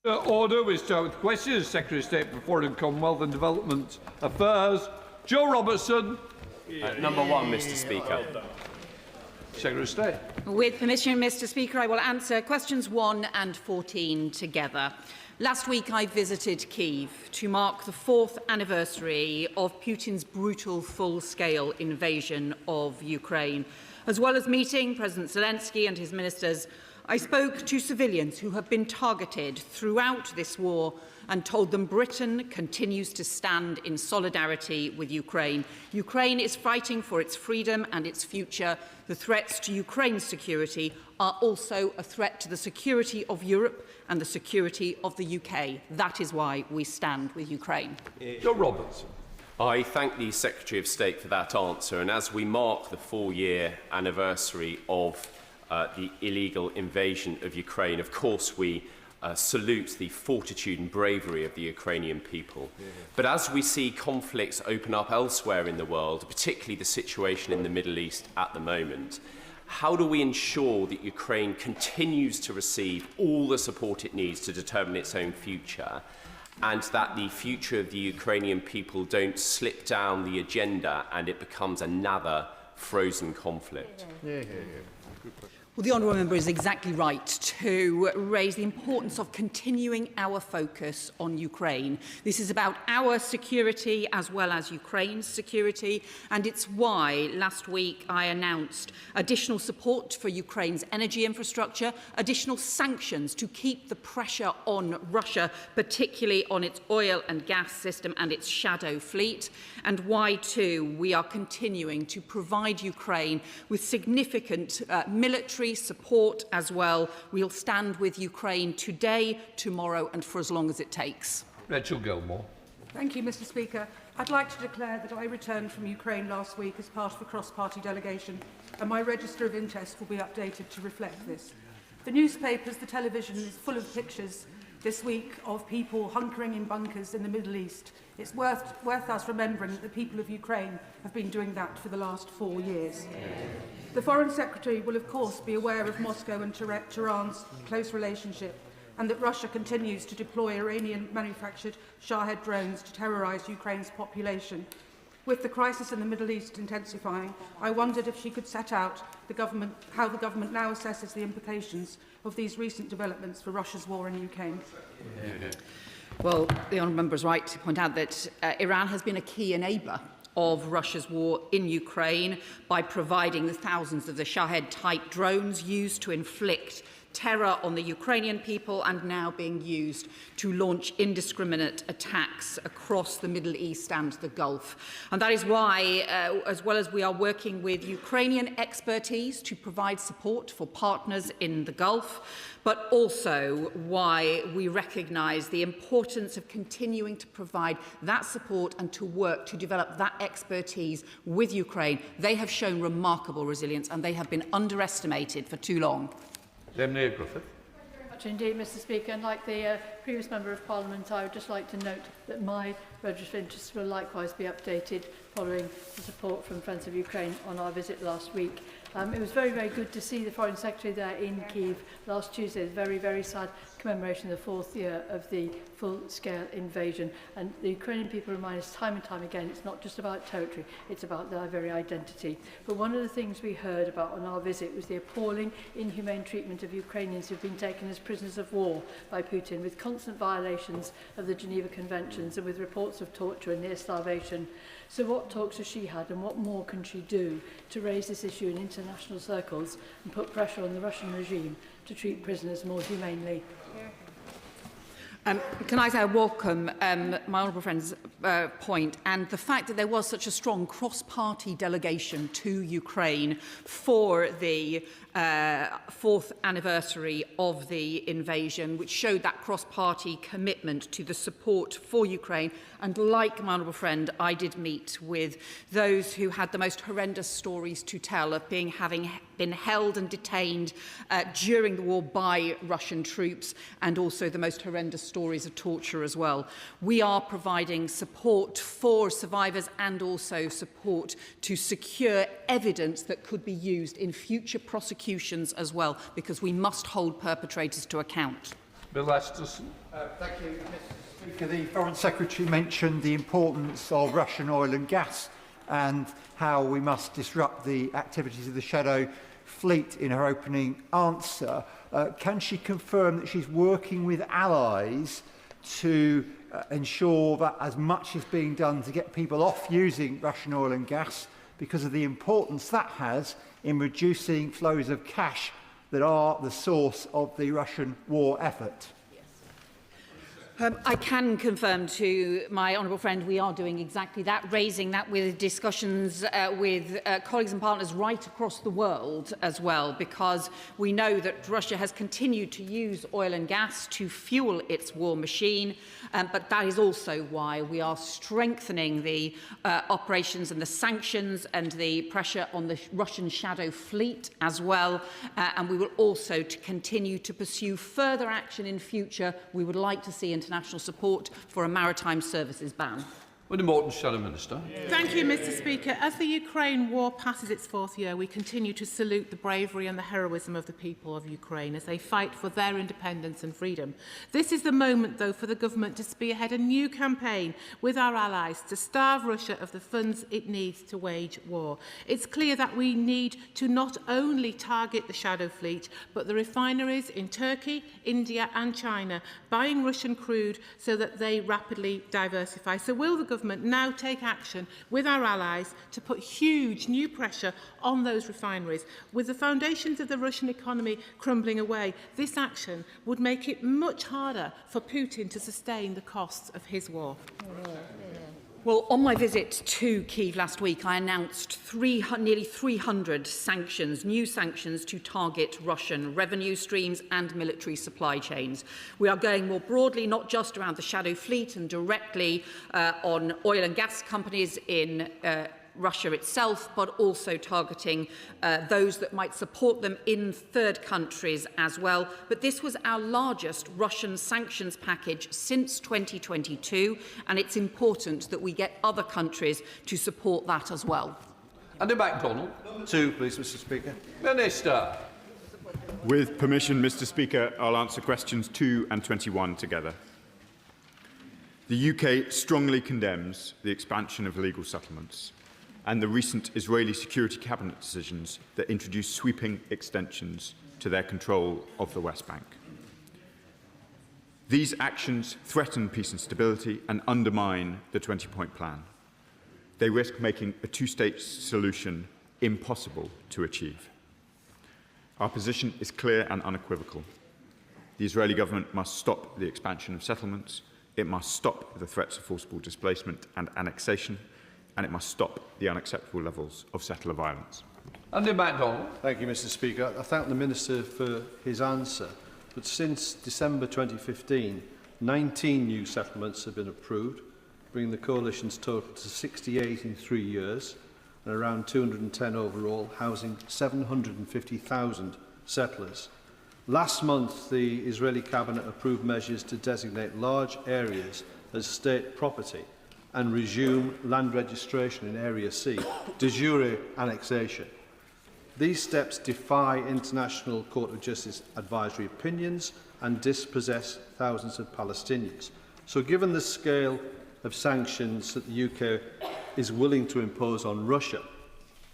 Order. We start with questions. Secretary of State for Foreign, Commonwealth and Development Affairs, Joe Robertson. Number one, Mr. Speaker. Secretary of State. With permission, Mr. Speaker, I will answer questions 1 and 14 together. Last week, I visited Kyiv to mark the 4th anniversary of Putin's brutal full-scale invasion of Ukraine. As well as meeting President Zelensky and his ministers, I spoke to civilians who have been targeted throughout this war and told them Britain continues to stand in solidarity with Ukraine. Ukraine is fighting for its freedom and its future. The threats to Ukraine's security are also a threat to the security of Europe and the security of the UK. That is why we stand with Ukraine. Joe Robertson. I thank the Secretary of State for that answer, and as we mark the 4-year anniversary of the illegal invasion of Ukraine, of course we salute the fortitude and bravery of the Ukrainian people. But as we see conflicts open up elsewhere in the world, particularly the situation in the Middle East at the moment, how do we ensure that Ukraine continues to receive all the support it needs to determine its own future, and that the future of the Ukrainian people don't slip down the agenda and it becomes another frozen conflict? Well, the honourable member is exactly right to raise the importance of continuing our focus on Ukraine. This is about our security as well as Ukraine's security, and it's why last week I announced additional support for Ukraine's energy infrastructure, additional sanctions to keep the pressure on Russia, particularly on its oil and gas system and its shadow fleet, and why, too, we are continuing to provide Ukraine with significant military support as well. We'll stand with Ukraine today, tomorrow and for as long as it takes. Rachel Gilmore. Thank you, Mr. Speaker. I'd like to declare that I returned from Ukraine last week as part of a cross-party delegation, and my register of interest will be updated to reflect this. The newspapers, the television is full of pictures this week of people hunkering in bunkers in the Middle East. It's worth us remembering that the people of Ukraine have been doing that for the last 4 years. The Foreign Secretary will, of course, be aware of Moscow and Tehran's close relationship, and that Russia continues to deploy Iranian-manufactured Shahed drones to terrorise Ukraine's population. With the crisis in the Middle East intensifying, I wondered if she could set out how the government now assesses the implications of these recent developments for Russia's war in Ukraine. Well, the honourable member is right to point out that Iran has been a key enabler of Russia's war in Ukraine by providing the thousands of the Shahed-type drones used to inflict terror on the Ukrainian people and now being used to launch indiscriminate attacks across the Middle East and the Gulf. And that is why, as well as we are working with Ukrainian expertise to provide support for partners in the Gulf, but also why we recognise the importance of continuing to provide that support and to work to develop that expertise with Ukraine. They have shown remarkable resilience and they have been underestimated for too long. Lemnia Griffith. Indeed, Mr. Speaker, and like the previous Member of Parliament, I would just like to note that my register of interest will likewise be updated following the support from Friends of Ukraine on our visit last week. It was very, very good to see the Foreign Secretary there in Kyiv last Tuesday. Very, very sad commemoration of the 4th year of the full-scale invasion. And the Ukrainian people remind us time and time again, it's not just about territory, it's about their very identity. But one of the things we heard about on our visit was the appalling, inhumane treatment of Ukrainians who've been taken as prisoners of war by Putin, with constant violations of the Geneva Conventions and with reports of torture and near starvation. So what talks has she had, and what more can she do to raise this issue in international circles and put pressure on the Russian regime to treat prisoners more humanely? Can I say I welcome my honourable friend's point, and the fact that there was such a strong cross-party delegation to Ukraine for the 4th anniversary of the invasion, which showed that cross-party commitment to the support for Ukraine. And like my honourable friend, I did meet with those who had the most horrendous stories to tell of having been held and detained during the war by Russian troops, and also the most horrendous stories of torture as well. We are providing support for survivors and also support to secure evidence that could be used in future prosecutions as well, because we must hold perpetrators to account. Bill Esterson. Thank you, Mr. Speaker. The Foreign Secretary mentioned the importance of Russian oil and gas and how we must disrupt the activities of the shadow fleet in her opening answer. Can she confirm that she's working with allies to ensure that as much is being done to get people off using Russian oil and gas because of the importance that has in reducing flows of cash that are the source of the Russian war effort? I can confirm to my honourable friend we are doing exactly that, raising that with discussions with colleagues and partners right across the world as well, because we know that Russia has continued to use oil and gas to fuel its war machine, but that is also why we are strengthening the operations and the sanctions and the pressure on the Russian shadow fleet as well, and we will also continue to pursue further action in future. We would like to see international support for a maritime services ban. William Morton, Shadow Minister. Thank you, Mr. Speaker. As the Ukraine war passes its fourth year, we continue to salute the bravery and the heroism of the people of Ukraine as they fight for their independence and freedom. This is the moment, though, for the government to spearhead a new campaign with our allies to starve Russia of the funds it needs to wage war. It's clear that we need to not only target the shadow fleet, but the refineries in Turkey, India and China buying Russian crude so that they rapidly diversify. So will the government now take action with our allies to put huge new pressure on those refineries? With the foundations of the Russian economy crumbling away, this action would make it much harder for Putin to sustain the costs of his war. Well, on my visit to Kyiv last week, I announced nearly 300 sanctions, new sanctions to target Russian revenue streams and military supply chains. We are going more broadly, not just around the shadow fleet and directly on oil and gas companies in Russia itself, but also targeting those that might support them in third countries as well. But this was our largest Russian sanctions package since 2022, and it's important that we get other countries to support that as well. Andy MacDonald. Two, please, Mr. Speaker. Minister. With permission, Mr. Speaker, I'll answer questions 2 and 21 together. The UK strongly condemns the expansion of illegal settlements and the recent Israeli Security Cabinet decisions that introduce sweeping extensions to their control of the West Bank. These actions threaten peace and stability and undermine the 20-point plan. They risk making a two-state solution impossible to achieve. Our position is clear and unequivocal. The Israeli government must stop the expansion of settlements, it must stop the threats of forcible displacement and annexation, and it must stop the unacceptable levels of settler violence. Andy MacDonald. Thank you, Mr. Speaker. I thank the Minister for his answer. But since December 2015, 19 new settlements have been approved, bringing the coalition's total to 68 in 3 years, and around 210 overall, housing 750,000 settlers. Last month, the Israeli cabinet approved measures to designate large areas as state property and resume land registration in Area C, de jure annexation. These steps defy International Court of Justice advisory opinions and dispossess thousands of Palestinians. So given the scale of sanctions that the UK is willing to impose on Russia,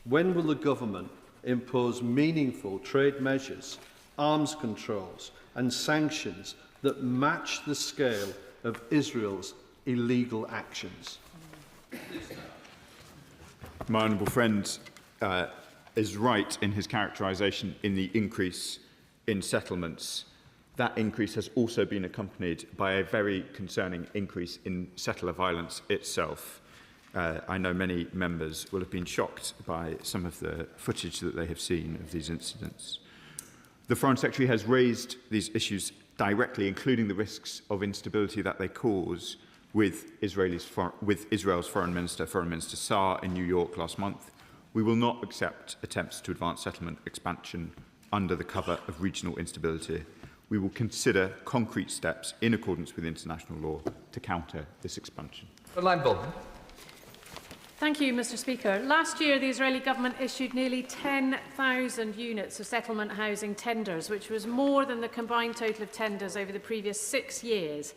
when will the government impose meaningful trade measures, arms controls and sanctions that match the scale of Israel's illegal actions? My honourable friend is right in his characterisation in the increase in settlements. That increase has also been accompanied by a very concerning increase in settler violence itself. I know many members will have been shocked by some of the footage that they have seen of these incidents. The Foreign Secretary has raised these issues directly, including the risks of instability that they cause, with Israel's Foreign Minister Saar in New York last month. We will not accept attempts to advance settlement expansion under the cover of regional instability. We will consider concrete steps in accordance with international law to counter this expansion. Thank you, Mr. Speaker. Last year, the Israeli government issued nearly 10,000 units of settlement housing tenders, which was more than the combined total of tenders over the previous 6 years.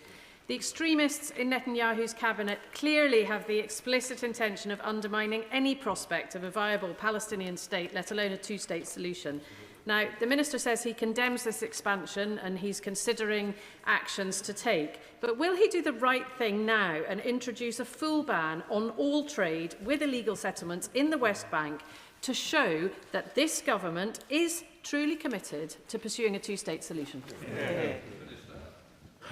The extremists in Netanyahu's cabinet clearly have the explicit intention of undermining any prospect of a viable Palestinian state, let alone a two-state solution. Now, the Minister says he condemns this expansion and he's considering actions to take. But will he do the right thing now and introduce a full ban on all trade with illegal settlements in the West Bank to show that this government is truly committed to pursuing a two-state solution? Yeah.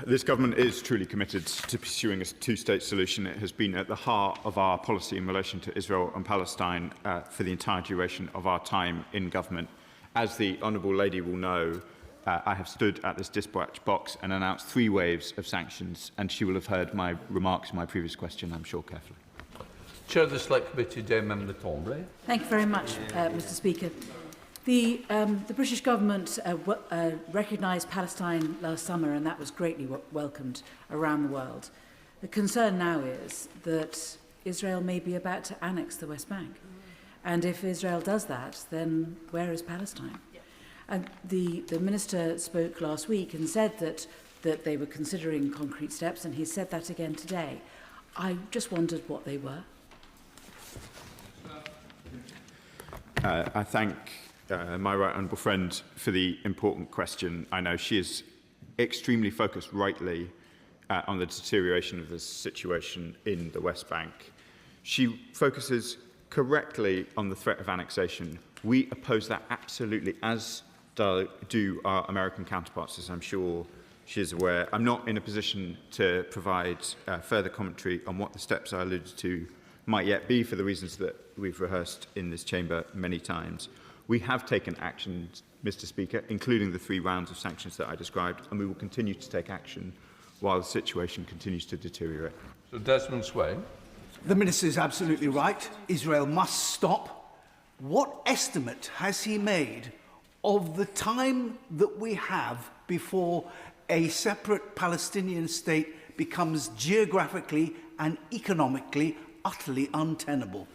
This government is truly committed to pursuing a two-state solution. It has been at the heart of our policy in relation to Israel and Palestine for the entire duration of our time in government. As the Honourable Lady will know, I have stood at this dispatch box and announced 3 waves of sanctions, and she will have heard my remarks in my previous question, I'm sure, carefully. Chair of the Select Committee, Dame Le Tombre. Thank you very much, Mr. Speaker. The British government recognised Palestine last summer, and that was greatly welcomed around the world. The concern now is that Israel may be about to annex the West Bank. And if Israel does that, then where is Palestine? And the Minister spoke last week and said that they were considering concrete steps, and he said that again today. I just wondered what they were. I thank my right honourable friend for the important question. I know she is extremely focused, rightly, on the deterioration of the situation in the West Bank. She focuses correctly on the threat of annexation. We oppose that absolutely, as do our American counterparts, as I'm sure she is aware. I'm not in a position to provide further commentary on what the steps I alluded to might yet be, for the reasons that we've rehearsed in this chamber many times. We have taken action, Mr. Speaker, including the 3 rounds of sanctions that I described, and we will continue to take action while the situation continues to deteriorate. So Desmond Swain. The Minister is absolutely right. Israel must stop. What estimate has he made of the time that we have before a separate Palestinian state becomes geographically and economically utterly untenable?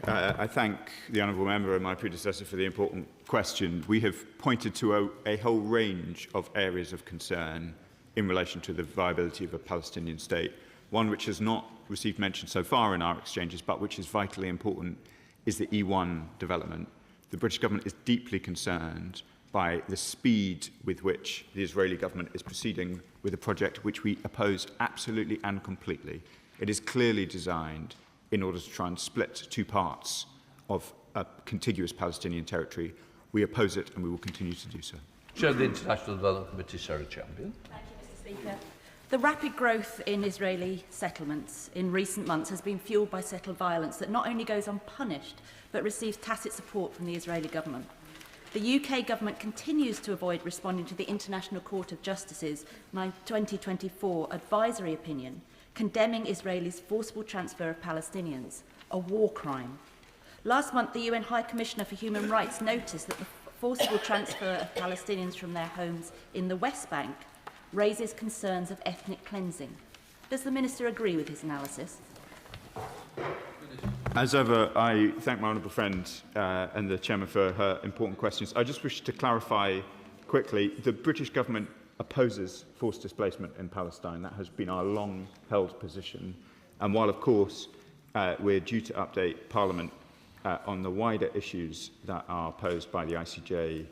I thank the honourable member and my predecessor for the important question. We have pointed to a whole range of areas of concern in relation to the viability of a Palestinian state. One which has not received mention so far in our exchanges, but which is vitally important, is the E1 development. The British government is deeply concerned by the speed with which the Israeli government is proceeding with a project which we oppose absolutely and completely. It is clearly designed in order to try and split 2 parts of a contiguous Palestinian territory. We oppose it, and we will continue to do so. Chair of the International Development Committee, Sarah Champion. Thank you, Mr. Speaker. The rapid growth in Israeli settlements in recent months has been fuelled by settled violence that not only goes unpunished, but receives tacit support from the Israeli government. The UK government continues to avoid responding to the International Court of Justice's 2024 advisory opinion condemning Israel's forcible transfer of Palestinians, a war crime. Last month, the UN High Commissioner for Human Rights noticed that the forcible transfer of Palestinians from their homes in the West Bank raises concerns of ethnic cleansing. Does the Minister agree with his analysis? As ever, I thank my honourable friend and the Chairman for her important questions. I just wish to clarify quickly, the British government opposes forced displacement in Palestine. That has been our long-held position. And while, of course, we're due to update Parliament on the wider issues that are posed by the ICJ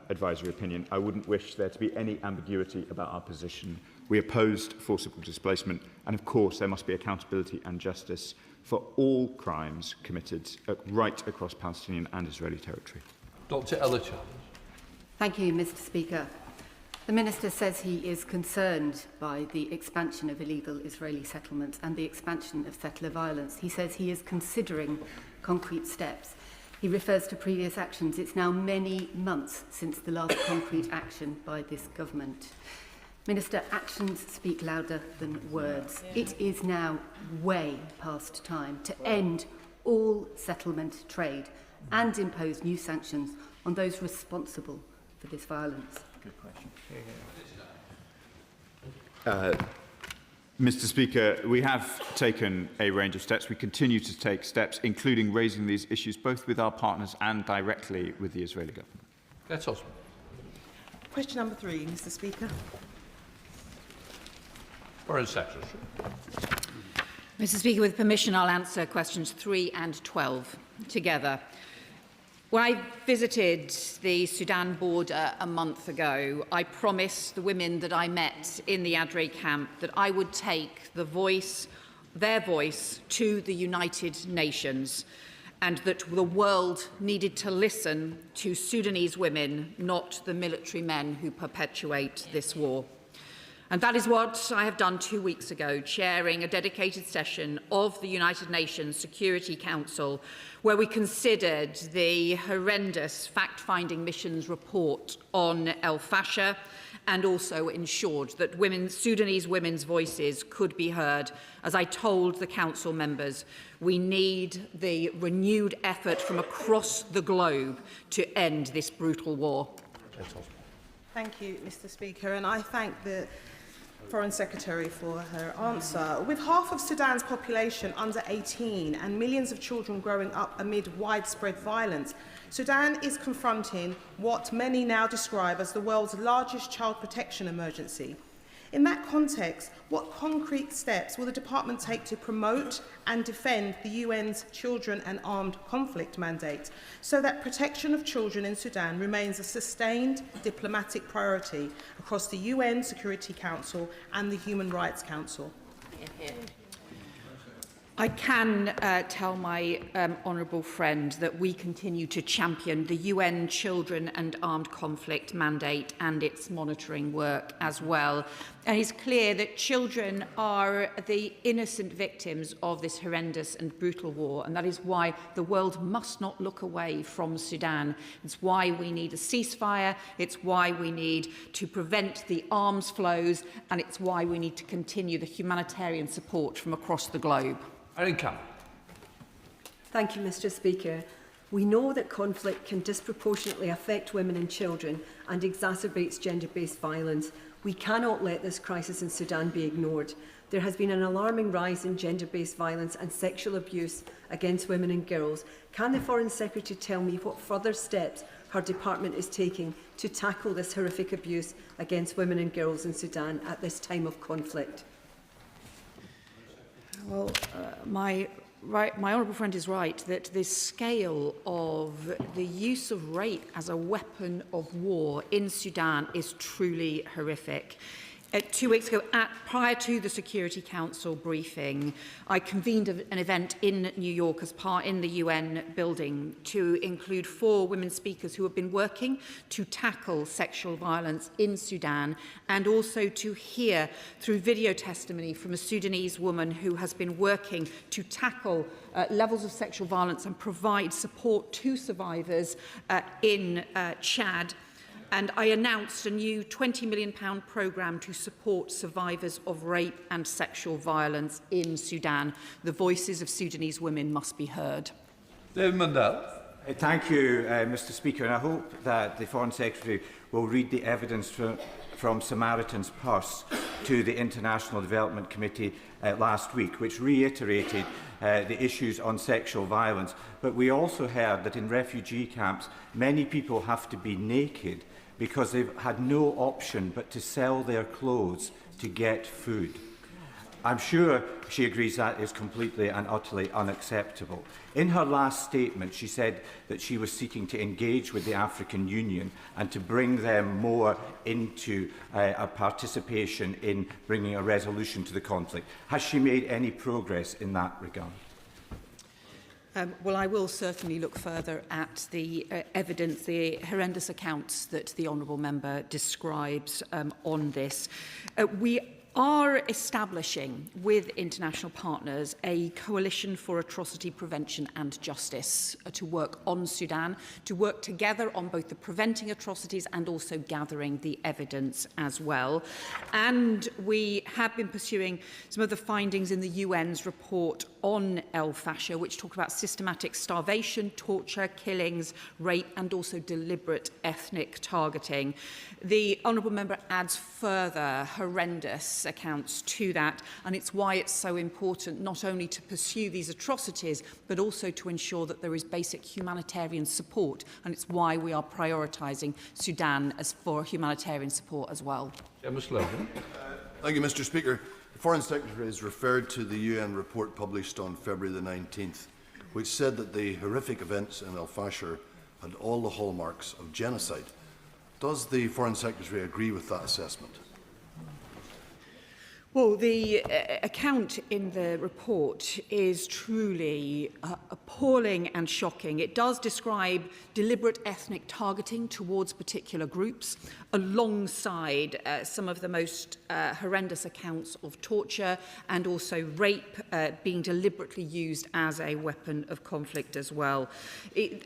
advisory opinion, I wouldn't wish there to be any ambiguity about our position. We opposed forcible displacement, and of course there must be accountability and justice for all crimes committed right across Palestinian and Israeli territory. Dr. Elliott. Thank you, Mr. Speaker. The Minister says he is concerned by the expansion of illegal Israeli settlements and the expansion of settler violence. He says he is considering concrete steps. He refers to previous actions. It's now many months since the last concrete action by this government. Minister, actions speak louder than words. It is now way past time to end all settlement trade and impose new sanctions on those responsible for this violence. Good question. Mr. Speaker, we have taken a range of steps. We continue to take steps, including raising these issues both with our partners and directly with the Israeli government. That's awesome. Question number 3, Mr. Speaker. Foreign Secretary. Mr. Speaker, with permission, I'll answer questions 3 and 12 together. When I visited the Sudan border a month ago, I promised the women that I met in the Adre camp that I would take their voice to the United Nations, and that the world needed to listen to Sudanese women, not the military men who perpetuate this war. And that is what I have done 2 weeks ago, chairing a dedicated session of the United Nations Security Council, where we considered the horrendous fact-finding mission's report on El Fasher, and also ensured that Sudanese women's voices could be heard. As I told the Council members, we need the renewed effort from across the globe to end this brutal war. Thank you, Mr. Speaker, and I thank the Foreign Secretary for her answer. With half of Sudan's population under 18 and millions of children growing up amid widespread violence, Sudan is confronting what many now describe as the world's largest child protection emergency. In that context, what concrete steps will the Department take to promote and defend the UN's Children and Armed Conflict mandate so that protection of children in Sudan remains a sustained diplomatic priority across the UN Security Council and the Human Rights Council? I can tell my honourable friend that we continue to champion the UN Children and Armed Conflict mandate and its monitoring work as well. And it's clear that children are the innocent victims of this horrendous and brutal war, and that is why the world must not look away from Sudan. It's why we need a ceasefire, it's why we need to prevent the arms flows, and it's why we need to continue the humanitarian support from across the globe. Thank you, Mr. Speaker. We know that conflict can disproportionately affect women and children and exacerbates gender-based violence. We cannot let this crisis in Sudan be ignored. There has been an alarming rise in gender-based violence and sexual abuse against women and girls. Can the Foreign Secretary tell me what further steps her department is taking to tackle this horrific abuse against women and girls in Sudan at this time of conflict? Well, my honourable friend is right that the scale of the use of rape as a weapon of war in Sudan is truly horrific. 2 weeks ago, prior to the Security Council briefing, I convened an event in New York in the UN building to include 4 women speakers who have been working to tackle sexual violence in Sudan, and also to hear through video testimony from a Sudanese woman who has been working to tackle levels of sexual violence and provide support to survivors in Chad. And I announced a new £20 million programme to support survivors of rape and sexual violence in Sudan. The voices of Sudanese women must be heard. David Mundell. Thank you, Mr. Speaker, and I hope that the Foreign Secretary will read the evidence from Samaritan's Purse to the International Development Committee last week, which reiterated the issues on sexual violence. But we also heard that in refugee camps, many people have to be naked because they've had no option but to sell their clothes to get food. I'm sure she agrees that is completely and utterly unacceptable. In her last statement, she said that she was seeking to engage with the African Union and to bring them more into a participation in bringing a resolution to the conflict. Has she made any progress in that regard? Well, I will certainly look further at the evidence, the horrendous accounts that the honourable member describes on this. We are establishing with international partners a coalition for atrocity prevention and justice to work on Sudan, to work together on both the preventing atrocities and also gathering the evidence as well. And we have been pursuing some of the findings in the UN's report on El Fasher, which talk about systematic starvation, torture, killings, rape, and also deliberate ethnic targeting. The honourable member adds further horrendous its accounts to that, and it's why it's so important not only to pursue these atrocities, but also to ensure that there is basic humanitarian support, and it's why we are prioritising Sudan as for humanitarian support as well. Mr. Logan. Thank you, Mr. Speaker. The Foreign Secretary has referred to the UN report published on February the 19th, which said that the horrific events in al-Fashir had all the hallmarks of genocide. Does the Foreign Secretary agree with that assessment? Well, the account in the report is truly appalling and shocking. It does describe deliberate ethnic targeting towards particular groups, alongside some of the most horrendous accounts of torture and also rape being deliberately used as a weapon of conflict as well.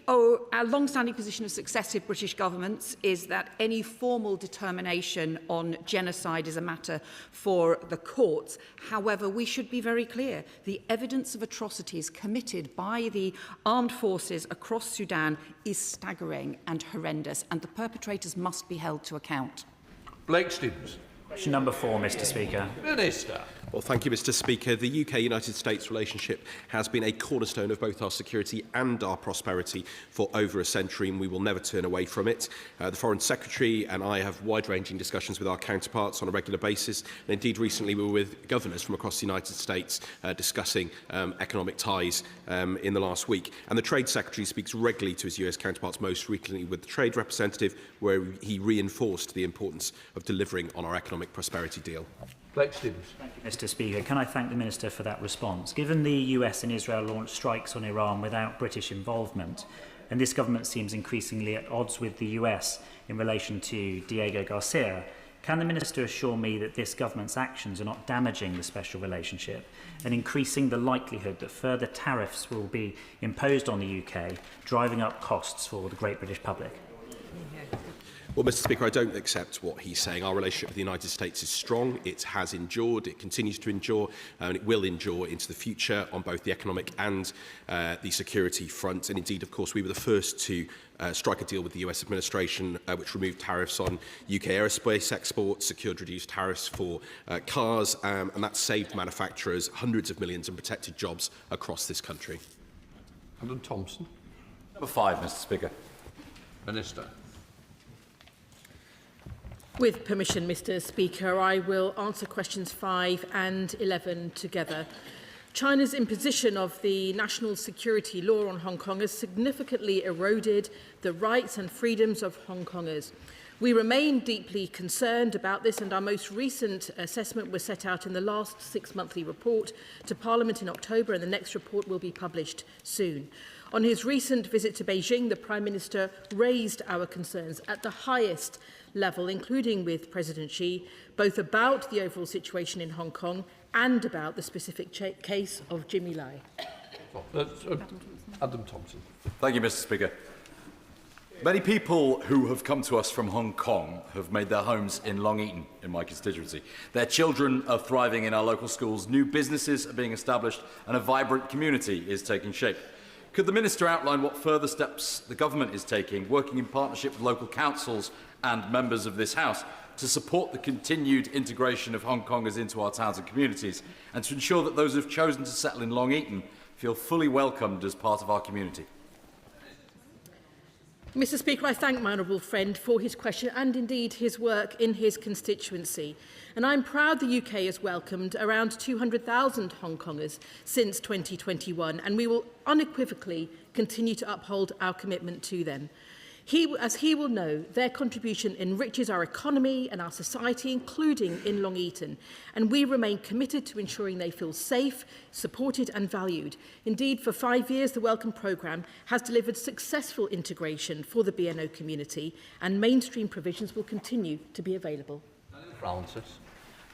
Our long-standing position of successive British governments is that any formal determination on genocide is a matter for the courts. However, we should be very clear. The evidence of atrocities committed by the armed forces across Sudan is staggering and horrendous, and the perpetrators must be held to account. Blake Stevens. Question number 4, Mr. Speaker. Minister. Well, thank you, Mr. Speaker. The UK-United States relationship has been a cornerstone of both our security and our prosperity for over a century, and we will never turn away from it. The Foreign Secretary and I have wide-ranging discussions with our counterparts on a regular basis, and indeed recently we were with governors from across the United States discussing economic ties in the last week. And the Trade Secretary speaks regularly to his US counterparts, most recently with the Trade Representative, where he reinforced the importance of delivering on our economic prosperity deal. Blake Stevens. Thank you, Mr. Speaker. Can I thank the Minister for that response? Given the US and Israel launched strikes on Iran without British involvement, and this government seems increasingly at odds with the US in relation to Diego Garcia, can the Minister assure me that this government's actions are not damaging the special relationship and increasing the likelihood that further tariffs will be imposed on the UK, driving up costs for the great British public? Well, Mr. Speaker, I don't accept what he's saying. Our relationship with the United States is strong. It has endured, it continues to endure, and it will endure into the future on both the economic and the security front. And indeed, of course, we were the first to strike a deal with the US administration which removed tariffs on UK aerospace exports, secured reduced tariffs for cars, and that saved manufacturers hundreds of millions and protected jobs across this country. Adam Thompson. Number 5, Mr. Speaker. Minister. With permission, Mr. Speaker, I will answer questions 5 and 11 together. China's imposition of the national security law on Hong Kong has significantly eroded the rights and freedoms of Hong Kongers. We remain deeply concerned about this, and our most recent assessment was set out in the last 6-monthly report to Parliament in October, and the next report will be published soon. On his recent visit to Beijing, the Prime Minister raised our concerns at the highest level, including with President Xi, both about the overall situation in Hong Kong and about the specific case of Jimmy Lai. Adam Thompson. Thank you, Mr. Speaker. Many people who have come to us from Hong Kong have made their homes in Long Eaton, in my constituency. Their children are thriving in our local schools, new businesses are being established, and a vibrant community is taking shape. Could the Minister outline what further steps the government is taking, working in partnership with local councils and members of this House, to support the continued integration of Hong Kongers into our towns and communities, and to ensure that those who have chosen to settle in Long Eaton feel fully welcomed as part of our community? Mr. Speaker, I thank my honourable friend for his question and indeed his work in his constituency. And I'm proud the UK has welcomed around 200,000 Hong Kongers since 2021, and we will unequivocally continue to uphold our commitment to them. As he will know, their contribution enriches our economy and our society, including in Long Eaton, and we remain committed to ensuring they feel safe, supported and valued. Indeed, for 5 years, the Welcome Programme has delivered successful integration for the BNO community, and mainstream provisions will continue to be available. Francis.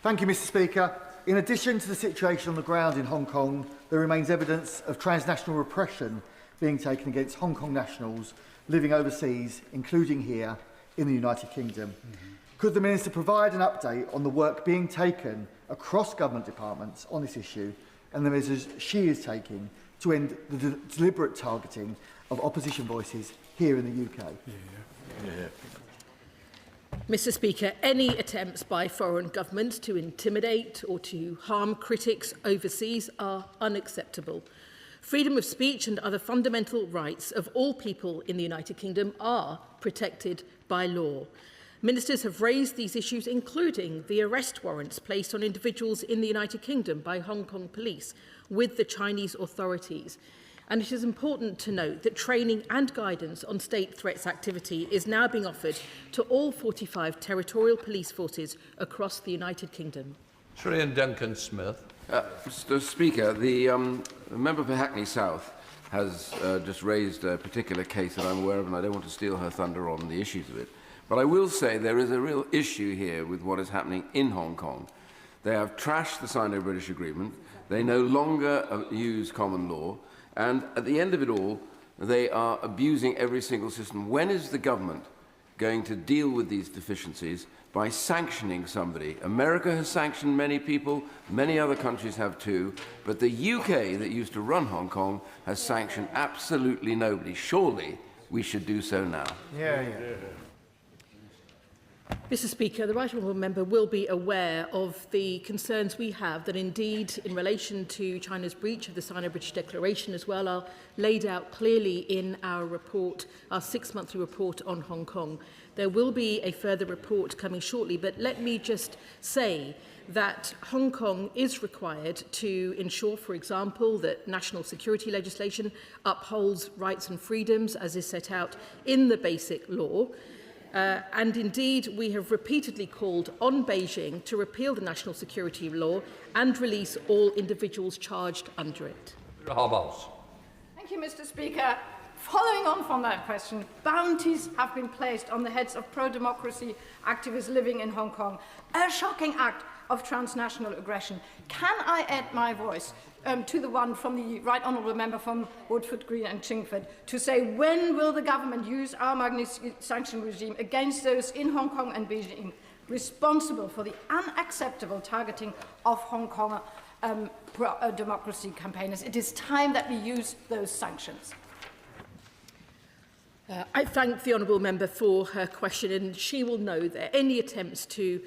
Thank you, Mr. Speaker. In addition to the situation on the ground in Hong Kong, there remains evidence of transnational repression being taken against Hong Kong nationals living overseas, including here in the United Kingdom. Could the Minister provide an update on the work being taken across government departments on this issue and the measures she is taking to end the deliberate targeting of opposition voices here in the UK? Mr. Speaker, any attempts by foreign governments to intimidate or to harm critics overseas are unacceptable. Freedom of speech and other fundamental rights of all people in the United Kingdom are protected by law. Ministers have raised these issues, including the arrest warrants placed on individuals in the United Kingdom by Hong Kong police with the Chinese authorities. And it is important to note that training and guidance on state threats activity is now being offered to all 45 territorial police forces across the United Kingdom. Traian Duncan-Smith. Mr. Speaker, the member for Hackney South has just raised a particular case that I'm aware of, and I don't want to steal her thunder on the issues of it. But I will say there is a real issue here with what is happening in Hong Kong. They have trashed the Sino-British Agreement. They no longer use common law. And at the end of it all, they are abusing every single system. When is the government going to deal with these deficiencies by sanctioning somebody? America has sanctioned many people, many other countries have too, but the UK that used to run Hong Kong has sanctioned absolutely nobody. Surely we should do so now. Mr. Speaker, the Right Honourable Member will be aware of the concerns we have that indeed in relation to China's breach of the Sino-British Declaration as well are laid out clearly in our report, our 6-monthly report on Hong Kong. There will be a further report coming shortly, but let me just say that Hong Kong is required to ensure, for example, that national security legislation upholds rights and freedoms as is set out in the Basic Law. And indeed, we have repeatedly called on Beijing to repeal the national security law and release all individuals charged under it. Thank you, Mr. Speaker. Following on from that question, bounties have been placed on the heads of pro-democracy activists living in Hong Kong. A shocking act of transnational aggression. Can I add my voice to the one from the Right Honourable Member from Woodford Green and Chingford to say, when will the government use our Magnitsky sanction regime against those in Hong Kong and Beijing responsible for the unacceptable targeting of Hong Kong democracy campaigners? It is time that we use those sanctions. I thank the Honourable Member for her question, and she will know that any attempts to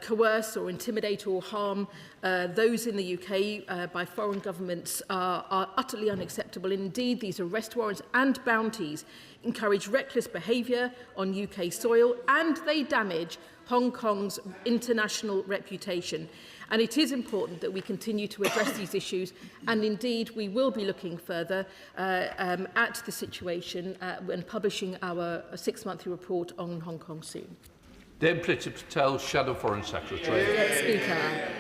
coerce or intimidate or harm those in the UK by foreign governments are utterly unacceptable. Indeed, these arrest warrants and bounties encourage reckless behaviour on UK soil, and they damage Hong Kong's international reputation. And it is important that we continue to address these issues, and indeed we will be looking further at the situation when publishing our 6-monthly report on Hong Kong soon. Dame Priti Patel, Shadow Foreign Secretary. Speaker.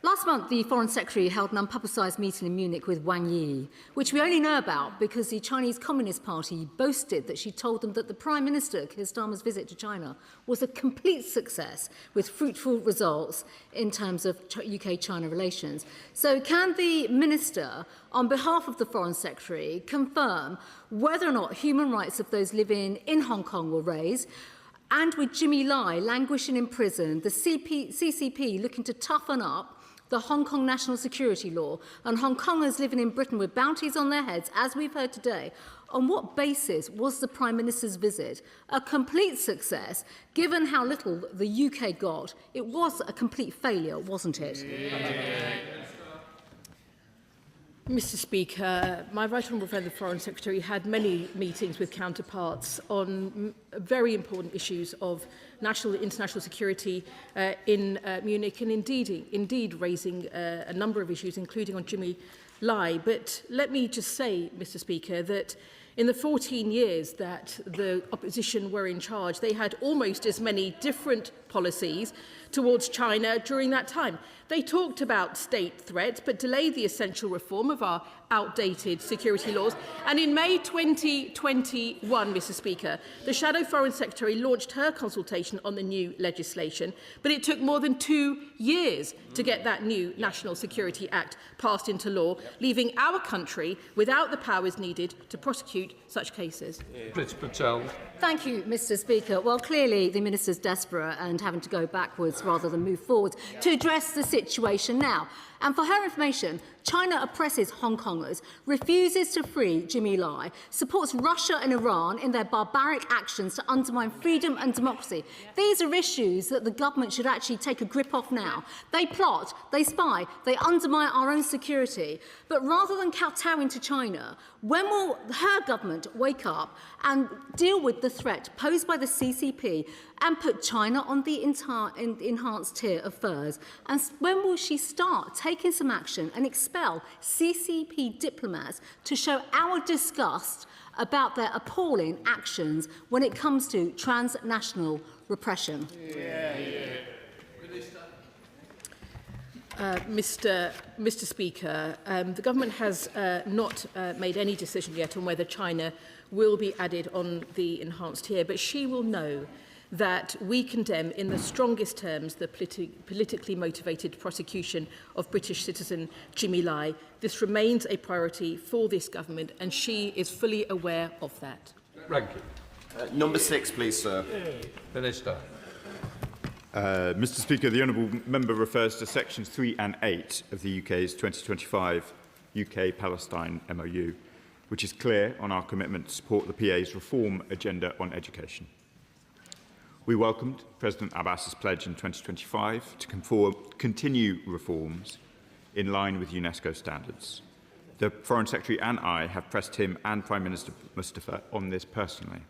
Last month, the Foreign Secretary held an unpublicised meeting in Munich with Wang Yi, which we only know about because the Chinese Communist Party boasted that she told them that the Prime Minister, Keir Starmer's visit to China, was a complete success with fruitful results in terms of UK-China relations. So can the Minister, on behalf of the Foreign Secretary, confirm whether or not human rights of those living in Hong Kong were raised? And with Jimmy Lai languishing in prison, the CCP looking to toughen up the Hong Kong national security law, and Hong Kongers living in Britain with bounties on their heads, as we've heard today, on what basis was the Prime Minister's visit a complete success, given how little the UK got? It was a complete failure, wasn't it? Mr. Speaker, my Right Honourable friend, the Foreign Secretary, had many meetings with counterparts on very important issues of national and international security in Munich, and indeed raising a number of issues, including on Jimmy Lai. But let me just say, Mr. Speaker, that in the 14 years that the opposition were in charge, they had almost as many different policies towards China during that time. They talked about state threats, but delayed the essential reform of our outdated security laws. And in May 2021, Mr. Speaker, the Shadow Foreign Secretary launched her consultation on the new legislation, but it took more than 2 years to get that new National Security Act passed into law, leaving our country without the powers needed to prosecute such cases. Thank you, Mr. Speaker. Well, clearly the Minister's desperate and having to go backwards rather than move forward to address the situation now. And for her information, China oppresses Hong Kongers, refuses to free Jimmy Lai, supports Russia and Iran in their barbaric actions to undermine freedom and democracy. These are issues that the government should actually take a grip of now. They plot, they spy, they undermine our own security. But rather than kowtowing to China, when will her government wake up and deal with the threat posed by the CCP and put China on the enhanced tier of furs? And when will she start taking some action and expel CCP diplomats to show our disgust about their appalling actions when it comes to transnational repression? Mr. Speaker, the government has not made any decision yet on whether China will be added on the enhanced tier, but she will know that we condemn in the strongest terms the politically motivated prosecution of British citizen Jimmy Lai. This remains a priority for this government, and she is fully aware of that. Rankin. Number 6, please, sir. Minister. Mr. Speaker, the honourable member refers to sections 3 and 8 of the UK's 2025 UK-Palestine MOU, which is clear on our commitment to support the PA's reform agenda on education. We welcomed President Abbas's pledge in 2025 to continue reforms in line with UNESCO standards. The Foreign Secretary and I have pressed him and Prime Minister Mustafa on this personally.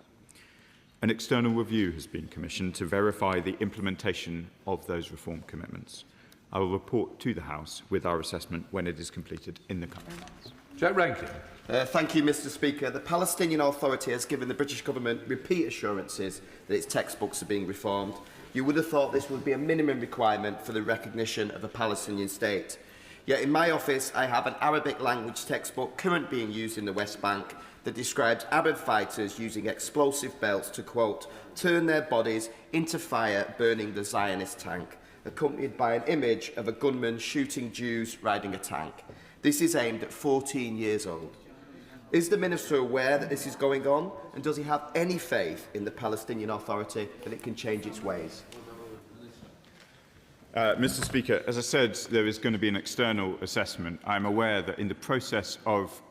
An external review has been commissioned to verify the implementation of those reform commitments. I will report to the House with our assessment when it is completed in the coming months. Jack Rankin. Thank you, Mr. Speaker. The Palestinian Authority has given the British government repeat assurances that its textbooks are being reformed. You would have thought this would be a minimum requirement for the recognition of a Palestinian state. Yet in my office, I have an Arabic language textbook currently being used in the West Bank that describes Arab fighters using explosive belts to, quote, turn their bodies into fire burning the Zionist tank, accompanied by an image of a gunman shooting Jews riding a tank. This is aimed at 14 years old. Is the Minister aware that this is going on, and does he have any faith in the Palestinian Authority that it can change its ways? Mr. Speaker, as I said, there is going to be an external assessment. I'm aware that in the process of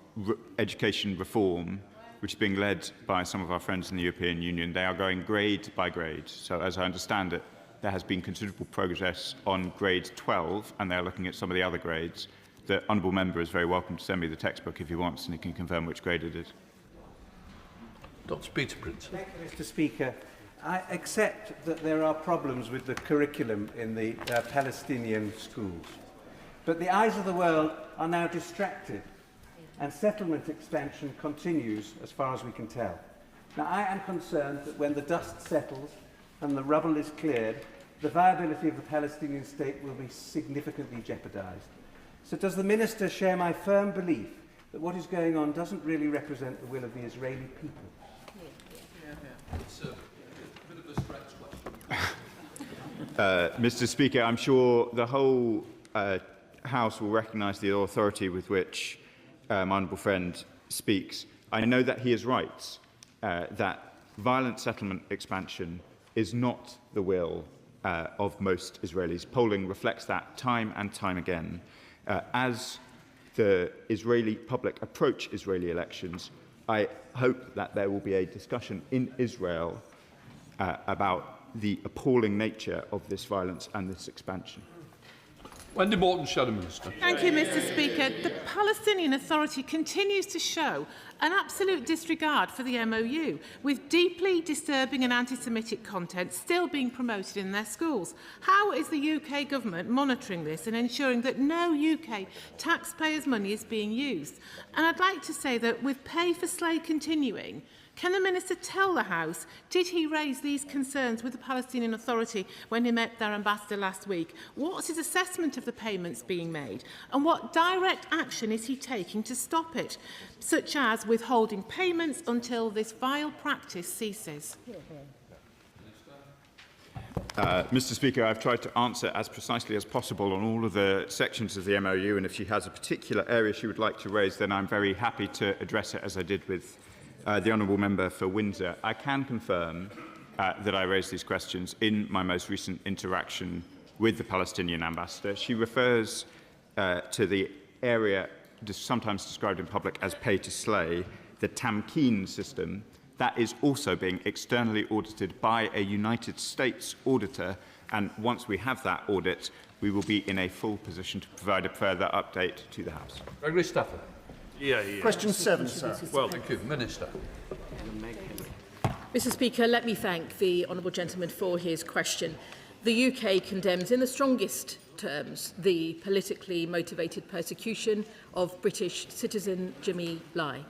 education reform, which is being led by some of our friends in the European Union, they are going grade by grade. So as I understand it, there has been considerable progress on grade 12, and they're looking at some of the other grades. The honourable member is very welcome to send me the textbook if he wants, and he can confirm which grade it is. Dr. Peter Prince. Thank you, Mr. Speaker. I accept that there are problems with the curriculum in the Palestinian schools. But the eyes of the world are now distracted, and settlement expansion continues as far as we can tell. Now, I am concerned that when the dust settles and the rubble is cleared, the viability of the Palestinian state will be significantly jeopardised. So does the Minister share my firm belief that what is going on doesn't really represent the will of the Israeli people? It's a bit of a stretch question. Mr. Speaker, I'm sure the whole House will recognise the authority with which my honourable friend speaks. I know that he is right, that violent settlement expansion is not the will of most Israelis. Polling reflects that time and time again. As the Israeli public approach Israeli elections, I hope that there will be a discussion in Israel about the appalling nature of this violence and this expansion. Wendy Morton, Shadow Minister. Thank you, Mr. Speaker. The Palestinian Authority continues to show an absolute disregard for the MOU, with deeply disturbing and anti-Semitic content still being promoted in their schools. How is the UK government monitoring this and ensuring that no UK taxpayers' money is being used? And I'd like to say that with pay for slay continuing, can the Minister tell the House, did he raise these concerns with the Palestinian Authority when he met their ambassador last week? What's his assessment of the payments being made? And what direct action is he taking to stop it, such as withholding payments until this vile practice ceases? Mr. Speaker, I've tried to answer as precisely as possible on all of the sections of the MOU, and if she has a particular area she would like to raise, then I'm very happy to address it as I did with the honourable member for Windsor. I can confirm that I raised these questions in my most recent interaction with the Palestinian ambassador. She refers to the area sometimes described in public as pay-to-slay, the Tamkeen system, that is also being externally audited by a United States auditor, and once we have that audit, we will be in a full position to provide a further update to the House. Gregory Stafford. Question 7, sir. Well, thank you. Minister. Mr. Speaker, let me thank the honourable gentleman for his question. The UK condemns in the strongest terms the politically motivated persecution of British citizen Jimmy Lai.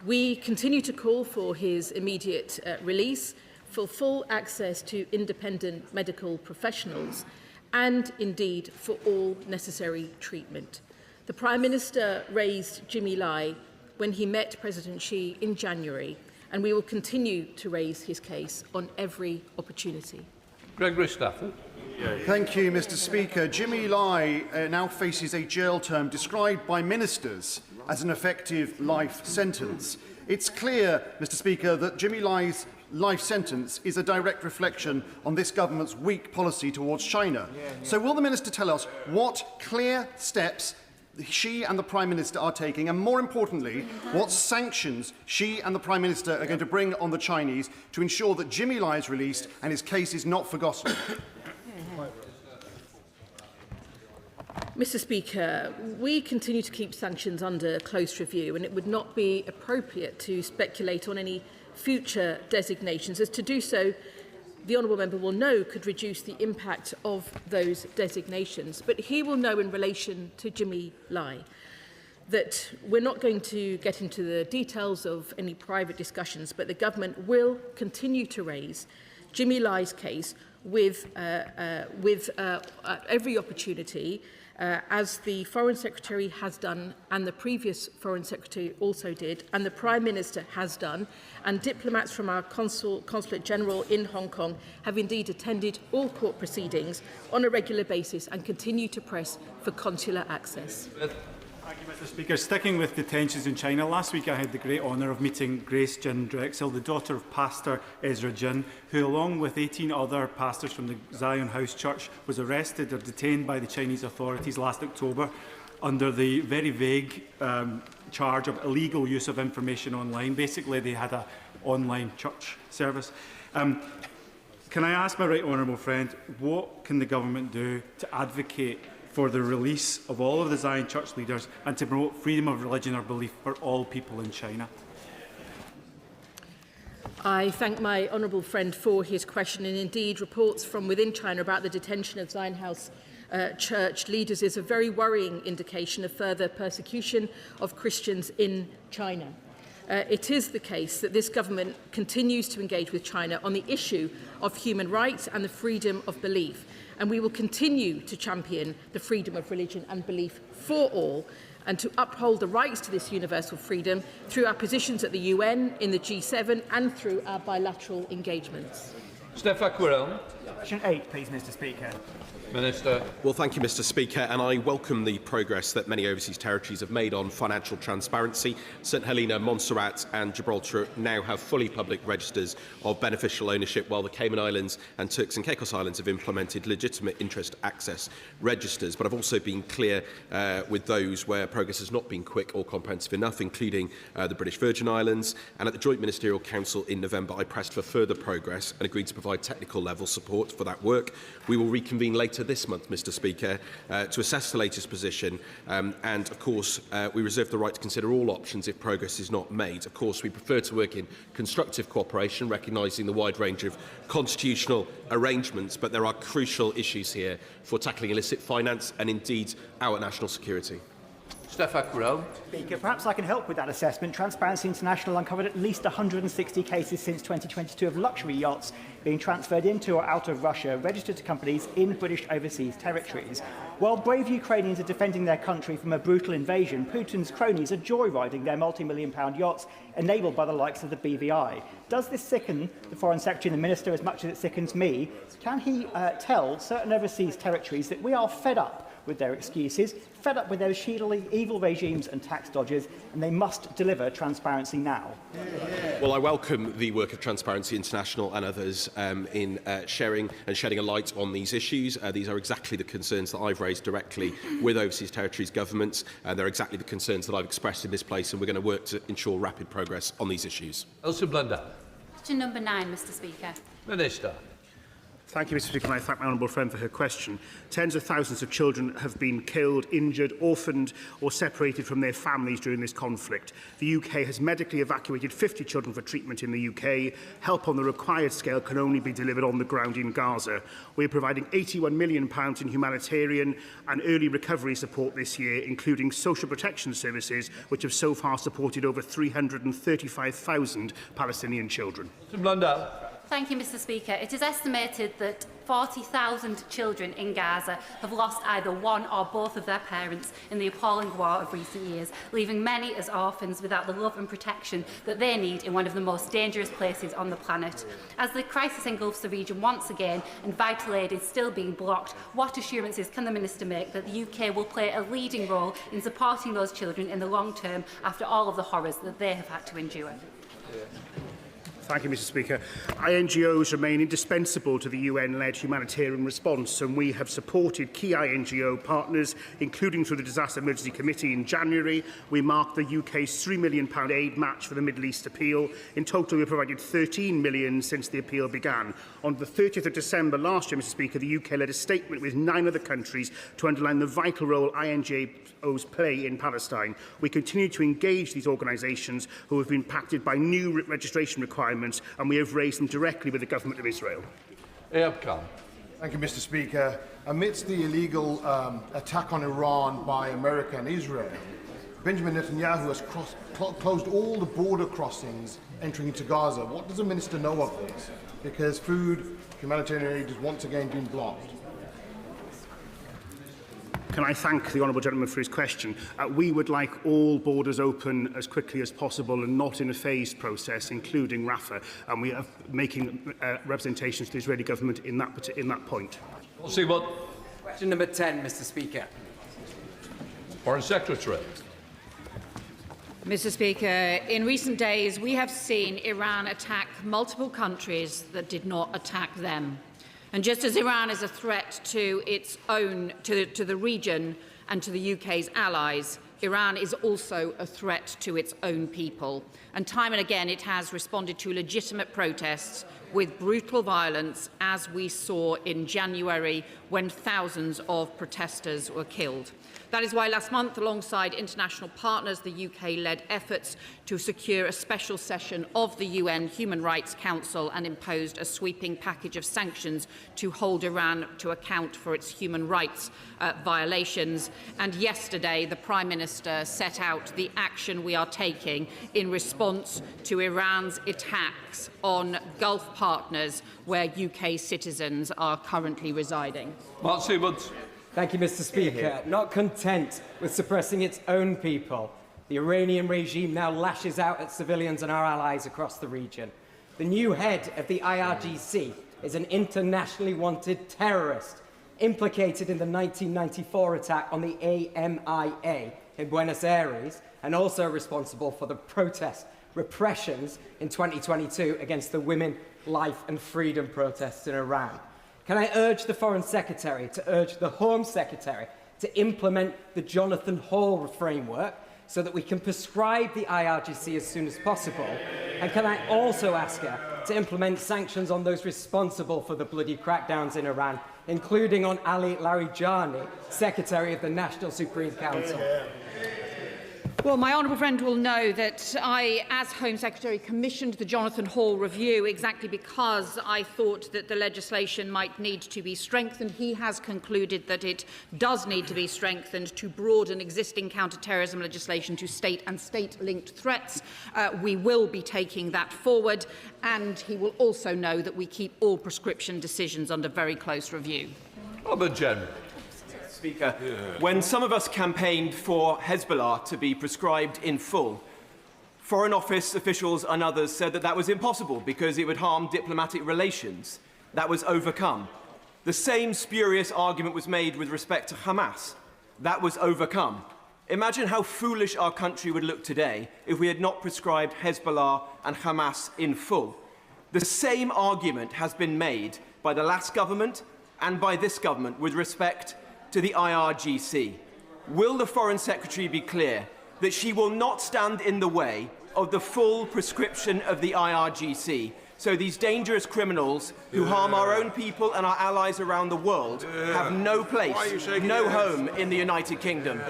We continue to call for his immediate release, for full access to independent medical professionals, and indeed for all necessary treatment. The Prime Minister raised Jimmy Lai when he met President Xi in January, and we will continue to raise his case on every opportunity. Gregory Stafford. Thank you, Mr. Speaker. Jimmy Lai now faces a jail term described by ministers as an effective life sentence. It's clear, Mr. Speaker, that Jimmy Lai's life sentence is a direct reflection on this government's weak policy towards China. So will the Minister tell us what clear steps she and the Prime Minister are taking, and more importantly, what sanctions she and the Prime Minister are going to bring on the Chinese to ensure that Jimmy Lai is released and his case is not forgotten? Mr. Speaker, we continue to keep sanctions under close review, and it would not be appropriate to speculate on any future designations, as to do so, the honourable member will know, could reduce the impact of those designations. But he will know in relation to Jimmy Lai that we're not going to get into the details of any private discussions, but the government will continue to raise Jimmy Lai's case with every opportunity, as the Foreign Secretary has done, and the previous Foreign Secretary also did, and the Prime Minister has done, and diplomats from our Consulate General in Hong Kong have indeed attended all court proceedings on a regular basis and continue to press for consular access. Thank you, Mr. Speaker. Sticking with detentions in China, last week I had the great honour of meeting Grace Jin Drexel, the daughter of Pastor Ezra Jin, who, along with 18 other pastors from the Zion House Church, was arrested or detained by the Chinese authorities last October under the very vague charge of illegal use of information online. Basically, they had an online church service. Can I ask my right honourable friend, what can the government do to advocate for the release of all of the Zion Church leaders and to promote freedom of religion or belief for all people in China? I thank my honourable friend for his question, and indeed reports from within China about the detention of Zion House Church leaders is a very worrying indication of further persecution of Christians in China. It is the case that this government continues to engage with China on the issue of human rights and the freedom of belief, and we will continue to champion the freedom of religion and belief for all, and to uphold the rights to this universal freedom through our positions at the UN, in the G7 and through our bilateral engagements. Stefan Quirrell. Question 8, please, Mr. Speaker. Minister. Well, thank you, Mr. Speaker, and I welcome the progress that many overseas territories have made on financial transparency. St Helena, Montserrat and Gibraltar now have fully public registers of beneficial ownership, while the Cayman Islands and Turks and Caicos Islands have implemented legitimate interest access registers. But I've also been clear with those where progress has not been quick or comprehensive enough, including the British Virgin Islands. And at the Joint Ministerial Council in November, I pressed for further progress and agreed to provide technical level support for that work. We will reconvene later this month, Mr. Speaker, to assess the latest position, and of course we reserve the right to consider all options if progress is not made. Of course, we prefer to work in constructive cooperation, recognising the wide range of constitutional arrangements, but there are crucial issues here for tackling illicit finance and indeed our national security. Stefan Quirrell. Speaker, perhaps I can help with that assessment. Transparency International uncovered at least 160 cases since 2022 of luxury yachts being transferred into or out of Russia, registered to companies in British overseas territories. While brave Ukrainians are defending their country from a brutal invasion, Putin's cronies are joyriding their multi-million-pound yachts enabled by the likes of the BVI. Does this sicken the Foreign Secretary and the Minister as much as it sickens me? Can he tell certain overseas territories that we are fed up with their excuses, fed up with those evil regimes and tax dodgers, and they must deliver transparency now. Well, I welcome the work of Transparency International and others in sharing and shedding a light on these issues. These are exactly the concerns that I've raised directly with Overseas Territories governments. They're exactly the concerns that I've expressed in this place, and we're going to work to ensure rapid progress on these issues. Elsa Blundell. Question number 9, Mr. Speaker. Minister. Thank you, Mr. Speaker, and I thank my honourable friend for her question. Tens of thousands of children have been killed, injured, orphaned or separated from their families during this conflict. The UK has medically evacuated 50 children for treatment in the UK. Help on the required scale can only be delivered on the ground in Gaza. We are providing £81 million in humanitarian and early recovery support this year, including social protection services, which have so far supported over 335,000 Palestinian children. Mr. Blundell. Thank you, Mr. Speaker. It is estimated that 40,000 children in Gaza have lost either one or both of their parents in the appalling war of recent years, leaving many as orphans without the love and protection that they need in one of the most dangerous places on the planet. As the crisis engulfs the region once again and vital aid is still being blocked, what assurances can the Minister make that the UK will play a leading role in supporting those children in the long term after all of the horrors that they have had to endure? Thank you, Mr. Speaker. INGOs remain indispensable to the UN-led humanitarian response, and we have supported key INGO partners, including through the Disaster Emergency Committee in January. We marked the UK's £3 million aid match for the Middle East appeal. In total, we have provided £13 million since the appeal began. On the 30th of December last year, Mr. Speaker, the UK led a statement with 9 other countries to underline the vital role INGOs play in Palestine. We continue to engage these organisations who have been impacted by new registration requirements, and we have raised them directly with the Government of Israel. Thank you, Mr. Speaker. Amidst the illegal attack on Iran by America and Israel, Benjamin Netanyahu has closed all the border crossings entering into Gaza. What does the Minister know of this? Because food, humanitarian aid is once again being blocked. Can I thank the honourable gentleman for his question? We would like all borders open as quickly as possible and not in a phased process, including Rafah, and we are making representations to the Israeli government in that point. We'll see what. Question number 10, Mr. Speaker. Foreign Secretary. Mr. Speaker, in recent days we have seen Iran attack multiple countries that did not attack them. And just as Iran is a threat to its own, to the region and to the UK's allies, Iran is also a threat to its own people. And time and again it has responded to legitimate protests with brutal violence, as we saw in January when thousands of protesters were killed. That is why last month, alongside international partners, the UK led efforts to secure a special session of the UN Human Rights Council and imposed a sweeping package of sanctions to hold Iran to account for its human rights violations. And yesterday, the Prime Minister set out the action we are taking in response to Iran's attacks on Gulf partners where UK citizens are currently residing. Mark Siebert. Thank you, Mr. Speaker. Not content with suppressing its own people, the Iranian regime now lashes out at civilians and our allies across the region. The new head of the IRGC is an internationally wanted terrorist implicated in the 1994 attack on the AMIA in Buenos Aires, and also responsible for the protest repressions in 2022 against the women, life and freedom protests in Iran. Can I urge the Foreign Secretary to urge the Home Secretary to implement the Jonathan Hall framework so that we can prescribe the IRGC as soon as possible? And can I also ask her to implement sanctions on those responsible for the bloody crackdowns in Iran, including on Ali Larijani, Secretary of the National Supreme Council? Well, my honourable friend will know that I, as Home Secretary, commissioned the Jonathan Hall review exactly because I thought that the legislation might need to be strengthened. He has concluded that it does need to be strengthened to broaden existing counter-terrorism legislation to state and state-linked threats. We will be taking that forward, and he will also know that we keep all prescription decisions under very close review. Robert General. Speaker, when some of us campaigned for Hezbollah to be prescribed in full, Foreign Office officials and others said that that was impossible because it would harm diplomatic relations. That was overcome. The same spurious argument was made with respect to Hamas. that was overcome. Imagine how foolish our country would look today if we had not prescribed Hezbollah and Hamas in full. The same argument has been made by the last government and by this government with respect to the IRGC. Will the Foreign Secretary be clear that she will not stand in the way of the full prescription of the IRGC, so these dangerous criminals who harm our own people and our allies around the world have no place, no home in the United Kingdom?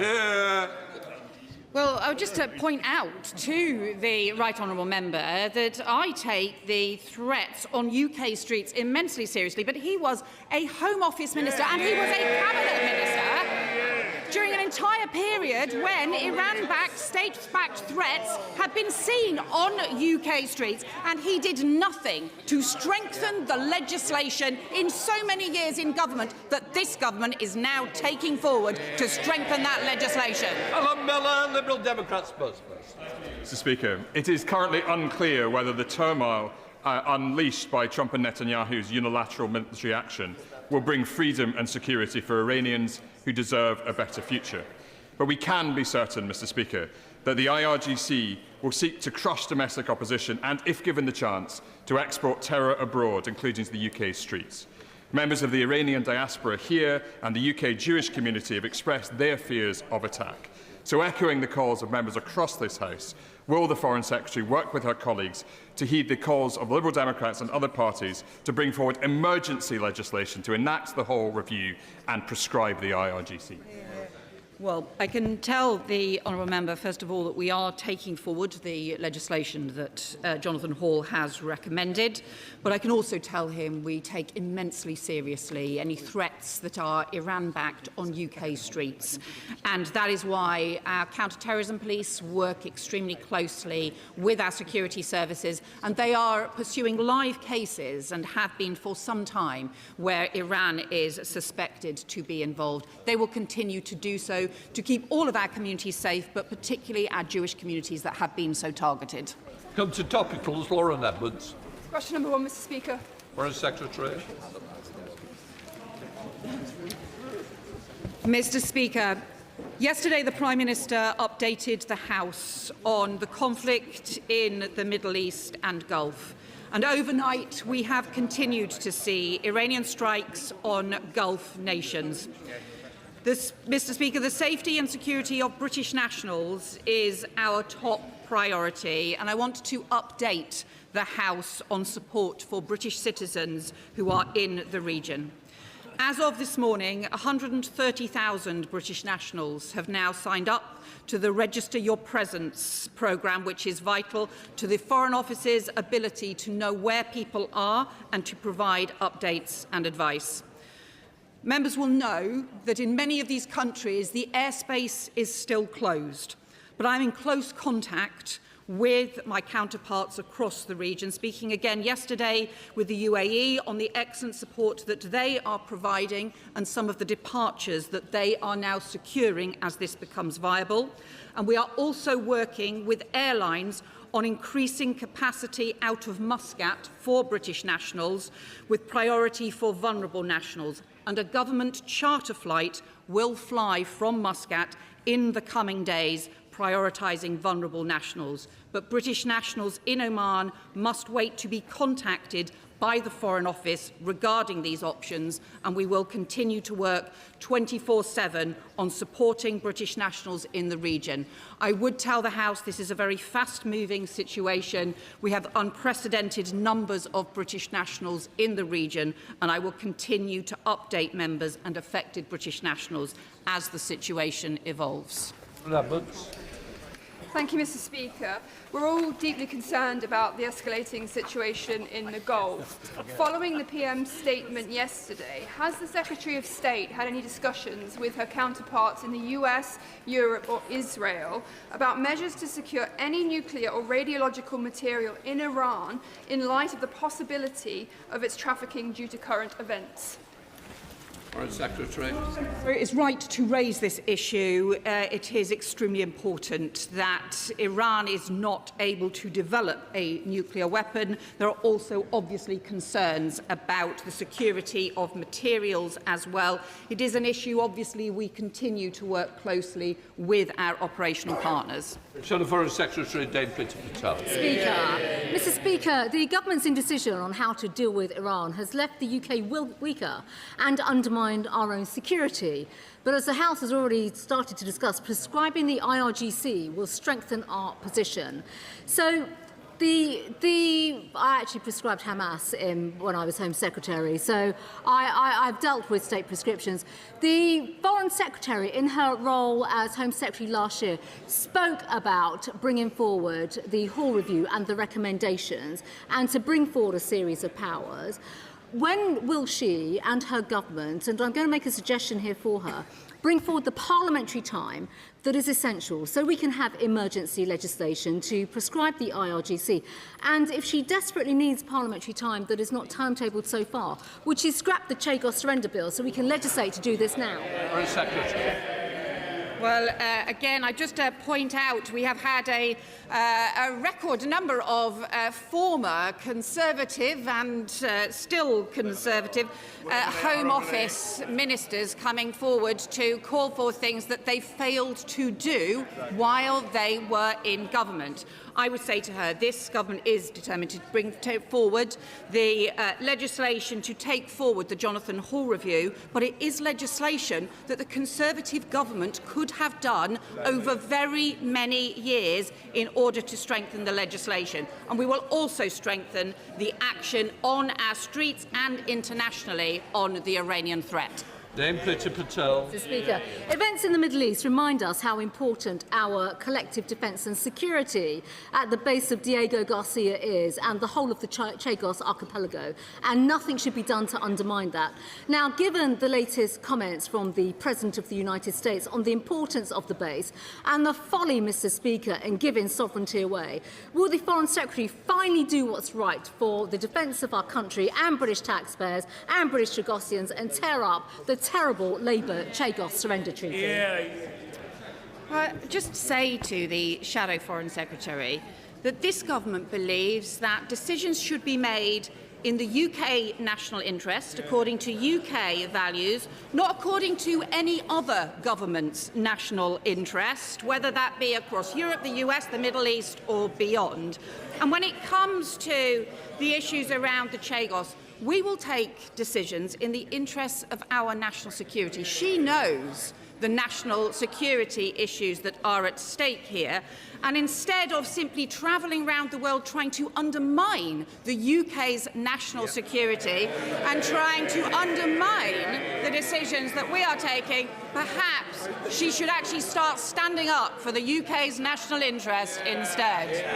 Well, I would just point out to the Right Honourable Member that I take the threats on UK streets immensely seriously, but he was a Home Office Minister and he was a Cabinet Minister during an entire period when Iran-backed, state-backed threats had been seen on UK streets, and he did nothing to strengthen the legislation in so many years in government that this government is now taking forward to strengthen that legislation. Alan Miller, Liberal Democrat spokesperson. Mr. Speaker, it is currently unclear whether the turmoil unleashed by Trump and Netanyahu's unilateral military action will bring freedom and security for Iranians who deserve a better future. But we can be certain, Mr. Speaker, that the IRGC will seek to crush domestic opposition and, if given the chance, to export terror abroad, including to the UK streets. Members of the Iranian diaspora here and the UK Jewish community have expressed their fears of attack. So, echoing the calls of members across this House, will the Foreign Secretary work with her colleagues to heed the calls of Liberal Democrats and other parties to bring forward emergency legislation to enact the whole review and prescribe the IRGC? Well, I can tell the honourable member, first of all, that we are taking forward the legislation that Jonathan Hall has recommended, but I can also tell him we take immensely seriously any threats that are Iran-backed on UK streets. And that is why our counter-terrorism police work extremely closely with our security services, and they are pursuing live cases, and have been for some time, where Iran is suspected to be involved. They will continue to do so to keep all of our communities safe, but particularly our Jewish communities that have been so targeted. Come to topicals, Lauren Edwards. Question number 1, Mr. Speaker. Foreign Secretary. Mr. Speaker, yesterday the Prime Minister updated the House on the conflict in the Middle East and Gulf. And overnight, we have continued to see Iranian strikes on Gulf nations. Mr. Speaker, the safety and security of British nationals is our top priority, and I want to update the House on support for British citizens who are in the region. As of this morning, 130,000 British nationals have now signed up to the Register Your Presence programme, which is vital to the Foreign Office's ability to know where people are and to provide updates and advice. Members will know that in many of these countries, the airspace is still closed, but I'm in close contact with my counterparts across the region, speaking again yesterday with the UAE on the excellent support that they are providing and some of the departures that they are now securing as this becomes viable. And we are also working with airlines on increasing capacity out of Muscat for British nationals, with priority for vulnerable nationals. And a government charter flight will fly from Muscat in the coming days, prioritising vulnerable nationals. But British nationals in Oman must wait to be contacted by the Foreign Office regarding these options, and we will continue to work 24/7 on supporting British nationals in the region. I would tell the House this is a very fast-moving situation. We have unprecedented numbers of British nationals in the region, and I will continue to update members and affected British nationals as the situation evolves. Thank you, Mr. Speaker. We're all deeply concerned about the escalating situation in the Gulf. Following the PM's statement yesterday, has the Secretary of State had any discussions with her counterparts in the US, Europe or Israel about measures to secure any nuclear or radiological material in Iran in light of the possibility of its trafficking due to current events? Foreign Secretary. It's right to raise this issue. It is extremely important that Iran is not able to develop a nuclear weapon. There are also obviously concerns about the security of materials as well. It is an issue, obviously, we continue to work closely with our operational partners. Foreign Secretary Dame Priti Patel. Mr. Speaker, the government's indecision on how to deal with Iran has left the UK weaker and undermined our own security. But as the House has already started to discuss, prescribing the IRGC will strengthen our position. So I actually prescribed Hamas when I was Home Secretary, so I've dealt with state prescriptions. The Foreign Secretary, in her role as Home Secretary last year, spoke about bringing forward the Hall Review and the recommendations and to bring forward a series of powers. When will she and her government, and I'm going to make a suggestion here for her, bring forward the parliamentary time that is essential so we can have emergency legislation to prescribe the IRGC? And if she desperately needs parliamentary time that is not timetabled so far, would she scrap the Chagos surrender bill so we can legislate to do this now? Foreign Secretary. Well, again, I just point out we have had a record number of former Conservative and still Conservative Home Office ministers coming forward to call for things that they failed to do while they were in government. I would say to her, this government is determined to bring forward the legislation to take forward the Jonathan Hall Review, but it is legislation that the Conservative government could have done over very many years in order to strengthen the legislation. And we will also strengthen the action on our streets and internationally on the Iranian threat. Dame Priti Patel. Mr. Speaker, events in the Middle East remind us how important our collective defence and security at the base of Diego Garcia is, and the whole of the Chagos archipelago, and nothing should be done to undermine that. Now, given the latest comments from the President of the United States on the importance of the base and the folly, Mr. Speaker, in giving sovereignty away, will the Foreign Secretary finally do what's right for the defence of our country and British taxpayers and British Chagosians and tear up the terrible Labour Chagos surrender treaty? Just say to the Shadow Foreign Secretary that this government believes that decisions should be made in the UK national interest, according to UK values, not according to any other government's national interest, whether that be across Europe, the US, the Middle East or beyond. And when it comes to the issues around the Chagos, we will take decisions in the interests of our national security. She knows the national security issues that are at stake here, and instead of simply travelling around the world trying to undermine the UK's national security and trying to undermine the decisions that we are taking, perhaps she should actually start standing up for the UK's national interest instead.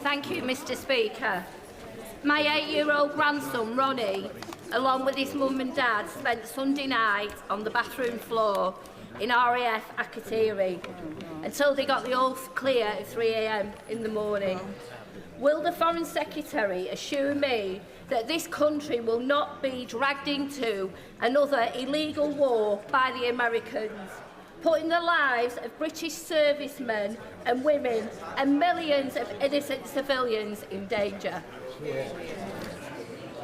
Thank you, Mr. Speaker. My 8-year-old grandson, Ronnie, along with his mum and dad, spent Sunday night on the bathroom floor in RAF Akrotiri until they got the all clear at 3 a.m. in the morning. Will the Foreign Secretary assure me that this country will not be dragged into another illegal war by the Americans, putting the lives of British servicemen and women and millions of innocent civilians in danger?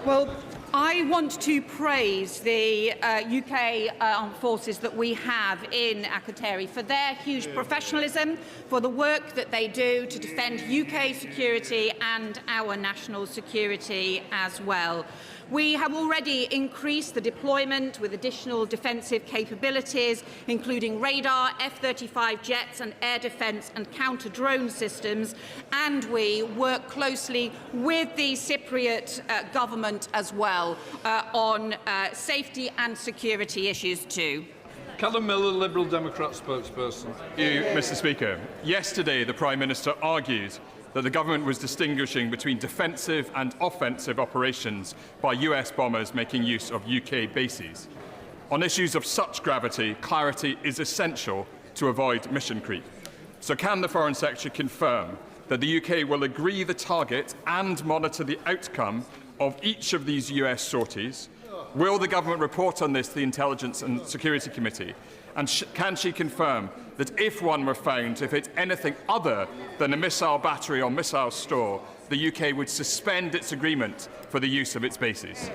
Well, I want to praise the UK armed forces that we have in Akrotiri for their huge professionalism, for the work that they do to defend UK security and our national security as well. We have already increased the deployment with additional defensive capabilities, including radar, F-35 jets and air defence and counter-drone systems, and we work closely with the Cypriot government as well on safety and security issues too. Callum Miller, Liberal Democrat spokesperson. Thank you, Mr. Speaker. Yesterday, the Prime Minister argued that the government was distinguishing between defensive and offensive operations by US bombers making use of UK bases. On issues of such gravity, clarity is essential to avoid mission creep. So can the Foreign Secretary confirm that the UK will agree the target and monitor the outcome of each of these US sorties, Will the government report on this to the Intelligence and Security Committee? And can she confirm that if one were found to have hit anything other than a missile battery or missile store, the UK would suspend its agreement for the use of its bases?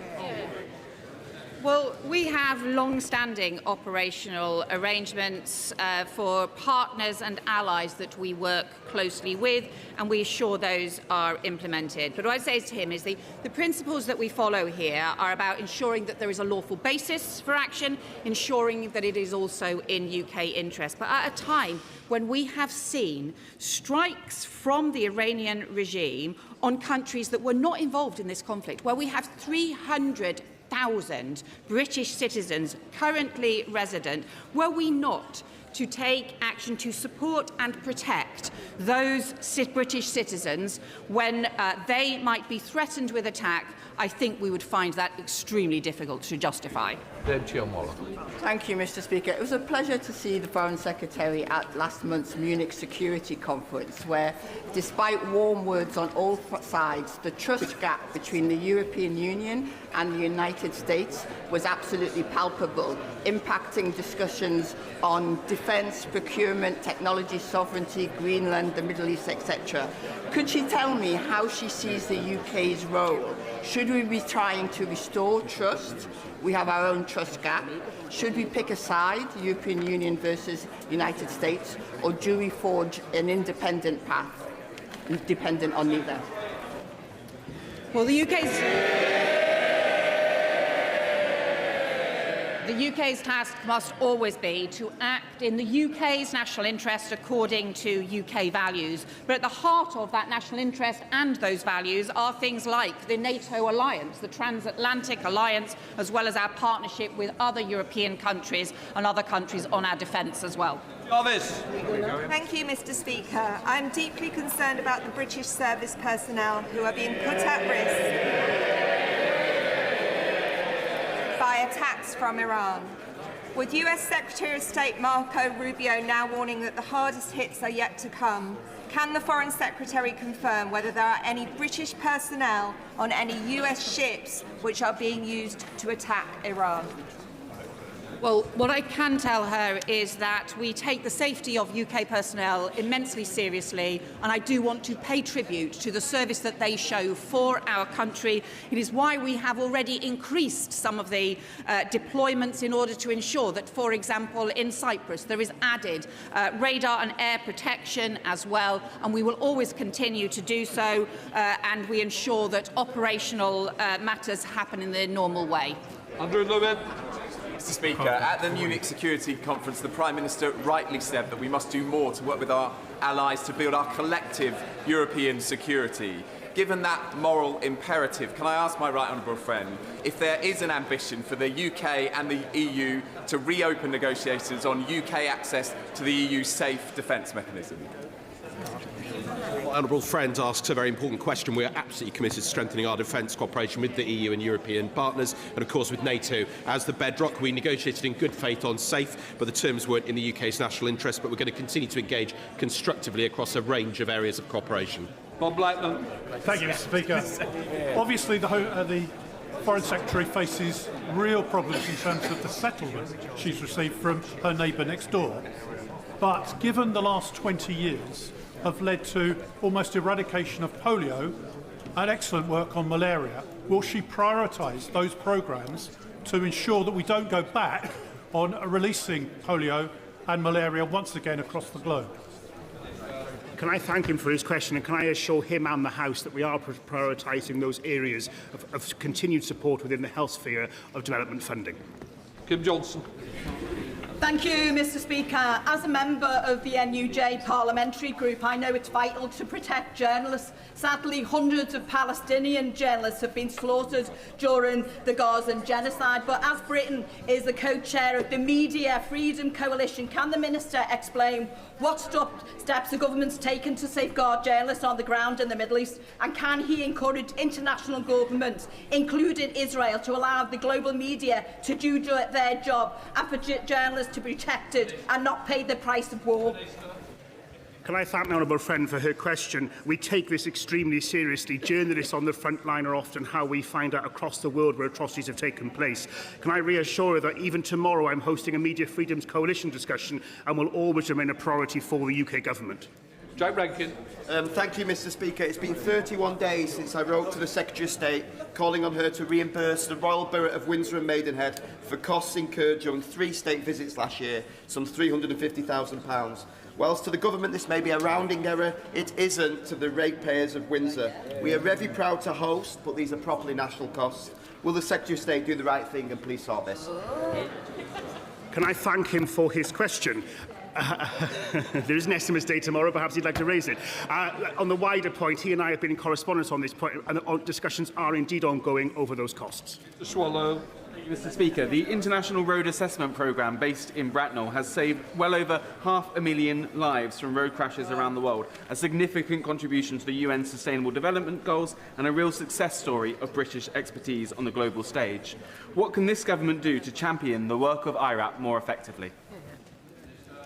Well, we have long-standing operational arrangements for partners and allies that we work closely with, and we assure those are implemented. But what I say to him is the principles that we follow here are about ensuring that there is a lawful basis for action, ensuring that it is also in UK interest. But at a time when we have seen strikes from the Iranian regime on countries that were not involved in this conflict, where we have 300,000 British citizens currently resident, were we not to take action to support and protect those British citizens when they might be threatened with attack? I think we would find that extremely difficult to justify. Thank you, Mr. Speaker. It was a pleasure to see the Foreign Secretary at last month's Munich Security Conference, where, despite warm words on all sides, the trust gap between the European Union and the United States was absolutely palpable, impacting discussions on defence, procurement, technology sovereignty, Greenland, the Middle East, etc. Could she tell me how she sees the UK's role? Should we be trying to restore trust? We have our own trust gap. Should we pick a side, European Union versus United States, or do we forge an independent path, dependent on neither? Well, the UK's task must always be to act in the UK's national interest according to UK values. But at the heart of that national interest and those values are things like the NATO alliance, the transatlantic alliance, as well as our partnership with other European countries and other countries on our defence as well. Thank you, Mr. Speaker. I am deeply concerned about the British service personnel who are being put at risk by attacks from Iran. With US Secretary of State Marco Rubio now warning that the hardest hits are yet to come, can the Foreign Secretary confirm whether there are any British personnel on any US ships which are being used to attack Iran? Well, what I can tell her is that we take the safety of UK personnel immensely seriously, and I do want to pay tribute to the service that they show for our country. It is why we have already increased some of the deployments in order to ensure that, for example, in Cyprus, there is added radar and air protection as well, and we will always continue to do so, and we ensure that operational matters happen in the normal way. Andrew Lewin. Mr. Speaker, at the Munich Security Conference, the Prime Minister rightly said that we must do more to work with our allies to build our collective European security. Given that moral imperative, can I ask my right honourable friend if there is an ambition for the UK and the EU to reopen negotiations on UK access to the EU's safe defence mechanism? My honourable friend asks a very important question. We are absolutely committed to strengthening our defence cooperation with the EU and European partners, and of course with NATO as the bedrock. We negotiated in good faith on SAFE, but the terms weren't in the UK's national interest, but we're going to continue to engage constructively across a range of areas of cooperation. Bob Blackman. Thank you, Mr. Speaker. Obviously, the Foreign Secretary faces real problems in terms of the settlement she's received from her neighbour next door. But given the last 20 years have led to almost eradication of polio and excellent work on malaria, will she prioritise those programmes to ensure that we don't go back on releasing polio and malaria once again across the globe? Can I thank him for his question, and can I assure him and the House that we are prioritising those areas of continued support within the health sphere of development funding? Kim Johnson. Thank you, Mr. Speaker. As a member of the NUJ parliamentary group, I know it's vital to protect journalists. Sadly, hundreds of Palestinian journalists have been slaughtered during the Gazan genocide. But as Britain is the co-chair of the Media Freedom Coalition, can the Minister explain what steps the government's taken to safeguard journalists on the ground in the Middle East? And can he encourage international governments, including Israel, to allow the global media to do their job and for journalists to be protected and not pay the price of war? Can I thank my honourable friend for her question? We take this extremely seriously. Journalists on the front line are often how we find out across the world where atrocities have taken place. Can I reassure her that even tomorrow I'm hosting a Media Freedoms Coalition discussion and will always remain a priority for the UK Government? Jack Rankin. Thank you, Mr. Speaker. It's been 31 days since I wrote to the Secretary of State calling on her to reimburse the Royal Borough of Windsor and Maidenhead for costs incurred during 3 state visits last year, some £350,000. Whilst to the Government this may be a rounding error, it isn't to the ratepayers of Windsor. We are very proud to host, but these are properly national costs. Will the Secretary of State do the right thing and please sort this? Can I thank him for his question? There is an Estimates Day tomorrow, perhaps he'd like to raise it. On the wider point, he and I have been in correspondence on this point, and discussions are indeed ongoing over those costs. Mr. Swallow. Mr. Speaker, the International Road Assessment Programme based in Bracknell has saved well over 500,000 lives from road crashes around the world, a significant contribution to the UN Sustainable Development Goals and a real success story of British expertise on the global stage. What can this government do to champion the work of IRAP more effectively?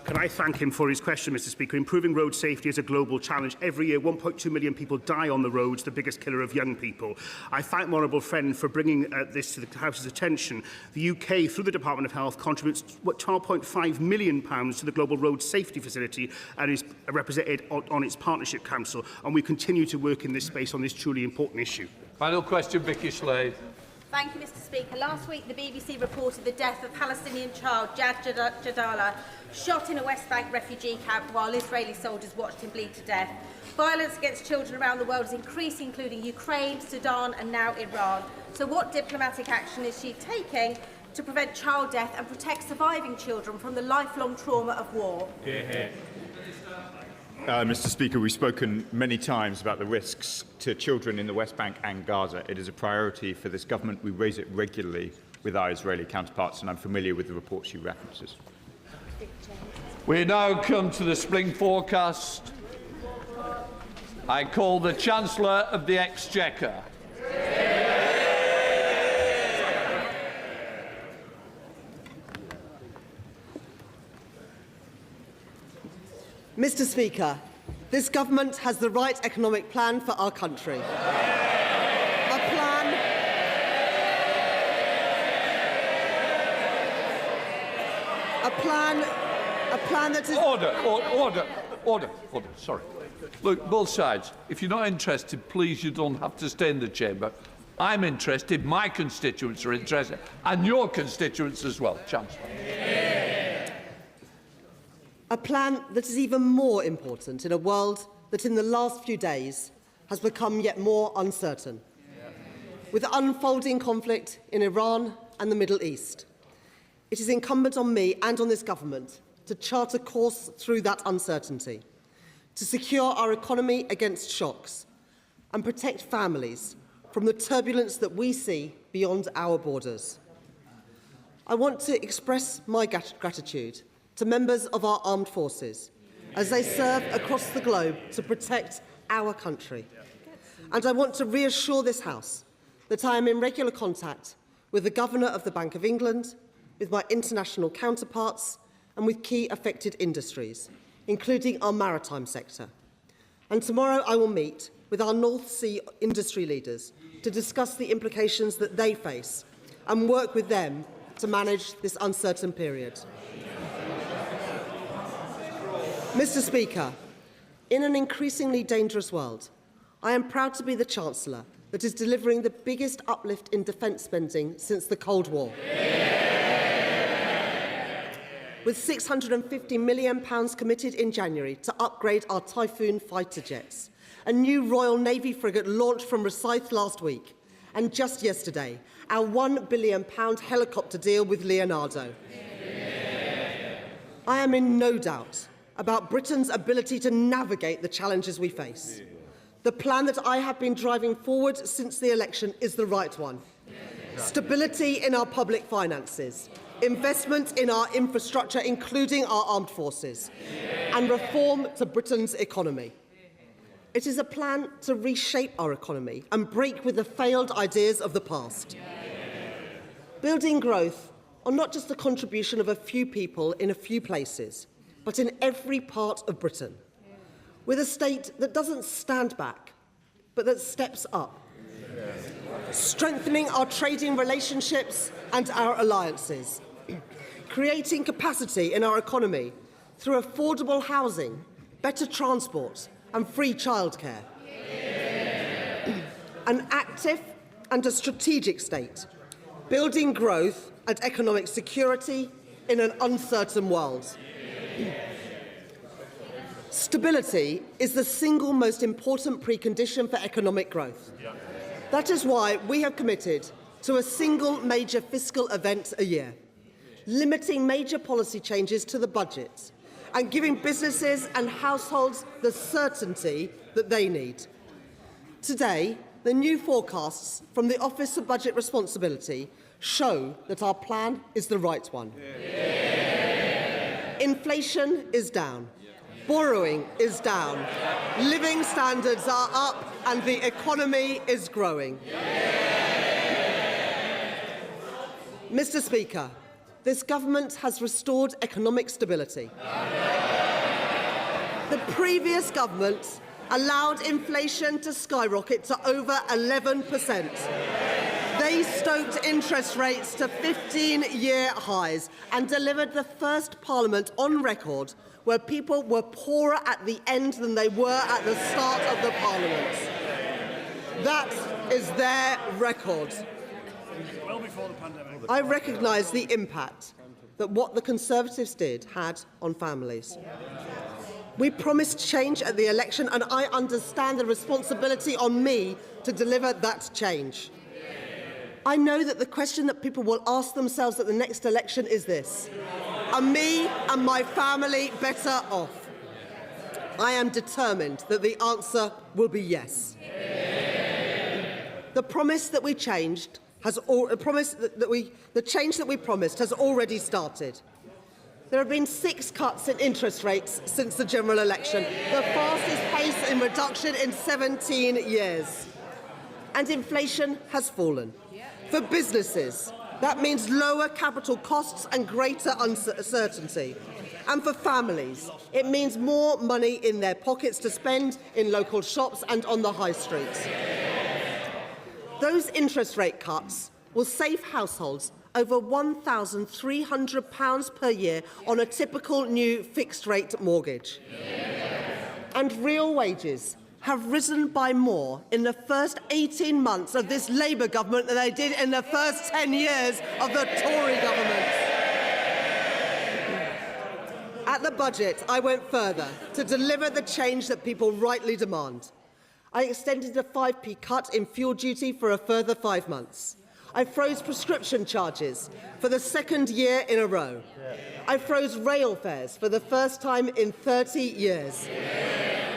Can I thank him for his question, Mr. Speaker? Improving road safety is a global challenge. Every year, 1.2 million people die on the roads, the biggest killer of young people. I thank my honourable friend for bringing this to the House's attention. The UK, through the Department of Health, contributes £12.5 million to the Global Road Safety Facility and is represented on its Partnership Council. And we continue to work in this space on this truly important issue. Final question, Vicky Slade. Thank you, Mr. Speaker. Last week, the BBC reported the death of Palestinian child Jad Jadala, shot in a West Bank refugee camp while Israeli soldiers watched him bleed to death. Violence against children around the world is increasing, including Ukraine, Sudan and now Iran. So what diplomatic action is she taking to prevent child death and protect surviving children from the lifelong trauma of war? Mr. Speaker, we've spoken many times about the risks to children in the West Bank and Gaza. It is a priority for this government. We raise it regularly with our Israeli counterparts, and I'm familiar with the report she references. We now come to the spring forecast. I call the Chancellor of the Exchequer. Mr. Speaker, this government has the right economic plan for our country. A plan that is... Order. Sorry. Look, both sides, if you're not interested, please, you don't have to stay in the chamber. I'm interested, my constituents are interested, and your constituents as well, Chancellor. A plan that is even more important in a world that in the last few days has become yet more uncertain. With unfolding conflict in Iran and the Middle East, it is incumbent on me and on this government to chart a course through that uncertainty, to secure our economy against shocks and protect families from the turbulence that we see beyond our borders. I want to express my gratitude to members of our armed forces as they serve across the globe to protect our country. And I want to reassure this House that I am in regular contact with the Governor of the Bank of England, with my international counterparts and with key affected industries, including our maritime sector. And tomorrow I will meet with our North Sea industry leaders to discuss the implications that they face and work with them to manage this uncertain period. Mr. Speaker, in an increasingly dangerous world, I am proud to be the Chancellor that is delivering the biggest uplift in defence spending since the Cold War. With £650 million committed in January to upgrade our Typhoon fighter jets, a new Royal Navy frigate launched from Rosyth last week, and just yesterday, our £1 billion helicopter deal with Leonardo. I am in no doubt about Britain's ability to navigate the challenges we face. The plan that I have been driving forward since the election is the right one. Stability in our public finances, investment in our infrastructure, including our armed forces, and reform to Britain's economy. It is a plan to reshape our economy and break with the failed ideas of the past. Building growth are not just the contribution of a few people in a few places, but in every part of Britain. with a state that doesn't stand back, but that steps up, strengthening our trading relationships and our alliances, creating capacity in our economy through affordable housing, better transport and free childcare. An active and a strategic state, building growth and economic security in an uncertain world. Stability is the single most important precondition for economic growth. That is why we have committed to a single major fiscal event a year, limiting major policy changes to the budget and giving businesses and households the certainty that they need. Today, the new forecasts from the Office of Budget Responsibility show that our plan is the right one. Inflation is down. Borrowing is down. Living standards are up and the economy is growing. Mr. Speaker, this government has restored economic stability. The previous government allowed inflation to skyrocket to over 11%. They stoked interest rates to 15-year highs and delivered the first parliament on record where people were poorer at the end than they were at the start of the parliament. That is their record. Well before the pandemic. I recognise the impact that what the Conservatives did had on families. We promised change at the election, and I understand the responsibility on me to deliver that change. I know that the question that people will ask themselves at the next election is this: are me and my family better off? I am determined that the answer will be yes. The promise that we changed has the change that we promised has already started. There have been 6 cuts in interest rates since the general election, the fastest pace in reduction in 17 years. And inflation has fallen. For businesses, that means lower capital costs and greater uncertainty. And for families, it means more money in their pockets to spend in local shops and on the high streets. Those interest rate cuts will save households over £1,300 per year on a typical new fixed-rate mortgage. And real wages have risen by more in the first 18 months of this Labour government than they did in the first 10 years of the Tory government. At the budget, I went further to deliver the change that people rightly demand. I extended the 5p cut in fuel duty for a further 5 months. I froze prescription charges for the 2nd year in a row. I froze rail fares for the first time in 30 years.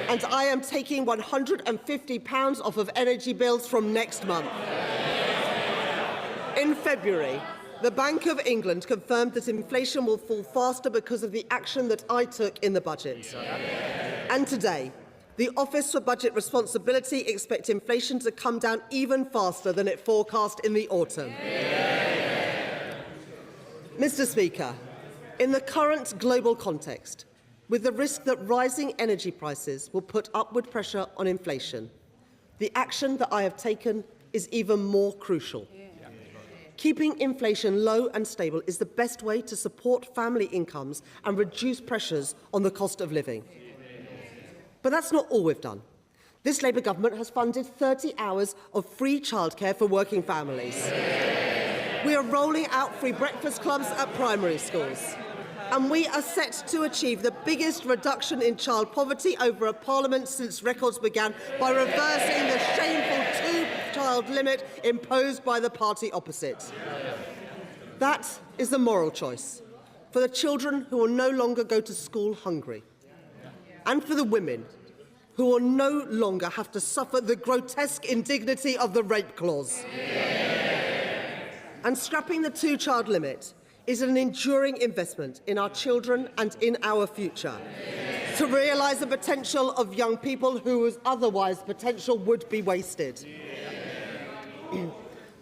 And I am taking £150 off of energy bills from next month. In February, the Bank of England confirmed that inflation will fall faster because of the action that I took in the budget. And today, the Office for Budget Responsibility expects inflation to come down even faster than it forecast in the autumn. Mr. Speaker, in the current global context, with the risk that rising energy prices will put upward pressure on inflation, the action that I have taken is even more crucial. Keeping inflation low and stable is the best way to support family incomes and reduce pressures on the cost of living. But that's not all we've done. This Labour government has funded 30 hours of free childcare for working families. We are rolling out free breakfast clubs at primary schools. And we are set to achieve the biggest reduction in child poverty over a parliament since records began by reversing the shameful 2-child limit imposed by the party opposite. That is the moral choice for the children who will no longer go to school hungry, and for the women who will no longer have to suffer the grotesque indignity of the rape clause. And scrapping the 2-child limit is an enduring investment in our children and in our future, to realise the potential of young people whose otherwise potential would be wasted.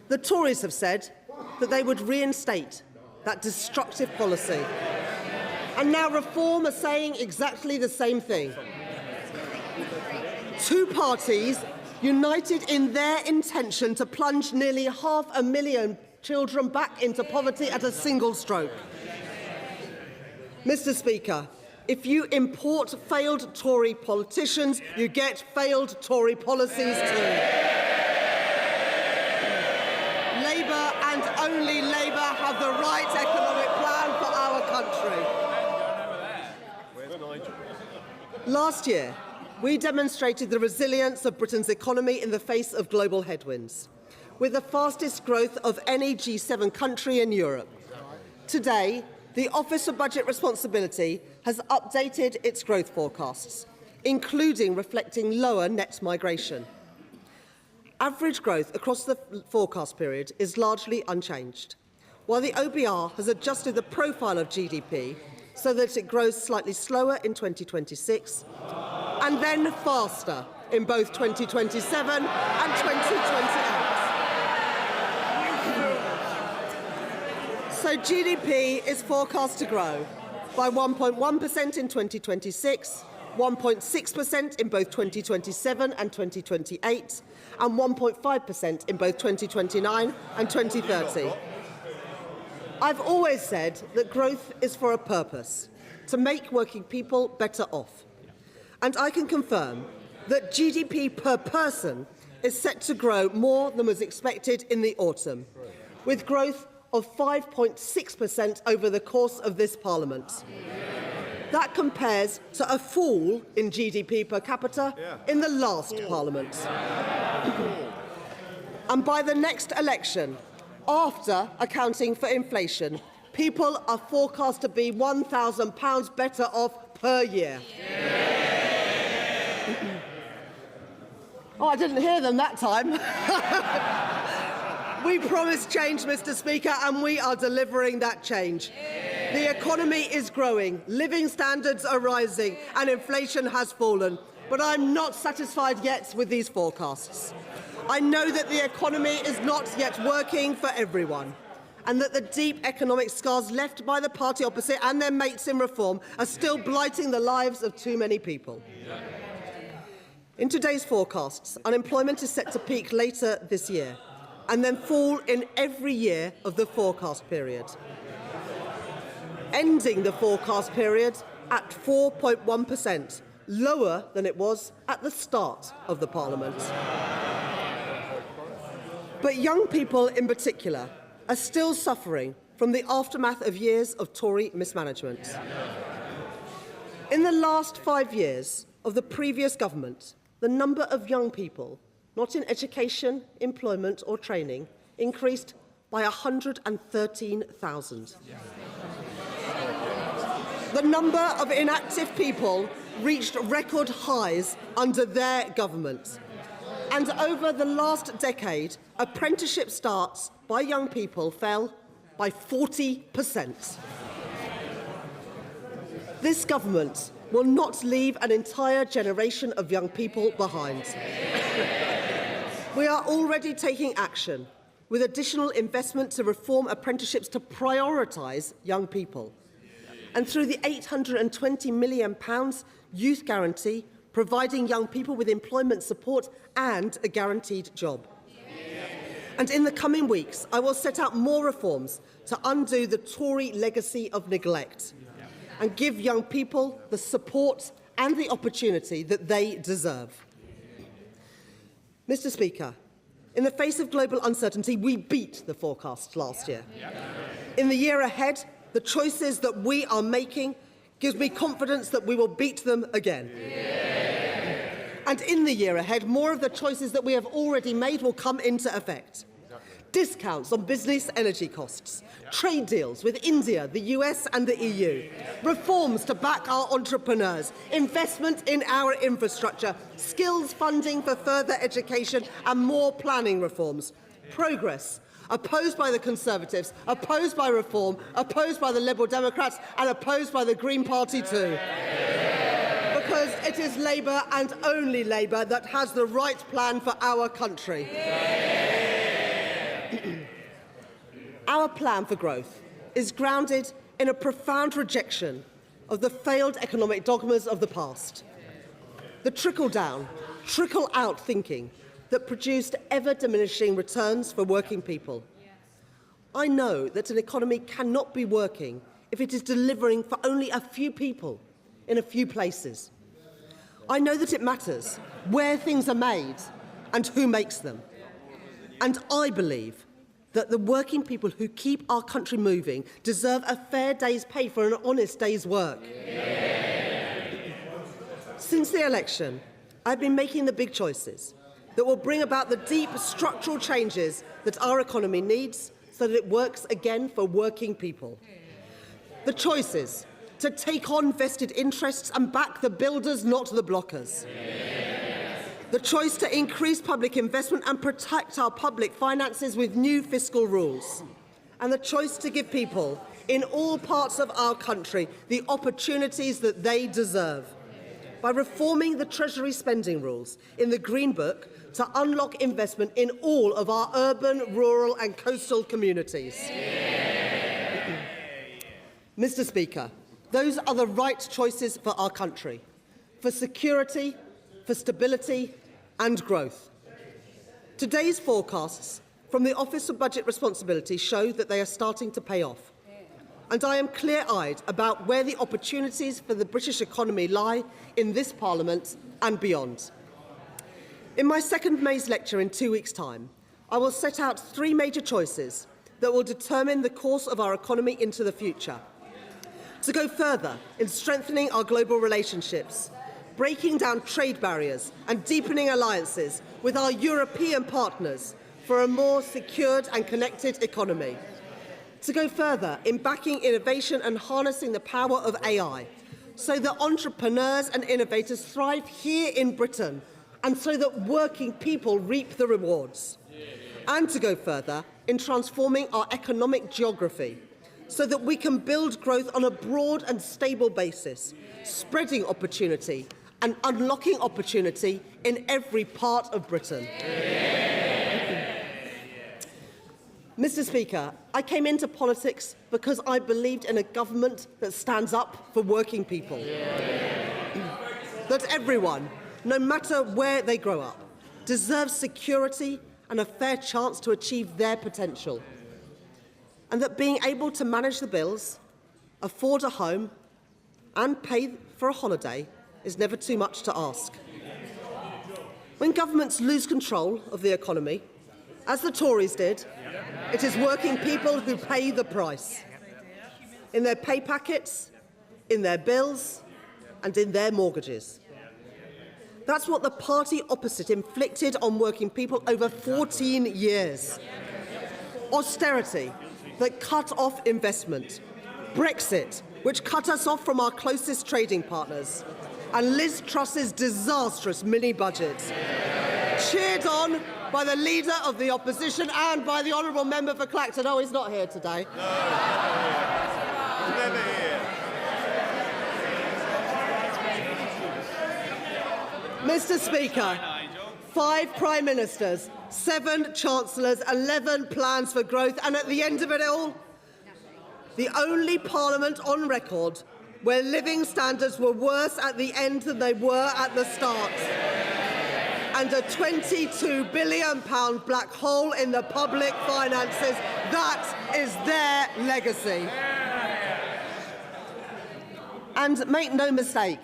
The Tories have said that they would reinstate that destructive policy. And now Reform are saying exactly the same thing. Two parties united in their intention to plunge nearly 500,000 children back into poverty at a single stroke. Mr. Speaker, if you import failed Tory politicians, you get failed Tory policies too. Labour and only Labour have the right economic plan for our country. Last year, we demonstrated the resilience of Britain's economy in the face of global headwinds, with the fastest growth of any G7 country in Europe. Today, the Office of Budget Responsibility has updated its growth forecasts, including reflecting lower net migration. Average growth across the forecast period is largely unchanged, while the OBR has adjusted the profile of GDP so that it grows slightly slower in 2026 and then faster in both 2027 and 2028. So GDP is forecast to grow by 1.1% in 2026, 1.6% in both 2027 and 2028, and 1.5% in both 2029 and 2030. I've always said that growth is for a purpose, to make working people better off. And I can confirm that GDP per person is set to grow more than was expected in the autumn, with growth of 5.6% over the course of this Parliament. That compares to a fall in GDP per capita in the last Parliament. And by the next election, after accounting for inflation, people are forecast to be £1,000 better off per year. Oh, I didn't hear them that time. We promised change, Mr. Speaker, and we are delivering that change. The economy is growing, living standards are rising, and inflation has fallen. But I'm not satisfied yet with these forecasts. I know that the economy is not yet working for everyone, and that the deep economic scars left by the party opposite and their mates in reform are still blighting the lives of too many people. In today's forecasts, unemployment is set to peak later this year and then fall in every year of the forecast period, ending the forecast period at 4.1%, lower than it was at the start of the Parliament. But young people in particular are still suffering from the aftermath of years of Tory mismanagement. In the last 5 years of the previous government, the number of young people not in education, employment or training increased by 113,000. The number of inactive people reached record highs under their government. And over the last decade, apprenticeship starts by young people fell by 40%. This government will not leave an entire generation of young people behind. We are already taking action with additional investment to reform apprenticeships to prioritise young people, and through the £820 million Youth Guarantee, providing young people with employment support and a guaranteed job. And in the coming weeks, I will set out more reforms to undo the Tory legacy of neglect and give young people the support and the opportunity that they deserve. Mr. Speaker, in the face of global uncertainty, we beat the forecast last year. In the year ahead, the choices that we are making gives me confidence that we will beat them again. And in the year ahead, more of the choices that we have already made will come into effect. Discounts on business energy costs, trade deals with India, the US and the EU, reforms to back our entrepreneurs, investment in our infrastructure, skills funding for further education and more planning reforms. Progress opposed by the Conservatives, opposed by Reform, opposed by the Liberal Democrats and opposed by the Green Party too. Because it is Labour and only Labour that has the right plan for our country. Our plan for growth is grounded in a profound rejection of the failed economic dogmas of the past. The trickle-down, trickle-out thinking that produced ever-diminishing returns for working people. I know that an economy cannot be working if it is delivering for only a few people in a few places. I know that it matters where things are made and who makes them. And I believe that the working people who keep our country moving deserve a fair day's pay for an honest day's work. Since the election, I've been making the big choices that will bring about the deep structural changes that our economy needs so that it works again for working people. The choices to take on vested interests and back the builders, not the blockers. The choice to increase public investment and protect our public finances with new fiscal rules. And the choice to give people in all parts of our country the opportunities that they deserve. By reforming the Treasury spending rules in the Green Book to unlock investment in all of our urban, rural and coastal communities. Mr. Speaker, those are the right choices for our country, for security, for stability and growth. Today's forecasts from the Office of Budget Responsibility show that they are starting to pay off. And I am clear-eyed about where the opportunities for the British economy lie in this Parliament and beyond. In my second May's lecture in 2 weeks' time, I will set out 3 major choices that will determine the course of our economy into the future. To go further in strengthening our global relationships, breaking down trade barriers and deepening alliances with our European partners for a more secured and connected economy. To go further in backing innovation and harnessing the power of AI, so that entrepreneurs and innovators thrive here in Britain and so that working people reap the rewards. And to go further in transforming our economic geography, so that we can build growth on a broad and stable basis, spreading opportunity and unlocking opportunity in every part of Britain. Mr. Speaker, I came into politics because I believed in a government that stands up for working people. That everyone, no matter where they grow up, deserves security and a fair chance to achieve their potential. And that being able to manage the bills, afford a home and pay for a holiday is never too much to ask. When governments lose control of the economy, as the Tories did, it is working people who pay the price. In their pay packets, in their bills and in their mortgages. That's what the party opposite inflicted on working people over 14 years. Austerity that cut off investment. Brexit, which cut us off from our closest trading partners. And Liz Truss's disastrous mini-budget. Cheered on by the Leader of the Opposition and by the Honourable Member for Clacton. Oh, he's not here today. No, he's never here. Mr. Speaker, 5 Prime Ministers, 7 Chancellors, 11 plans for growth, and at the end of it all, the only Parliament on record where living standards were worse at the end than they were at the start. And a £22 billion black hole in the public finances. That is their legacy. And make no mistake,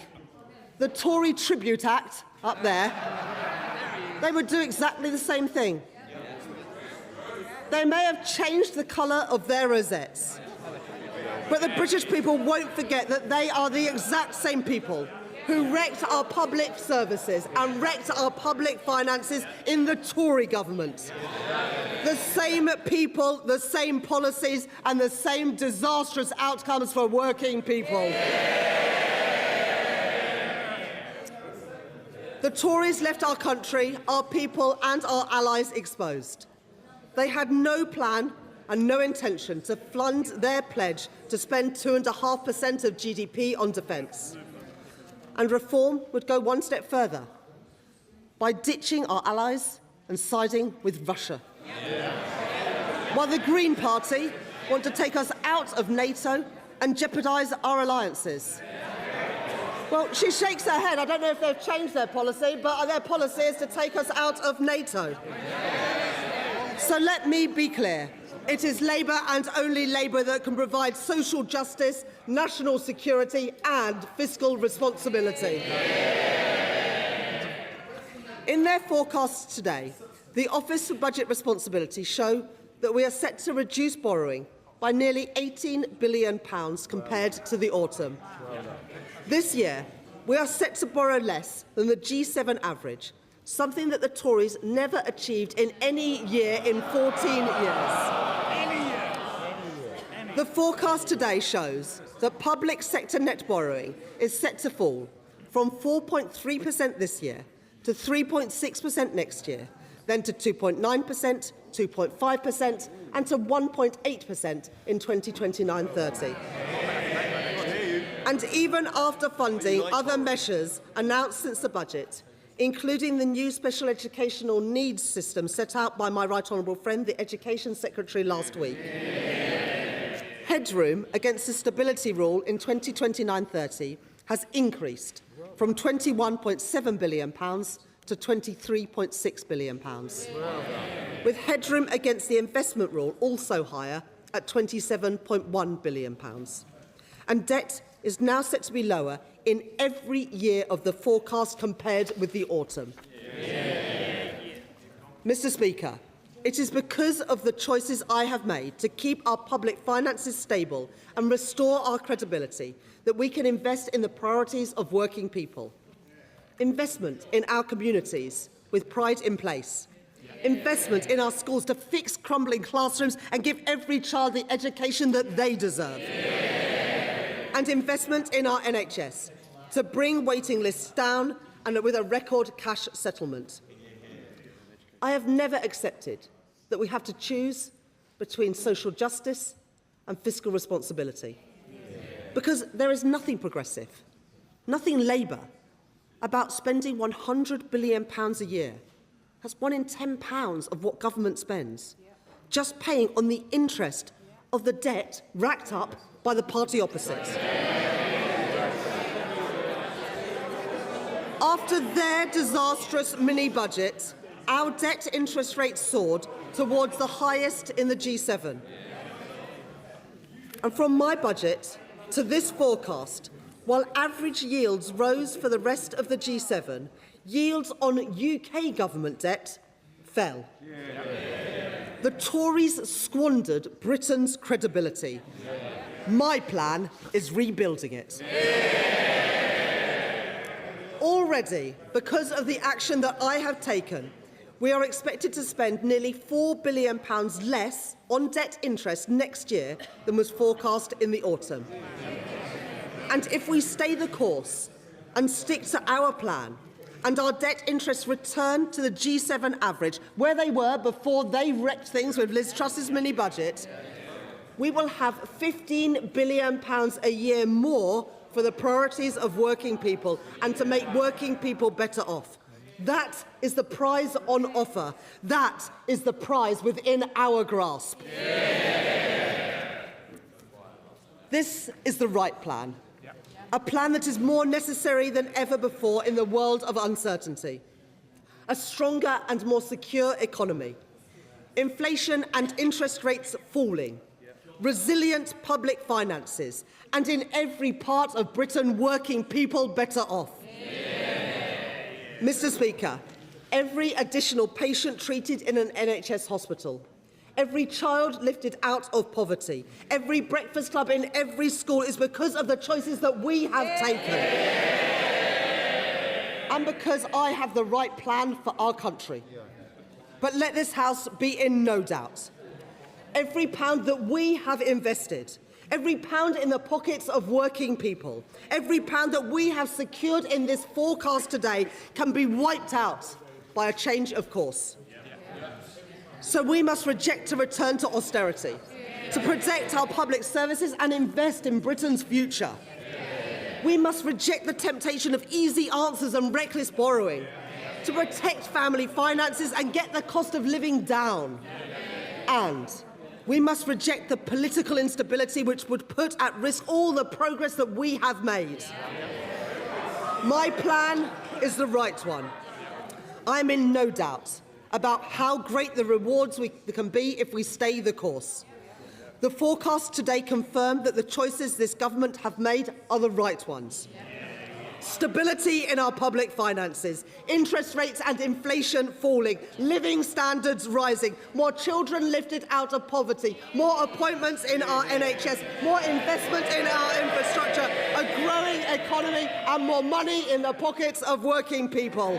the Tory Tribute Act up there, they would do exactly the same thing. They may have changed the colour of their rosettes, but the British people won't forget that they are the exact same people who wrecked our public services and wrecked our public finances in the Tory government. The same people, the same policies and the same disastrous outcomes for working people. The Tories left our country, our people and our allies exposed. They had no plan and no intention to fund their pledge to spend 2.5% of GDP on defence. And reform would go one step further by ditching our allies and siding with Russia. While the Green Party want to take us out of NATO and jeopardise our alliances. Well, she shakes her head. I don't know if they've changed their policy, but their policy is to take us out of NATO. So let me be clear. It is Labour and only Labour that can provide social justice, national security and fiscal responsibility. In their forecasts today, the Office for Budget Responsibility show that we are set to reduce borrowing by nearly £18 billion compared to the autumn. This year, we are set to borrow less than the G7 average, something that the Tories never achieved in any year in 14 years. The forecast today shows that public sector net borrowing is set to fall from 4.3% this year to 3.6% next year, then to 2.9%, 2.5% and to 1.8% in 2029-30. And even after funding other measures announced since the budget, including the new special educational needs system set out by my right honourable friend, the Education Secretary, last week, headroom against the stability rule in 2029-30 has increased from £21.7 billion to £23.6 billion, with headroom against the investment rule also higher at £27.1 billion. And debt is now set to be lower in every year of the forecast compared with the autumn. Mr. Speaker, it is because of the choices I have made to keep our public finances stable and restore our credibility that we can invest in the priorities of working people. Investment in our communities with pride in place. Investment in our schools to fix crumbling classrooms and give every child the education that they deserve. And investment in our NHS to bring waiting lists down and with a record cash settlement. I have never accepted that we have to choose between social justice and fiscal responsibility. Because there is nothing progressive, nothing Labour, about spending £100 billion a year. That's £1 in £10 of what government spends, just paying on the interest of the debt racked up by the party opposite. After their disastrous mini-budget, our debt interest rate soared towards the highest in the G7. And from my budget to this forecast, while average yields rose for the rest of the G7, yields on UK government debt fell. The Tories squandered Britain's credibility. My plan is rebuilding it. Already, because of the action that I have taken, we are expected to spend nearly £4 billion less on debt interest next year than was forecast in the autumn. And if we stay the course and stick to our plan, and our debt interests return to the G7 average, where they were before they wrecked things with Liz Truss's mini-budget, we will have £15 billion a year more for the priorities of working people and to make working people better off. That is the prize on offer. That is the prize within our grasp. This is the right plan. A plan that is more necessary than ever before in the world of uncertainty. A stronger and more secure economy. Inflation and interest rates falling. Resilient public finances. And in every part of Britain, working people better off. Mr. Speaker, every additional patient treated in an NHS hospital, every child lifted out of poverty, every breakfast club in every school is because of the choices that we have taken. And because I have the right plan for our country. But let this House be in no doubt. Every pound that we have invested, every pound in the pockets of working people, every pound that we have secured in this forecast today can be wiped out by a change of course. So we must reject a return to austerity, to protect our public services and invest in Britain's future. We must reject the temptation of easy answers and reckless borrowing, to protect family finances and get the cost of living down. And we must reject the political instability which would put at risk all the progress that we have made. My plan is the right one. I am in no doubt about how great the rewards can be if we stay the course. The forecast today confirmed that the choices this government have made are the right ones. Stability in our public finances, interest rates and inflation falling, living standards rising, more children lifted out of poverty, more appointments in our NHS, more investment in our infrastructure, a growing economy and more money in the pockets of working people.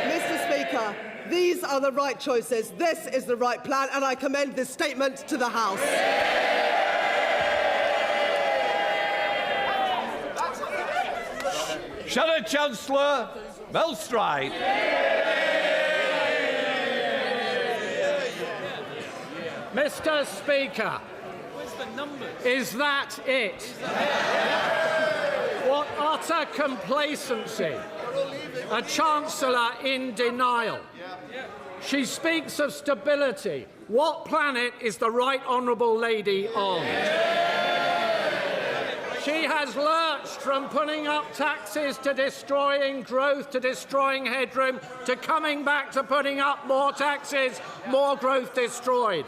Mr. Speaker, these are the right choices, this is the right plan, and I commend this statement to the House. Shadow Chancellor Belstride. Mr. Speaker, is that it? What utter complacency. A Chancellor in denial. She speaks of stability. What planet is the right honourable lady on? She has lurched from putting up taxes to destroying growth, to destroying headroom, to coming back to putting up more taxes, more growth destroyed.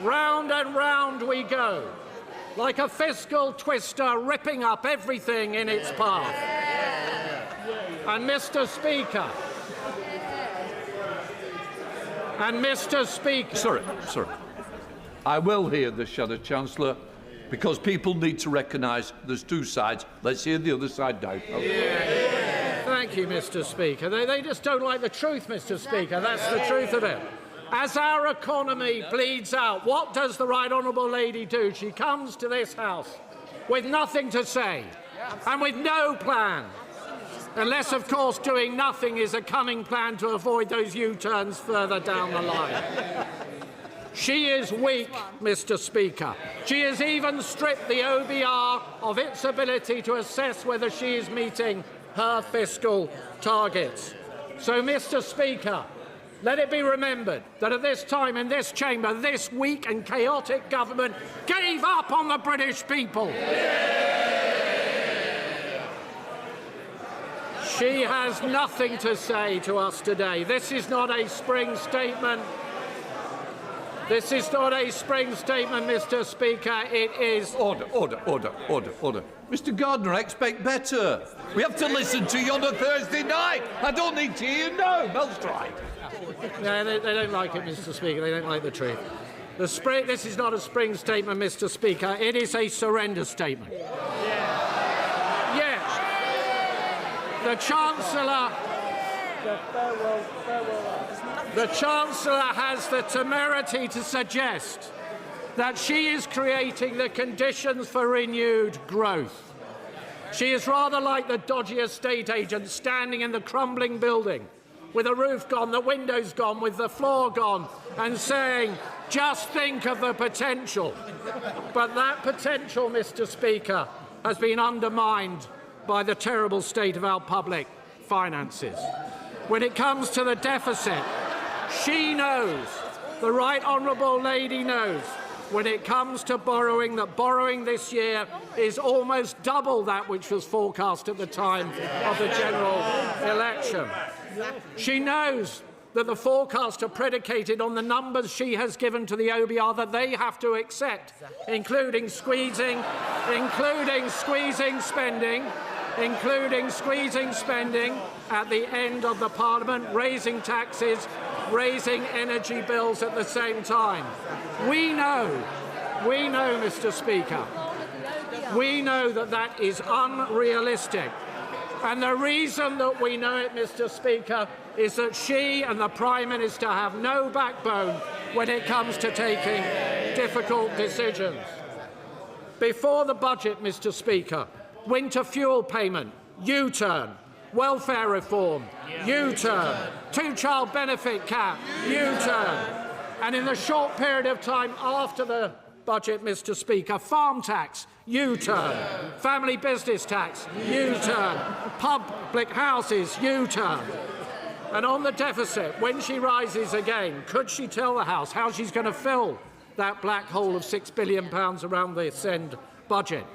Round and round we go, like a fiscal twister ripping up everything in its path. And Mr. Speaker, Sorry. I will hear the Shadow Chancellor, because people need to recognise there's two sides. Let's hear the other side now. Thank you, Mr. Speaker. They just don't like the truth, Mr. Speaker. That's the truth of it. As our economy bleeds out, what does the right honourable lady do? She comes to this House with nothing to say and with no plan. Unless, of course, doing nothing is a cunning plan to avoid those U-turns further down the line. She is weak, Mr. Speaker. She has even stripped the OBR of its ability to assess whether she is meeting her fiscal targets. So, Mr. Speaker, let it be remembered that at this time in this chamber, this weak and chaotic government gave up on the British people. She has nothing to say to us today. This is not a spring statement. This is not a spring statement, Mr. Speaker. It is... Order. Mr. Gardner, I expect better. We have to listen to you on a Thursday night. I don't need to hear no, Belstride. No, they don't like it, Mr. Speaker. They don't like the truth. This is not a spring statement, Mr. Speaker. It is a surrender statement. Yes. The Chancellor has the temerity to suggest that she is creating the conditions for renewed growth. She is rather like the dodgy estate agent standing in the crumbling building with the roof gone, the windows gone, with the floor gone, and saying, just think of the potential. But that potential, Mr. Speaker, has been undermined by the terrible state of our public finances. When it comes to the deficit, she knows, the right honourable lady knows, when it comes to borrowing, that borrowing this year is almost double that which was forecast at the time of the general election. She knows that the forecasts are predicated on the numbers she has given to the OBR that they have to accept, including squeezing spending at the end of the Parliament, raising taxes, raising energy bills at the same time. We know, Mr. Speaker, we know that that is unrealistic. And the reason that we know it, Mr. Speaker, is that she and the Prime Minister have no backbone when it comes to taking difficult decisions. Before the budget, Mr. Speaker, winter fuel payment, U-turn, welfare reform, U-turn, two-child benefit cap, U-turn. And in the short period of time after the budget, Mr. Speaker, farm tax, U-turn, family business tax, U-turn, public houses, U-turn. And on the deficit, when she rises again, could she tell the House how she's going to fill that black hole of £6 billion around this end budget?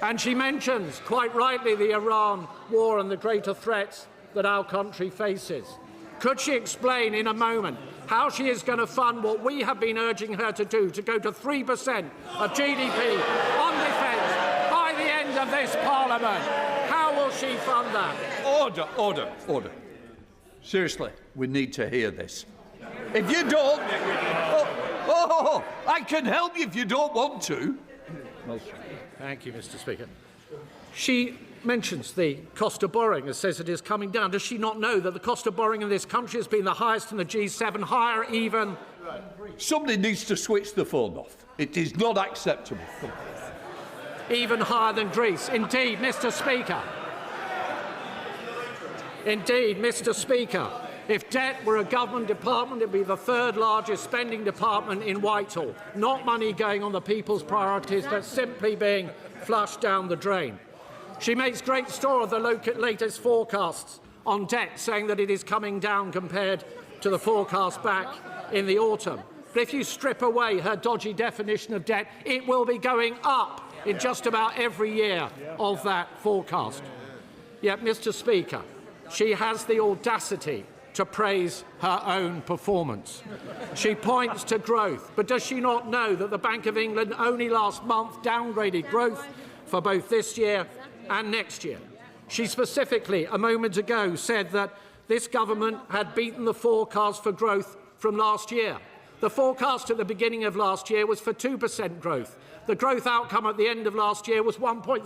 And she mentions, quite rightly, the Iran war and the greater threats that our country faces. Could she explain in a moment how she is going to fund what we have been urging her to do, to go to 3% of GDP on defence by the end of this Parliament? How will she fund that? Order, order, order. Seriously, we need to hear this. If you don't... I can help you if you don't want to. Thank you, Mr. Speaker. She mentions the cost of borrowing and says it is coming down. Does she not know that the cost of borrowing in this country has been the highest in the G7, higher even... Somebody needs to switch the phone off. It is not acceptable. Even higher than Greece. Indeed, Mr. Speaker. Indeed, Mr. Speaker. If debt were a government department, it would be the third largest spending department in Whitehall. Not money going on the people's priorities, but simply being flushed down the drain. She makes great store of the latest forecasts on debt, saying that it is coming down compared to the forecast back in the autumn. But if you strip away her dodgy definition of debt, it will be going up in just about every year of that forecast. Yet, Mr. Speaker, she has the audacity to praise her own performance. She points to growth, but does she not know that the Bank of England only last month downgraded growth for both this year and next year? She specifically, a moment ago, said that this government had beaten the forecast for growth from last year. The forecast at the beginning of last year was for 2% growth. The growth outcome at the end of last year was 1.3%,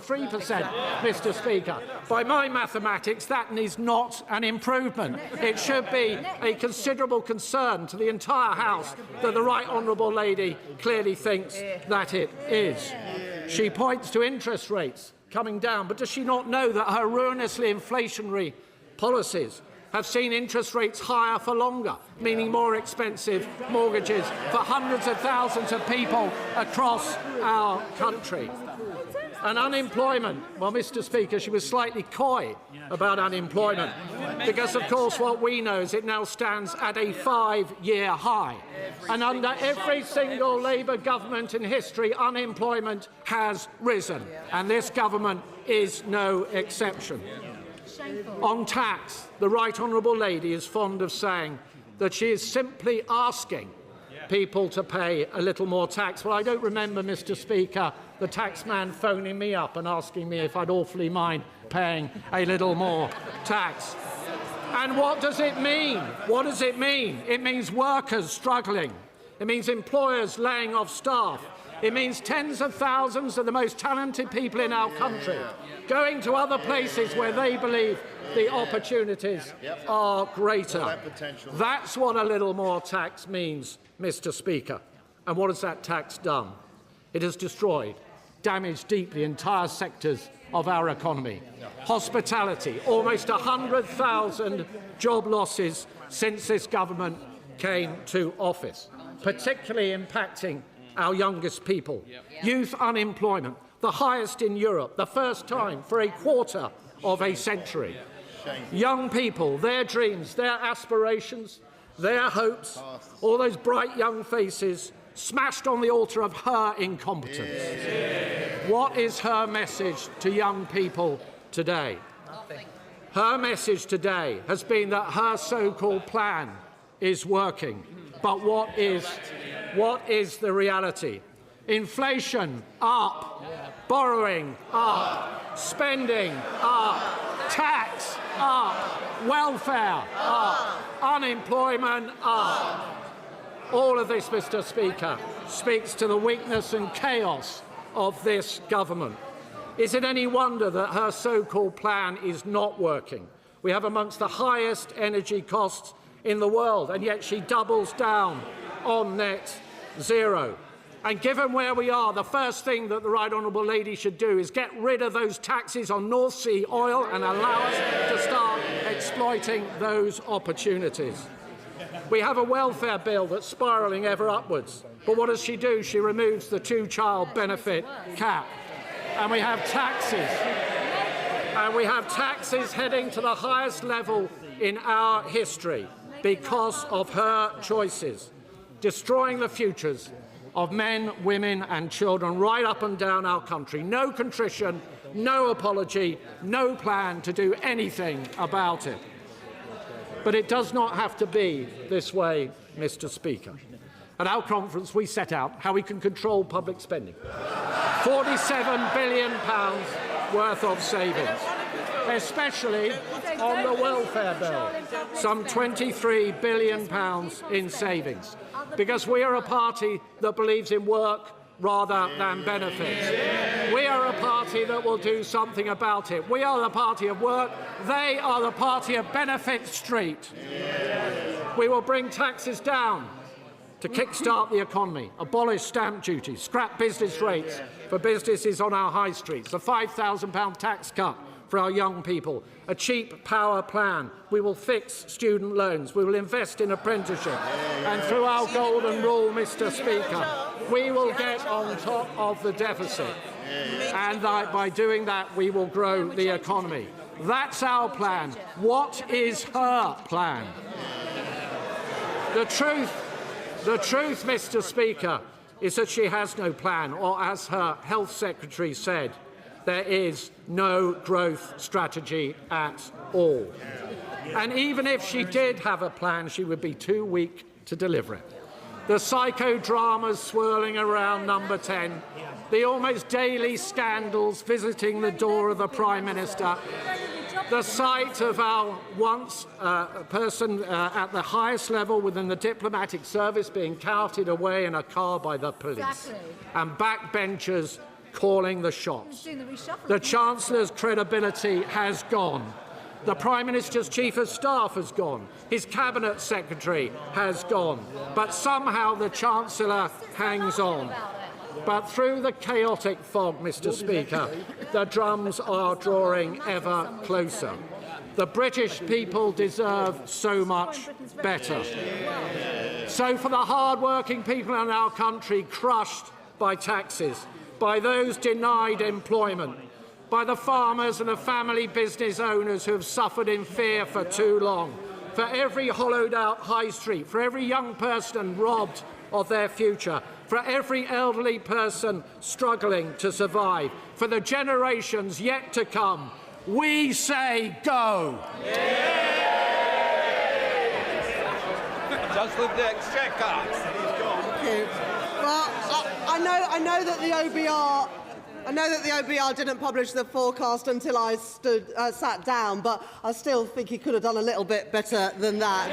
Mr. Speaker. By my mathematics, that is not an improvement. It should be a considerable concern to the entire House that the Right Honourable Lady clearly thinks that it is. She points to interest rates coming down, but does she not know that her ruinously inflationary policies have seen interest rates higher for longer, meaning more expensive mortgages for hundreds of thousands of people across our country? And unemployment, well, Mr. Speaker, she was slightly coy about unemployment because, of course, what we know is it now stands at a 5-year high. And under every single Labour government in history, unemployment has risen, and this government is no exception. On tax, the Right Honourable Lady is fond of saying that she is simply asking people to pay a little more tax. Well, I don't remember, Mr. Speaker, the taxman phoning me up and asking me if I'd awfully mind paying a little more tax. And what does it mean? What does it mean? It means workers struggling. It means employers laying off staff. It means tens of thousands of the most talented people in our country going to other places where they believe the opportunities are greater. That's what a little more tax means, Mr. Speaker. And what has that tax done? It has destroyed, damaged deeply entire sectors of our economy. Hospitality, almost 100,000 job losses since this government came to office, particularly impacting our youngest people. Youth unemployment, the highest in Europe, the first time for a quarter of a century. Young people, their dreams, their aspirations, their hopes, all those bright young faces smashed on the altar of her incompetence. What is her message to young people today? Her message today has been that her so-called plan is working. But what is the reality? Inflation up, borrowing up, spending up, tax up, welfare up, unemployment up. All of this, Mr. Speaker, speaks to the weakness and chaos of this government. Is it any wonder that her so-called plan is not working? We have amongst the highest energy costs in the world, and yet she doubles down on net zero. And given where we are, the first thing that the Right Honourable Lady should do is get rid of those taxes on North Sea oil and allow us to start exploiting those opportunities. We have a welfare bill that's spiralling ever upwards. But what does she do? She removes the two-child benefit cap. And we have taxes. And we have taxes heading to the highest level in our history because of her choices, destroying the futures of men, women and children right up and down our country. No contrition, no apology, no plan to do anything about it. But it does not have to be this way, Mr. Speaker. At our conference, we set out how we can control public spending. £47 billion worth of savings, especially on the welfare bill. Some £23 billion in savings, because we are a party that believes in work rather than benefits. We are a party that will do something about it. We are the party of work. They are the party of Benefit Street. We will bring taxes down to kickstart the economy, abolish stamp duty, scrap business rates for businesses on our high streets, a £5,000 tax cut for our young people, a cheap power plan. We will fix student loans. We will invest in apprenticeship. And through our golden rule, Mr. Speaker, we will get on top of the deficit. And by doing that, we will grow the economy. That's our plan. What is her plan? The truth, Mr. Speaker, is that she has no plan, or as her Health Secretary said, there is no growth strategy at all. And even if she did have a plan, she would be too weak to deliver it. The psychodramas swirling around Number 10, the almost daily scandals visiting the door of the Prime Minister, the sight of our once person at the highest level within the diplomatic service being carted away in a car by the police, and backbenchers calling the shots. The Chancellor's credibility has gone. The Prime Minister's Chief of Staff has gone. His Cabinet Secretary has gone. But somehow the Chancellor hangs on. But through the chaotic fog, Mr. Speaker, the drums are drawing ever closer. The British people deserve so much better. So for the hard-working people in our country crushed by taxes, by those denied employment, by the farmers and the family business owners who have suffered in fear for too long, for every hollowed-out high street, for every young person robbed of their future, for every elderly person struggling to survive, for the generations yet to come, we say go. Just with the exchequer. Thank you. Well, I know that the OBR didn't publish the forecast until I sat down, but I still think he could have done a little bit better than that.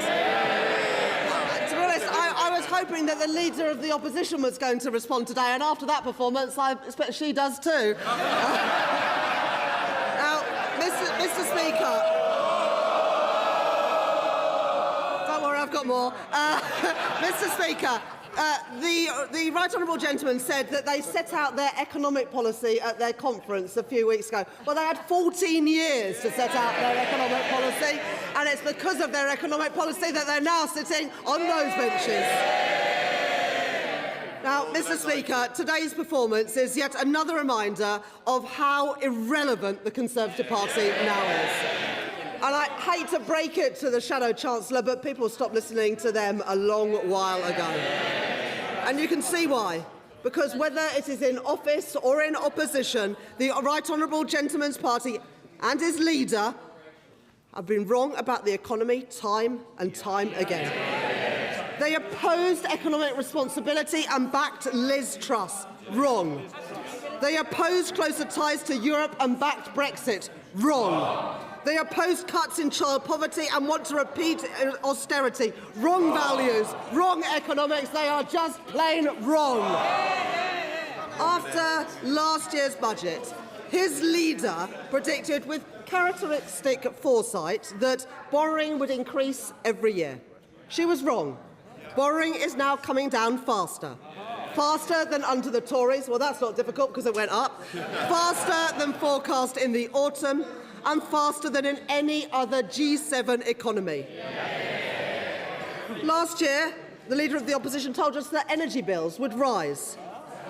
To be honest, I was hoping that the Leader of the Opposition was going to respond today, and after that performance, I expect she does too. Now, Mr. Speaker, don't worry, I've got more. Mr. Speaker, the Right Honourable Gentleman said that they set out their economic policy at their conference a few weeks ago. Well, they had 14 years to set out their economic policy, and it's because of their economic policy that they're now sitting on those benches. Now, Mr. Speaker, today's performance is yet another reminder of how irrelevant the Conservative Party now is. And I hate to break it to the Shadow Chancellor, but people stopped listening to them a long while ago. And you can see why. Because whether it is in office or in opposition, the Right Honourable Gentleman's Party and his leader have been wrong about the economy time and time again. They opposed economic responsibility and backed Liz Truss. Wrong. They opposed closer ties to Europe and backed Brexit. Wrong. They oppose cuts in child poverty and want to repeat austerity. Wrong values, wrong economics. They are just plain wrong. After last year's budget, his leader predicted with characteristic foresight that borrowing would increase every year. She was wrong. Borrowing is now coming down faster. Faster than under the Tories. Well, that's not difficult because it went up. Faster than forecast in the autumn, and faster than in any other G7 economy. Last year, the Leader of the Opposition told us that energy bills would rise.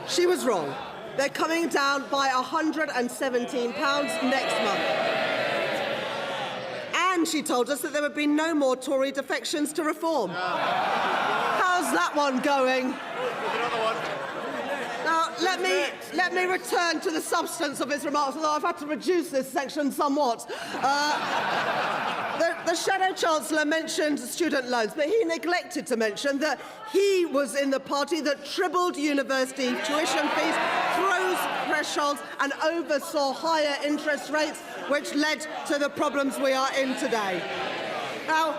She was wrong. They're coming down by £117 next month. And she told us that there would be no more Tory defections to reform. How's that one going? let me return to the substance of his remarks, although I've had to reduce this section somewhat. The Shadow Chancellor mentioned student loans, but he neglected to mention that he was in the party that tripled university tuition fees, froze thresholds and oversaw higher interest rates, which led to the problems we are in today. Now,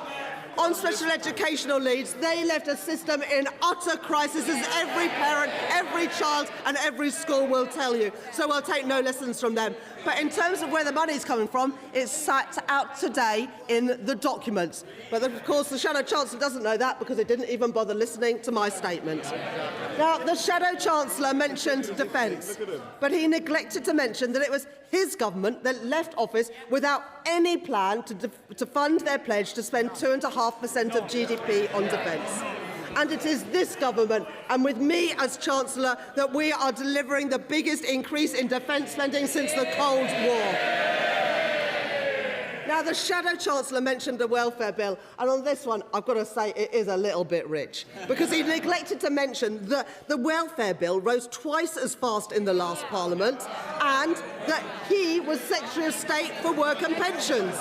on special educational needs, they left a system in utter crisis, as every parent, every child and every school will tell you. So we'll take no lessons from them. But in terms of where the money's coming from, it's sat out today in the documents. But of course, the Shadow Chancellor doesn't know that because he didn't even bother listening to my statement. Now, the Shadow Chancellor mentioned defence, but he neglected to mention that it was his government that left office without any plan to fund their pledge to spend 2.5% of GDP on defence. And it is this government, and with me as Chancellor, that we are delivering the biggest increase in defence spending since the Cold War. Now, the Shadow Chancellor mentioned the welfare bill, and on this one, I've got to say it is a little bit rich, because he neglected to mention that the welfare bill rose twice as fast in the last Parliament, and that he was Secretary of State for Work and Pensions.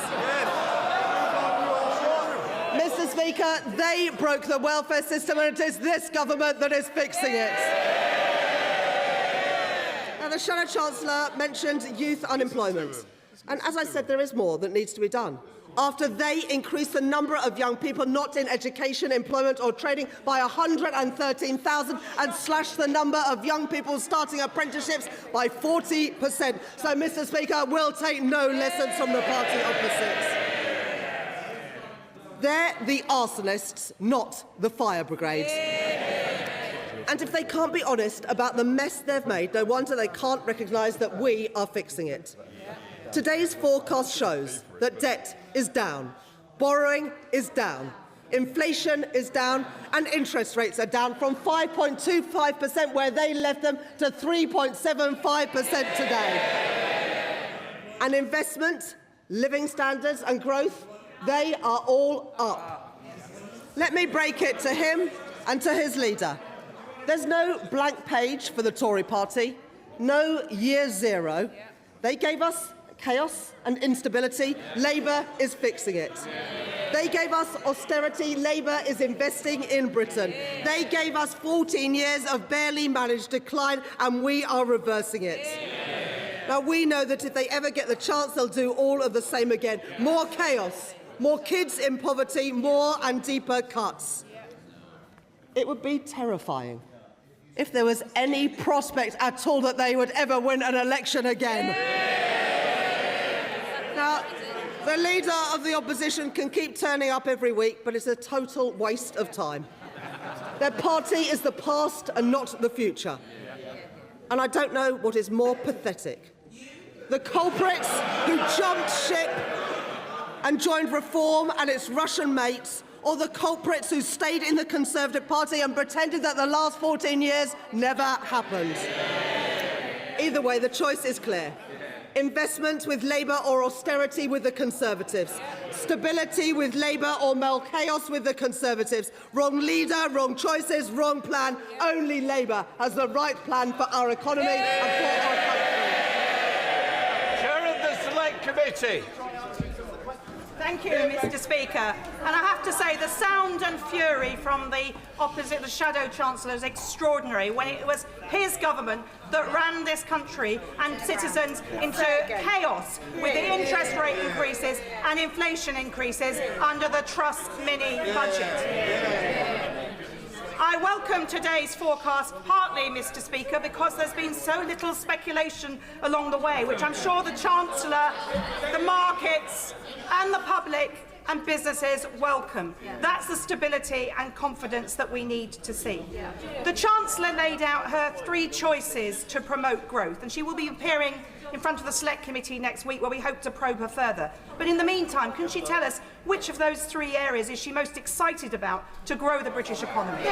Mr. Speaker, they broke the welfare system, and it is this government that is fixing it. Now, the Shadow Chancellor mentioned youth unemployment. And as I said, there is more that needs to be done. After they increased the number of young people not in education, employment or trading by 113,000 and slashed the number of young people starting apprenticeships by 40%. So, Mr. Speaker, we'll take no lessons from the party opposites. They're the arsonists, not the fire brigade. And if they can't be honest about the mess they've made, no wonder they can't recognise that we are fixing it. Today's forecast shows that debt is down, borrowing is down, inflation is down, and interest rates are down from 5.25% where they left them to 3.75% today. And investment, living standards and growth, they are all up. Let me break it to him and to his leader. There's no blank page for the Tory party, no year zero. They gave us chaos and instability. Labour is fixing it. They gave us austerity. Labour is investing in Britain. They gave us 14 years of barely managed decline, and we are reversing it. Now, we know that if they ever get the chance, they'll do all of the same again. More chaos, more kids in poverty, more and deeper cuts. It would be terrifying if there was any prospect at all that they would ever win an election again. Now, the leader of the opposition can keep turning up every week, but it's a total waste of time. Their party is the past and not the future. And I don't know what is more pathetic. The culprits who jumped ship and joined Reform and its Russian mates, or the culprits who stayed in the Conservative Party and pretended that the last 14 years never happened. Either way, the choice is clear. Investment with Labour or austerity with the Conservatives. Stability with Labour or more chaos with the Conservatives. Wrong leader, wrong choices, wrong plan. Only Labour has the right plan for our economy and for our country. Chair of the Select Committee. Thank you, Mr. Speaker. And I have to say, the sound and fury from the Shadow Chancellor is extraordinary when it was his government that ran this country and citizens into chaos with the interest rate increases and inflation increases under the Truss mini budget. I welcome today's forecast partly, Mr. Speaker, because there's been so little speculation along the way, which I'm sure the Chancellor, the markets and the public and businesses welcome. That's the stability and confidence that we need to see. The Chancellor laid out her 3 choices to promote growth, and she will be appearing in front of the Select Committee next week, where we hope to probe her further. But in the meantime, can she tell us which of those 3 areas is she most excited about to grow the British economy?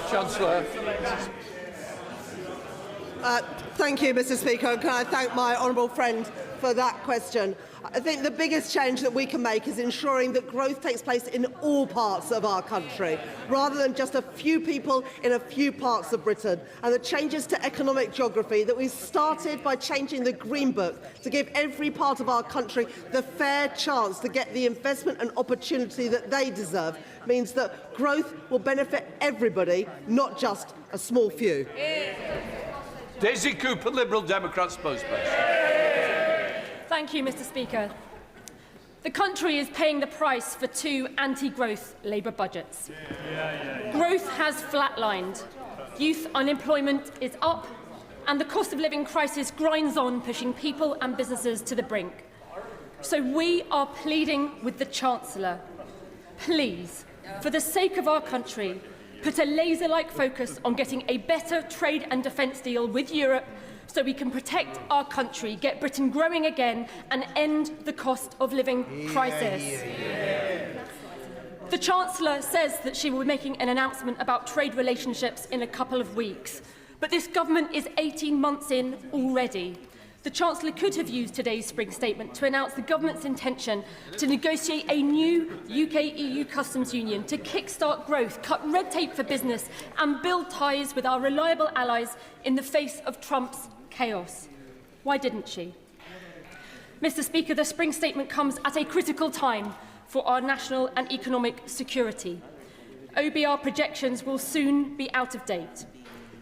Chancellor. Thank you, Mr. Speaker. And can I thank my honourable friend for that question. I think the biggest change that we can make is ensuring that growth takes place in all parts of our country, rather than just a few people in a few parts of Britain. And the changes to economic geography that we started by changing the Green Book to give every part of our country the fair chance to get the investment and opportunity that they deserve means that growth will benefit everybody, not just a small few. Daisy Cooper, Liberal Democrat spokesperson. Thank you, Mr. Speaker. The country is paying the price for 2 anti-growth Labour budgets. Growth has flatlined. Youth unemployment is up, and the cost of living crisis grinds on, pushing people and businesses to the brink. So we are pleading with the Chancellor. Please, for the sake of our country, put a laser-like focus on getting a better trade and defence deal with Europe so we can protect our country, get Britain growing again and end the cost of living crisis. The Chancellor says that she will be making an announcement about trade relationships in a couple of weeks, but this government is 18 months in already. The Chancellor could have used today's spring statement to announce the government's intention to negotiate a new UK-EU customs union to kickstart growth, cut red tape for business and build ties with our reliable allies in the face of Trump's chaos. Why didn't she? Mr. Speaker, the spring statement comes at a critical time for our national and economic security. OBR projections will soon be out of date.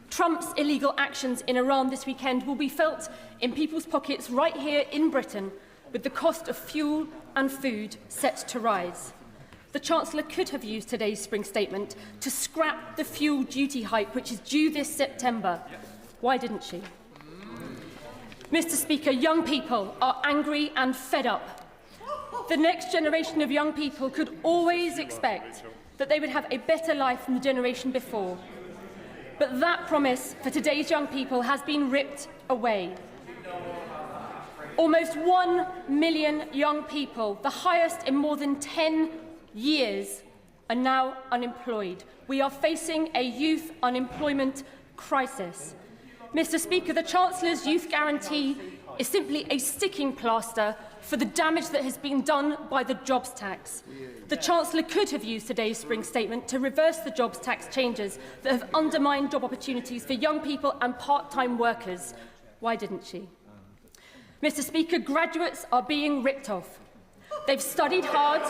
Trump's illegal actions in Iran this weekend will be felt in people's pockets right here in Britain, with the cost of fuel and food set to rise. The Chancellor could have used today's spring statement to scrap the fuel duty hike, which is due this September. Why didn't she? Mr. Speaker, young people are angry and fed up. The next generation of young people could always expect that they would have a better life than the generation before. But that promise for today's young people has been ripped away. Almost 1 million young people, the highest in more than 10 years, are now unemployed. We are facing a youth unemployment crisis. Mr. Speaker, the Chancellor's youth guarantee is simply a sticking plaster for the damage that has been done by the jobs tax. The Chancellor could have used today's spring statement to reverse the jobs tax changes that have undermined job opportunities for young people and part-time workers. Why didn't she? Mr. Speaker, graduates are being ripped off. They've studied hard.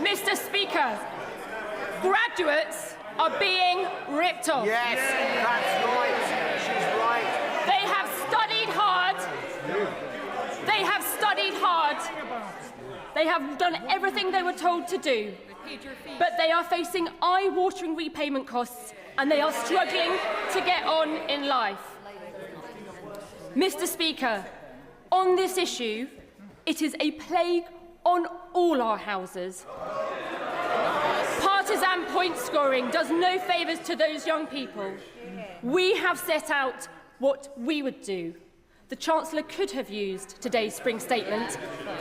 Mr. Speaker, graduates are being ripped off. Yes, that's right. She's right. They have studied hard. They have studied hard. They have done everything they were told to do. But they are facing eye-watering repayment costs and they are struggling to get on in life. Mr. Speaker, on this issue, it is a plague on all our houses. Partisan point scoring does no favours to those young people. We have set out what we would do. The Chancellor could have used today's spring statement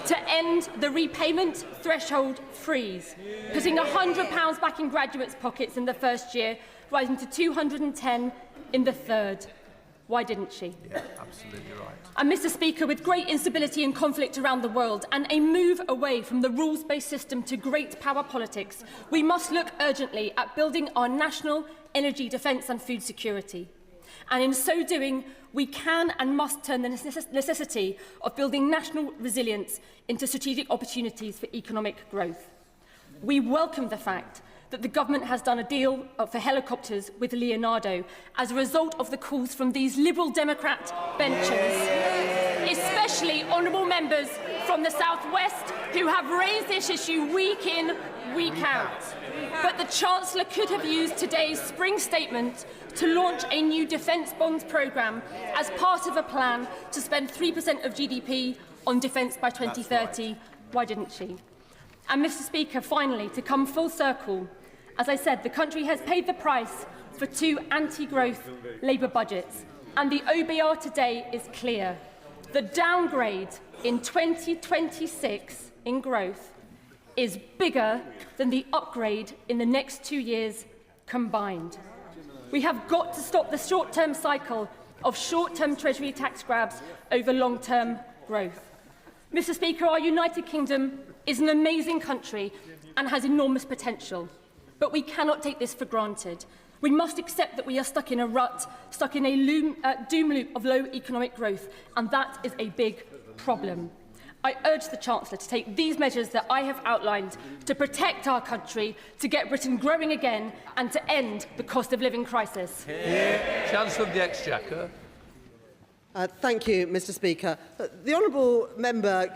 to end the repayment threshold freeze, putting £100 back in graduates' pockets in the first year, rising to £210 in the third. Why didn't she? Yeah, absolutely right. And Mr. Speaker, with great instability and conflict around the world and a move away from the rules-based system to great power politics, we must look urgently at building our national energy, defence and food security. And in so doing, we can and must turn the necessity of building national resilience into strategic opportunities for economic growth. We welcome the fact that the government has done a deal for helicopters with Leonardo as a result of the calls from these Liberal Democrat benches, especially honourable members from the South West who have raised this issue week in, week out. But the Chancellor could have used today's spring statement to launch a new defence bonds programme as part of a plan to spend 3% of GDP on defence by 2030. Right. Why didn't she? And Mr. Speaker, finally, to come full circle, as I said, the country has paid the price for 2 anti-growth Labour budgets, and the OBR today is clear. The downgrade in 2026 in growth is bigger than the upgrade in the next 2 years combined. We have got to stop the short-term cycle of short-term Treasury tax grabs over long-term growth. Mr. Speaker, our United Kingdom is an amazing country and has enormous potential, but we cannot take this for granted. We must accept that we are stuck in a rut, stuck in a doom loop of low economic growth, and that is a big problem. I urge the Chancellor to take these measures that I have outlined to protect our country, to get Britain growing again, and to end the cost of living crisis. Chancellor of the Exchequer. Thank you, Mr. Speaker. The honourable member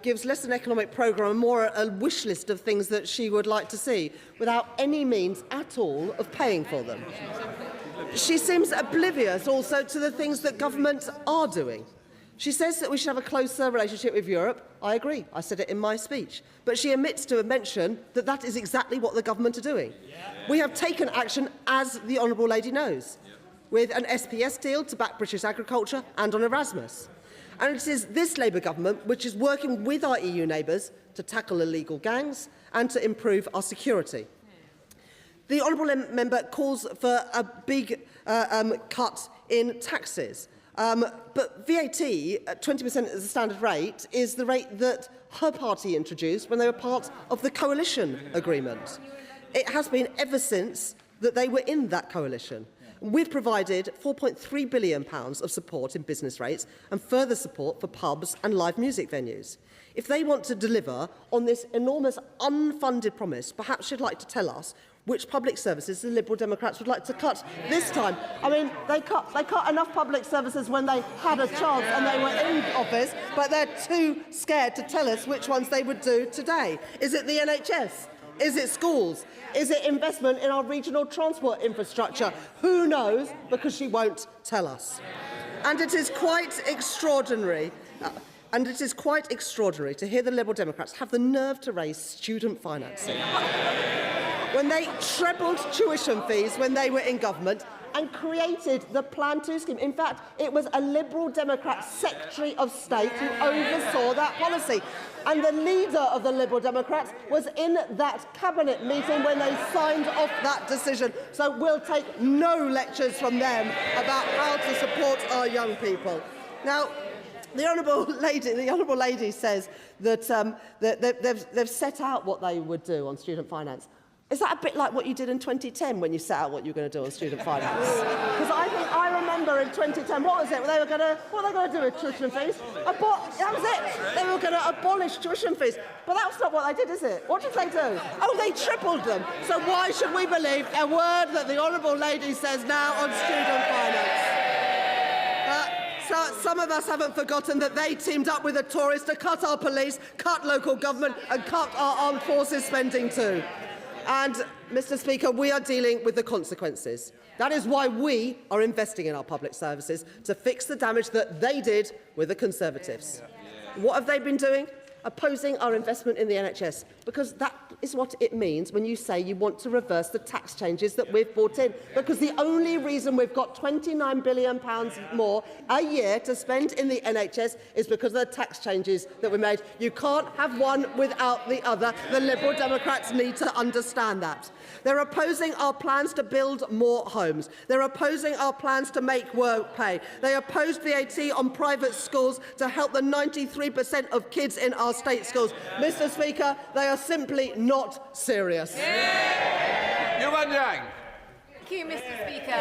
gives less an economic programme and more a wish list of things that she would like to see, without any means at all of paying for them. She seems oblivious also to the things that governments are doing. She says that we should have a closer relationship with Europe. I agree. I said it in my speech. But she omits to mention that that is exactly what the government are doing. We have taken action, as the honourable lady knows, with an SPS deal to back British agriculture and on Erasmus. And it is this Labour government which is working with our EU neighbours to tackle illegal gangs and to improve our security. The honourable member calls for a big cut in taxes. But VAT, at 20% as the standard rate, is the rate that her party introduced when they were part of the coalition agreement. It has been ever since that they were in that coalition. We've provided £4.3 billion of support in business rates and further support for pubs and live music venues. If they want to deliver on this enormous unfunded promise, perhaps she'd like to tell us which public services the Liberal Democrats would like to cut this time. I mean, they cut enough public services when they had a chance and they were in office, but they're too scared to tell us which ones they would do today. Is it the NHS? Is it schools? Is it investment in our regional transport infrastructure? Who knows, because she won't tell us. And it is quite extraordinary. To hear the Liberal Democrats have the nerve to raise student financing. When they trebled tuition fees when they were in government and created the Plan 2 scheme. In fact, it was a Liberal Democrat Secretary of State who oversaw that policy. And the leader of the Liberal Democrats was in that cabinet meeting when they signed off that decision. So we'll take no lectures from them about how to support our young people. Now, the honourable lady says that they've set out what they would do on student finance. Is that a bit like what you did in 2010 when you set out what you were going to do on student finance? Because I remember in 2010, what was it? What were they going to do with tuition fees? That was it. They were going to abolish tuition fees. But that's not what they did, is it? What did they do? Oh, they tripled them. So why should we believe a word that the honourable lady says now on student finance? So some of us haven't forgotten that they teamed up with the Tories to cut our police, cut local government and cut our armed forces spending too. And, Mr. Speaker, we are dealing with the consequences. That is why we are investing in our public services, to fix the damage that they did with the Conservatives. What have they been doing? Opposing our investment in the NHS, because that is what it means when you say you want to reverse the tax changes that we've brought in. Because the only reason we've got £29 billion more a year to spend in the NHS is because of the tax changes that we made. You can't have one without the other. The Liberal Democrats need to understand that. They're opposing our plans to build more homes. They're opposing our plans to make work pay. They opposed VAT on private schools to help the 93% of kids in our state schools. Mr. Speaker, they are simply not serious. Yuan Yang. Thank you, Mr. Speaker.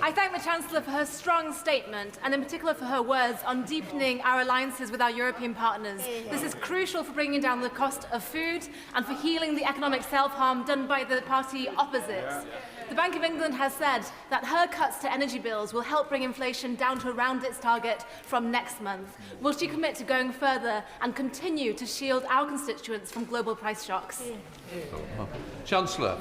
I thank the Chancellor for her strong statement, and in particular for her words on deepening our alliances with our European partners. This is crucial for bringing down the cost of food and for healing the economic self-harm done by the party opposite. The Bank of England has said that her cuts to energy bills will help bring inflation down to around its target from next month. Will she commit to going further and continue to shield our constituents from global price shocks? Chancellor.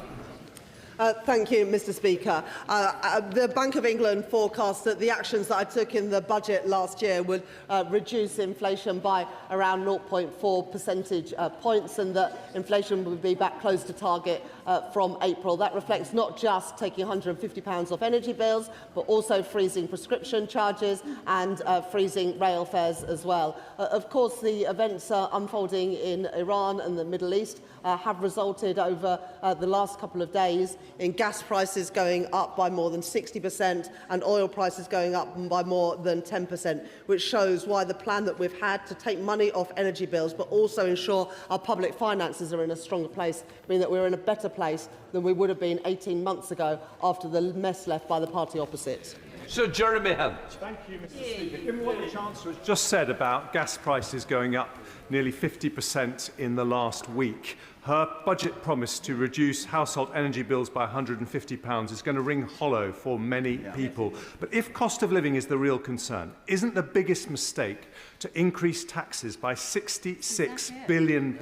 Thank you, Mr. Speaker. The Bank of England forecast that the actions that I took in the budget last year would reduce inflation by around 0.4 percentage points, and that inflation would be back close to target from April. That reflects not just taking £150 off energy bills, but also freezing prescription charges and freezing rail fares as well. Of course, the events unfolding in Iran and the Middle East have resulted over the last couple of days in gas prices going up by more than 60% and oil prices going up by more than 10%, which shows why the plan that we've had to take money off energy bills but also ensure our public finances are in a stronger place, mean that we're in a better place than we would have been 18 months ago after the mess left by the party opposite. Sir Jeremy Hunt. Thank you, Mr. Speaker. Given what the Chancellor has just said about gas prices going up nearly 50% in the last week, her budget promise to reduce household energy bills by £150 is going to ring hollow for many people. But if cost of living is the real concern, isn't the biggest mistake to increase taxes by £66 billion?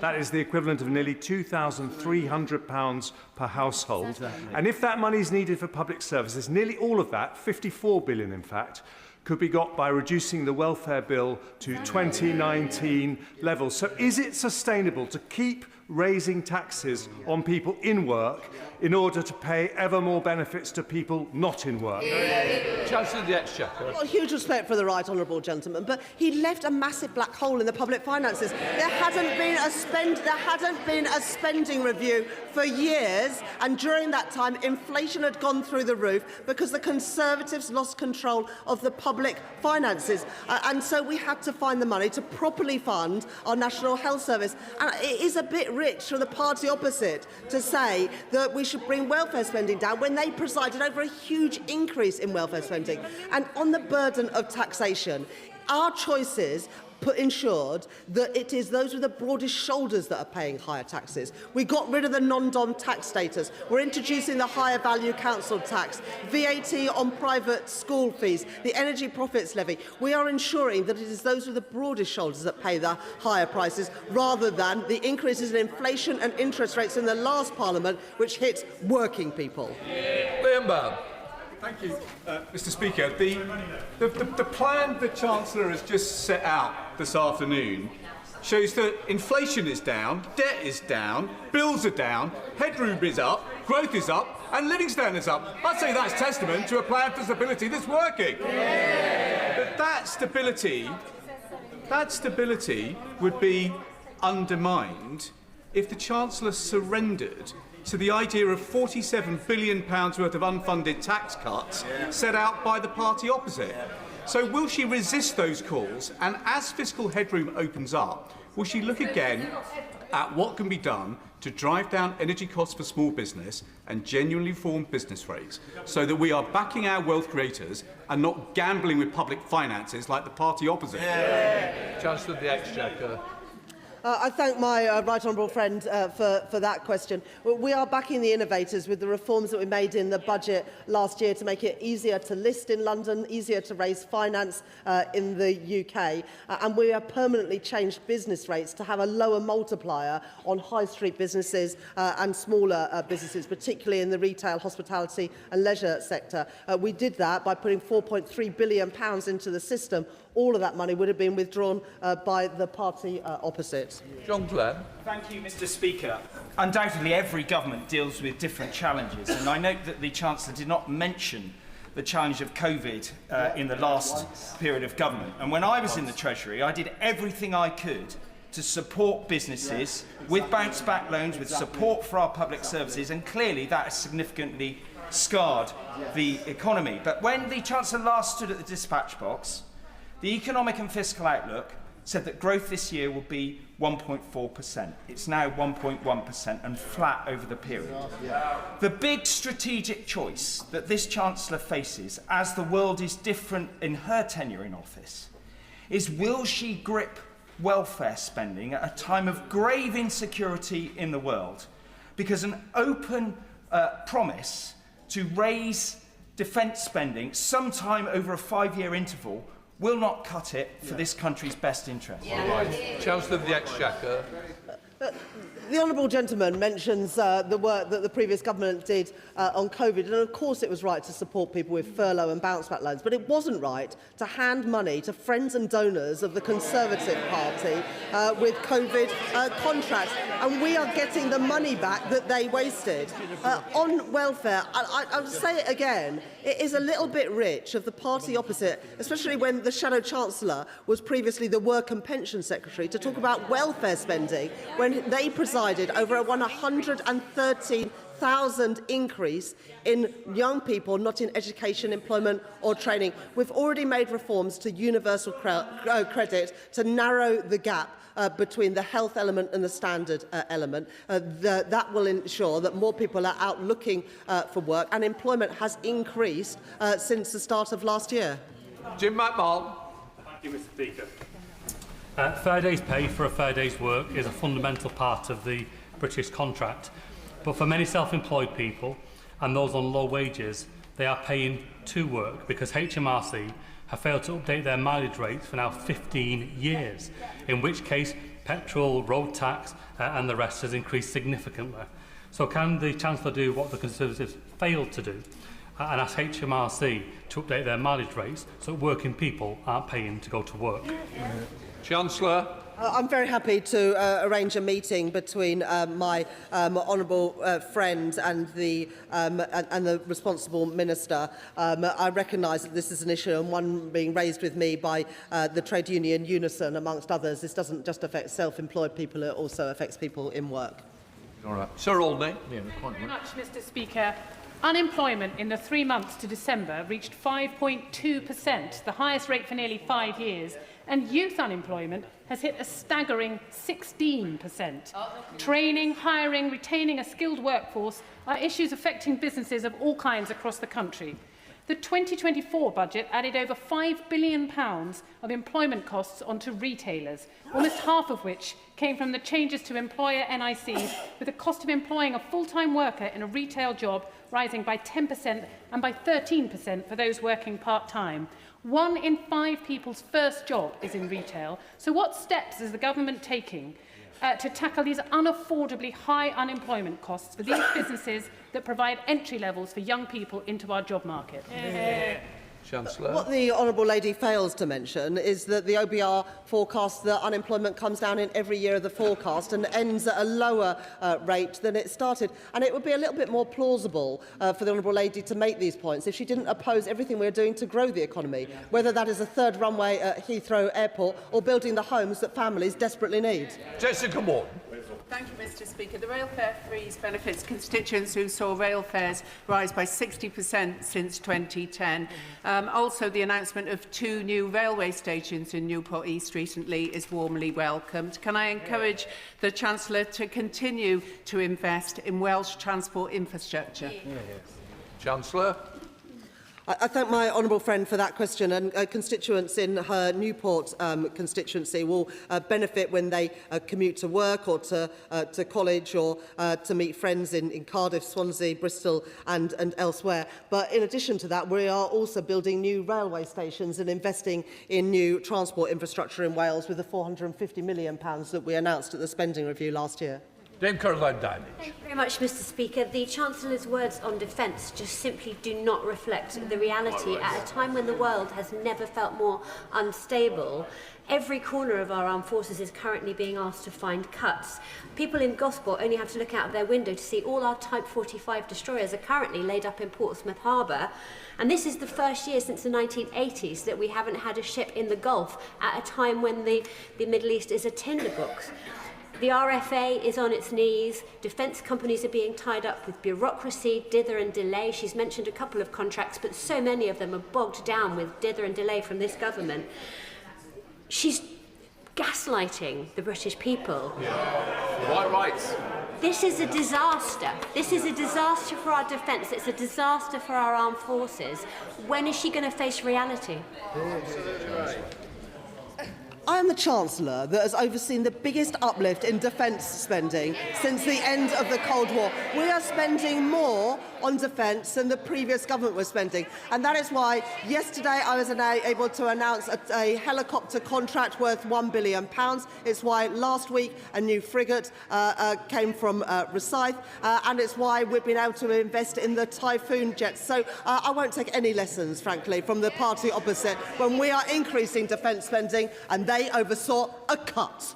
That is the equivalent of nearly £2,300 per household. And if that money is needed for public services, nearly all of that, £54 billion in fact, could be got by reducing the welfare bill to 2019 levels. So is it sustainable to keep raising taxes on people in work in order to pay ever more benefits to people not in work? Chancellor of the Exchequer. Well, huge respect for the right honourable gentleman, but he left a massive black hole in the public finances. There hadn't been a spending review for years, and during that time, inflation had gone through the roof because the Conservatives lost control of the public finances, and so we had to find the money to properly fund our National Health Service. And it is a bit rich for the party opposite to say that we should bring welfare spending down when they presided over a huge increase in welfare spending. And on the burden of taxation, our choices ensured that it is those with the broadest shoulders that are paying higher taxes. We got rid of the non-dom tax status. We're introducing the higher value council tax, VAT on private school fees, the energy profits levy. We are ensuring that it is those with the broadest shoulders that pay the higher prices, rather than the increases in inflation and interest rates in the last Parliament, which hit working people. Liam Brown. Thank you, Mr. Speaker. The plan the Chancellor has just set out this afternoon shows that inflation is down, debt is down, bills are down, headroom is up, growth is up, and living standards up. I'd say that's testament to a plan for stability that's working. But that stability would be undermined if the Chancellor surrendered to the idea of £47 billion worth of unfunded tax cuts set out by the party opposite. So will she resist those calls, and as fiscal headroom opens up, will she look again at what can be done to drive down energy costs for small business and genuinely reform business rates, so that we are backing our wealth creators and not gambling with public finances like the party opposite? Chancellor of the Exchequer. I thank my right honourable friend for that question. We are backing the innovators with the reforms that we made in the budget last year to make it easier to list in London, easier to raise finance in the UK, and we have permanently changed business rates to have a lower multiplier on high street businesses and smaller businesses, particularly in the retail, hospitality and leisure sector. We did that by putting £4.3 billion into the system. All of that money would have been withdrawn by the party opposite. John Glenn. Thank you, Mr. Speaker. Undoubtedly, every government deals with different challenges, and I note that the Chancellor did not mention the challenge of COVID in the last period of government. And when I was in the Treasury, I did everything I could to support businesses with bounce-back loans, with support for our public services, and clearly that has significantly scarred the economy. But when the Chancellor last stood at the dispatch box, the economic and fiscal outlook said that growth this year will be 1.4%. It's now 1.1% and flat over the period. The big strategic choice that this Chancellor faces, as the world is different in her tenure in office, is will she grip welfare spending at a time of grave insecurity in the world? Because an open promise to raise defence spending sometime over a 5-year interval will not cut it for this country's best interest. Chancellor of the Exchequer. The honourable gentleman mentions the work that the previous government did on COVID, and of course it was right to support people with furlough and bounce-back loans, but it wasn't right to hand money to friends and donors of the Conservative Party with COVID contracts, and we are getting the money back that they wasted. On welfare, I'll say it again, it is a little bit rich of the party opposite, especially when the Shadow Chancellor was previously the Work and Pension Secretary, to talk about welfare spending when they presided over a 113,000 increase in young people not in education, employment or training. We've already made reforms to universal credit to narrow the gap between the health element and the standard element. That will ensure that more people are out looking for work, and employment has increased since the start of last year. Jim McMahon. Thank you, Mr. Speaker. Fair day's pay for a fair day's work is a fundamental part of the British contract. But for many self-employed people and those on low wages, they are paying to work because HMRC have failed to update their mileage rates for now 15 years, in which case petrol, road tax and the rest has increased significantly. So can the Chancellor do what the Conservatives failed to do and ask HMRC to update their mileage rates so working people aren't paying to go to work? Chancellor. I'm very happy to arrange a meeting between my honourable friend and the responsible minister. I recognise that this is an issue, and one being raised with me by the trade union Unison, amongst others. This doesn't just affect self-employed people, it also affects people in work. All right. Sir Aldney. Thank you very much, Mr. Speaker. Unemployment in the 3 months to December reached 5.2%, the highest rate for nearly 5 years, and youth unemployment has hit a staggering 16%. Training, hiring, retaining a skilled workforce are issues affecting businesses of all kinds across the country. The 2024 budget added over £5 billion of employment costs onto retailers, almost half of which came from the changes to employer NICs, with the cost of employing a full-time worker in a retail job rising by 10% and by 13% for those working part-time. 1 in 5 people's first job is in retail. So what steps is the government taking to tackle these unaffordably high unemployment costs for these businesses that provide entry levels for young people into our job market? Chancellor. What the honourable lady fails to mention is that the OBR forecasts that unemployment comes down in every year of the forecast and ends at a lower rate than it started. And it would be a little bit more plausible for the honourable lady to make these points if she didn't oppose everything we're doing to grow the economy, whether that is a third runway at Heathrow Airport or building the homes that families desperately need. Jessica Moore. Thank you, Mr. Speaker. The rail fare freeze benefits constituents who saw rail fares rise by 60% since 2010. Also, the announcement of 2 new railway stations in Newport East recently is warmly welcomed. Can I encourage the Chancellor to continue to invest in Welsh transport infrastructure? Chancellor. I thank my honourable friend for that question, and constituents in her Newport constituency will benefit when they commute to work or to college or to meet friends in Cardiff, Swansea, Bristol and elsewhere. But in addition to that, we are also building new railway stations and investing in new transport infrastructure in Wales with the £450 million that we announced at the spending review last year. Dame Caroline Downey. Thank you very much, Mr. Speaker. The Chancellor's words on defence just simply do not reflect the reality at a time when the world has never felt more unstable. Every corner of our armed forces is currently being asked to find cuts. People in Gosport only have to look out of their window to see all our Type 45 destroyers are currently laid up in Portsmouth Harbour. And this is the first year since the 1980s that we haven't had a ship in the Gulf at a time when the Middle East is a tinderbox. The RFA is on its knees. Defence companies are being tied up with bureaucracy, dither and delay. She's mentioned a couple of contracts, but so many of them are bogged down with dither and delay from this government. She's gaslighting the British people. White rights. This is a disaster. This is a disaster for our defence. It's a disaster for our armed forces. When is she going to face reality? I am the Chancellor that has overseen the biggest uplift in defence spending since the end of the Cold War. We are spending more on defence than the previous government was spending. And that is why yesterday I was able to announce a helicopter contract worth £1 billion. It's why last week a new frigate came from Reeves, and it's why we've been able to invest in the Typhoon jets. So I won't take any lessons, frankly, from the party opposite when we are increasing defence spending and they oversaw a cut.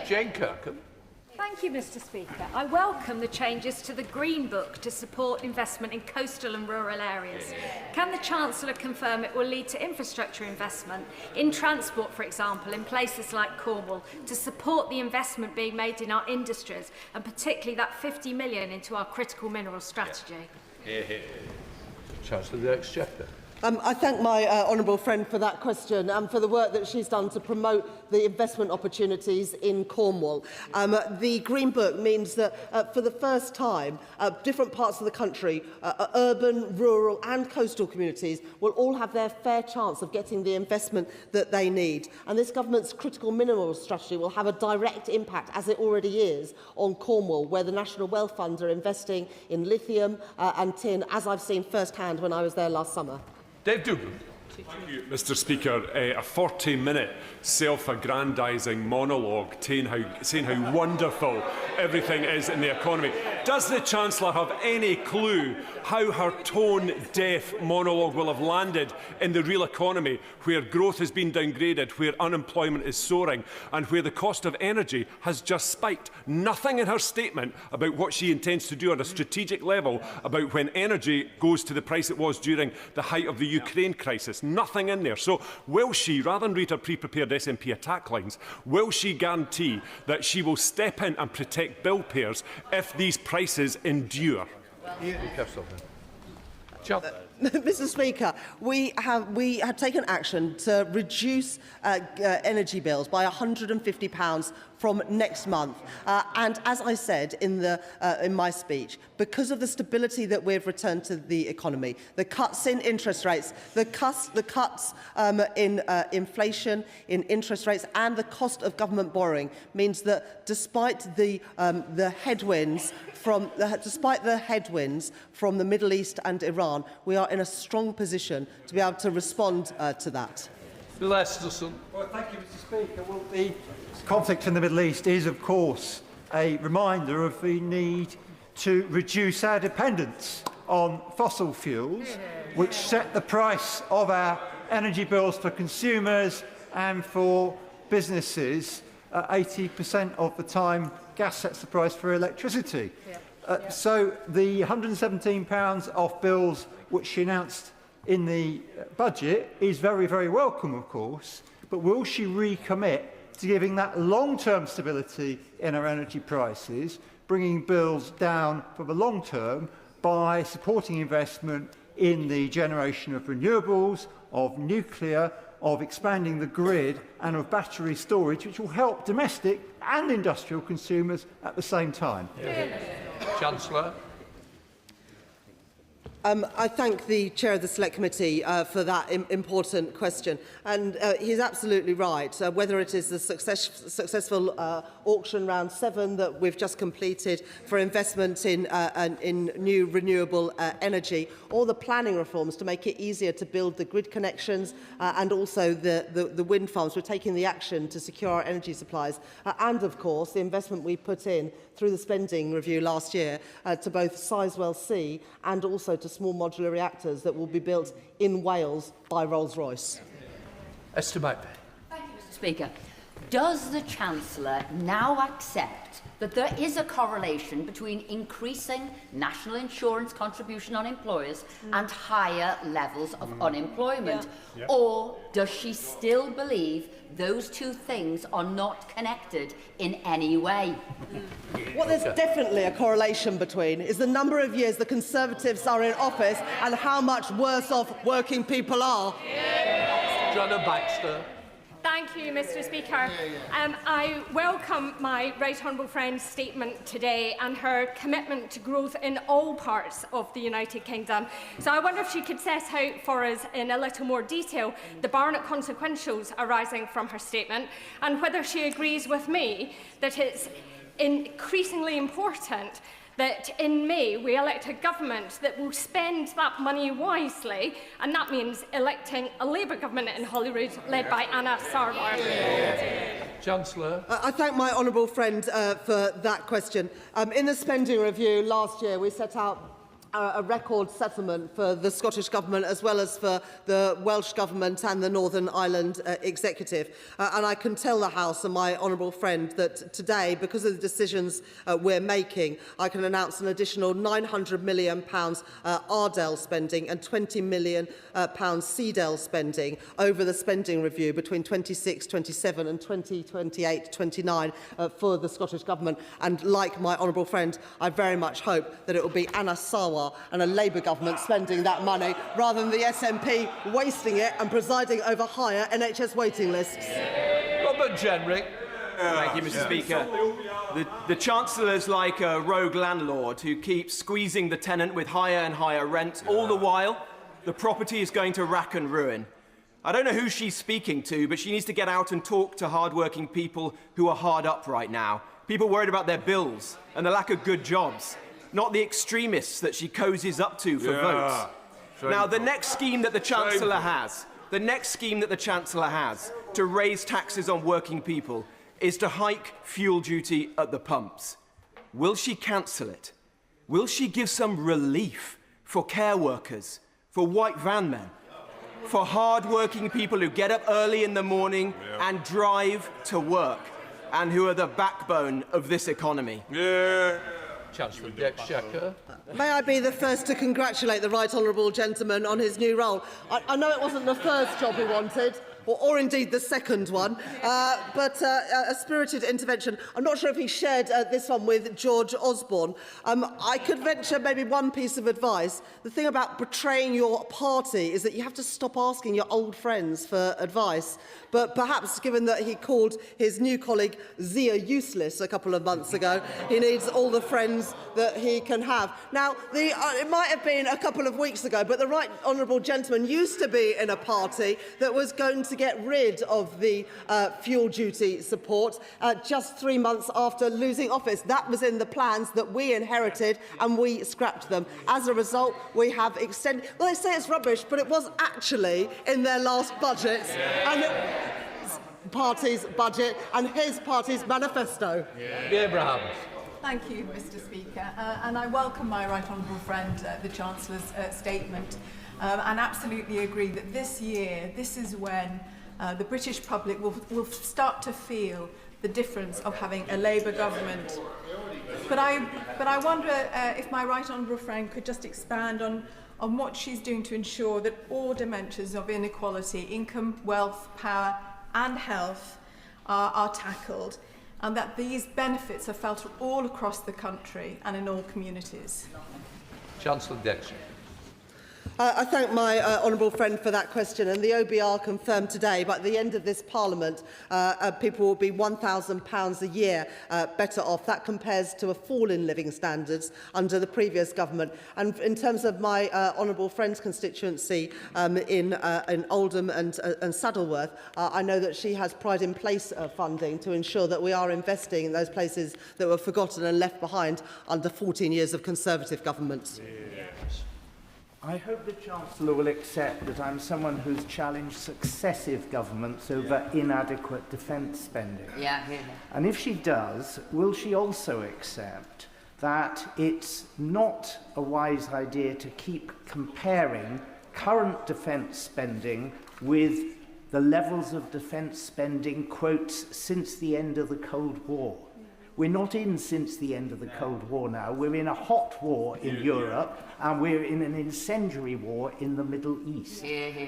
Jane Kirkham. Thank you, Mr. Speaker. I welcome the changes to the Green Book to support investment in coastal and rural areas. Can the Chancellor confirm it will lead to infrastructure investment in transport, for example, in places like Cornwall, to support the investment being made in our industries, and particularly that 50 million into our critical mineral strategy? Chancellor of the Exchequer. I thank my honourable friend for that question and for the work that she's done to promote the investment opportunities in Cornwall. The Green Book means that for the first time, different parts of the country, urban, rural and coastal communities will all have their fair chance of getting the investment that they need. And this government's critical minerals strategy will have a direct impact, as it already is, on Cornwall, where the National Wealth Fund are investing in lithium and tin, as I've seen firsthand when I was there last summer. Dave Dougal. Thank you, Mr. Speaker. A 40-minute self-aggrandising monologue saying how wonderful everything is in the economy. Does the Chancellor have any clue how her tone-deaf monologue will have landed in the real economy, where growth has been downgraded, where unemployment is soaring, and where the cost of energy has just spiked? Nothing in her statement about what she intends to do at a strategic level about when energy goes to the price it was during the height of the Ukraine crisis. Nothing in there. So will she, rather than read her pre-prepared SNP attack lines, will she guarantee that she will step in and protect bill payers if these prices endure? Mr. Speaker, we have taken action to reduce energy bills by £150 from next month. And as I said in my speech, because of the stability that we've returned to the economy, the cuts in interest rates, the cuts in inflation, in interest rates, and the cost of government borrowing means that despite the headwinds from the Middle East and Iran, we are in a strong position to be able to respond to that. Lesterson. Well, thank you, Mr. Speaker. Well, the conflict in the Middle East is, of course, a reminder of the need to reduce our dependence on fossil fuels, which set the price of our energy bills for consumers and for businesses 80% of the time. Gas sets the price for electricity. So the £117 off bills which she announced in the budget is very, very welcome, of course, but will she recommit to giving that long-term stability in our energy prices, bringing bills down for the long term by supporting investment in the generation of renewables, of nuclear, of expanding the grid and of battery storage, which will help domestic and industrial consumers at the same time? Chancellor. I thank the Chair of the Select Committee for that important question. And he's absolutely right. Whether it is the successful auction round 7 that we've just completed for investment in new renewable energy, or the planning reforms to make it easier to build the grid connections and also the wind farms, we're taking the action to secure our energy supplies. And, of course, the investment we put in through the spending review last year to both Sizewell C and also to small modular reactors that will be built in Wales by Rolls-Royce. Esther Mackbeth. Thank you, Mr. Speaker. Does the Chancellor now accept that there is a correlation between increasing national insurance contribution on employers and higher levels of unemployment? Yeah. Or does she still believe those two things are not connected in any way? What there's definitely a correlation between is the number of years the Conservatives are in office and how much worse off working people are. Joanna Baxter. Thank you, Mr. Speaker. I welcome my right honourable friend's statement today and her commitment to growth in all parts of the United Kingdom. So I wonder if she could set out for us in a little more detail the Barnett consequentials arising from her statement, and whether she agrees with me that it's increasingly important that in May we elect a government that will spend that money wisely, and that means electing a Labour government in Holyrood led by Anna Sarwar. Chancellor. I thank my honourable friend for that question. In the spending review last year, we set out a record settlement for the Scottish Government as well as for the Welsh Government and the Northern Ireland Executive. And I can tell the House and my honourable friend that today, because of the decisions we're making, I can announce an additional £900 million Ardell spending and £20 million CDEL spending over the spending review between 26-27 and 2028-29 for the Scottish Government. And like my honourable friend, I very much hope that it will be Anna Sarwar and a Labour government spending that money rather than the SNP wasting it and presiding over higher NHS waiting lists. Robert Jenrick. Thank you, Mr. Speaker. The Chancellor's like a rogue landlord who keeps squeezing the tenant with higher and higher rents. All the while, the property is going to rack and ruin. I don't know who she's speaking to, but she needs to get out and talk to hard-working people who are hard up right now. People worried about their bills and the lack of good jobs. Not the extremists that she cozies up to for votes. Now, the next scheme that the Chancellor has, to raise taxes on working people is to hike fuel duty at the pumps. Will she cancel it? Will she give some relief for care workers, for white van men, for hard-working people who get up early in the morning and drive to work, and who are the backbone of this economy? Chancellor the Exchequer. May I be the first to congratulate the right honourable gentleman on his new role. I know it wasn't the first job he wanted, or indeed the second one, but a spirited intervention. I'm not sure if he shared this one with George Osborne. I could venture maybe one piece of advice. The thing about betraying your party is that you have to stop asking your old friends for advice. But perhaps, given that he called his new colleague Zia useless a couple of months ago, he needs all the friends that he can have. Now, it might have been a couple of weeks ago, but the right honourable gentleman used to be in a party that was going to get rid of the fuel duty support just 3 months after losing office. That was in the plans that we inherited and we scrapped them. As a result, we have extended... Well, they say it's rubbish, but it was actually in their last budget. And party's budget and his party's manifesto. Abrahams. Thank you, Mr. Speaker. And I welcome my right honourable friend, the Chancellor's statement, and absolutely agree that this year, this is when the British public will start to feel the difference of having a Labour government. But I wonder if my right honourable friend could just expand on what she's doing to ensure that all dimensions of inequality, income, wealth, power and health are tackled, and that these benefits are felt all across the country and in all communities. Chancellor Dixon. I thank my honourable friend for that question, and the OBR confirmed today, by the end of this Parliament, people will be £1,000 a year better off. That compares to a fall in living standards under the previous government. And in terms of my honourable friend's constituency in Oldham and Saddleworth, I know that she has Pride in Place funding to ensure that we are investing in those places that were forgotten and left behind under 14 years of Conservative governments. I hope the Chancellor will accept that I'm someone who's challenged successive governments over inadequate defence spending. And if she does, will she also accept that it's not a wise idea to keep comparing current defence spending with the levels of defence spending, quotes, since the end of the Cold War? We're not in since the end of the Cold War now. We're in a hot war in Europe, and we're in an incendiary war in the Middle East.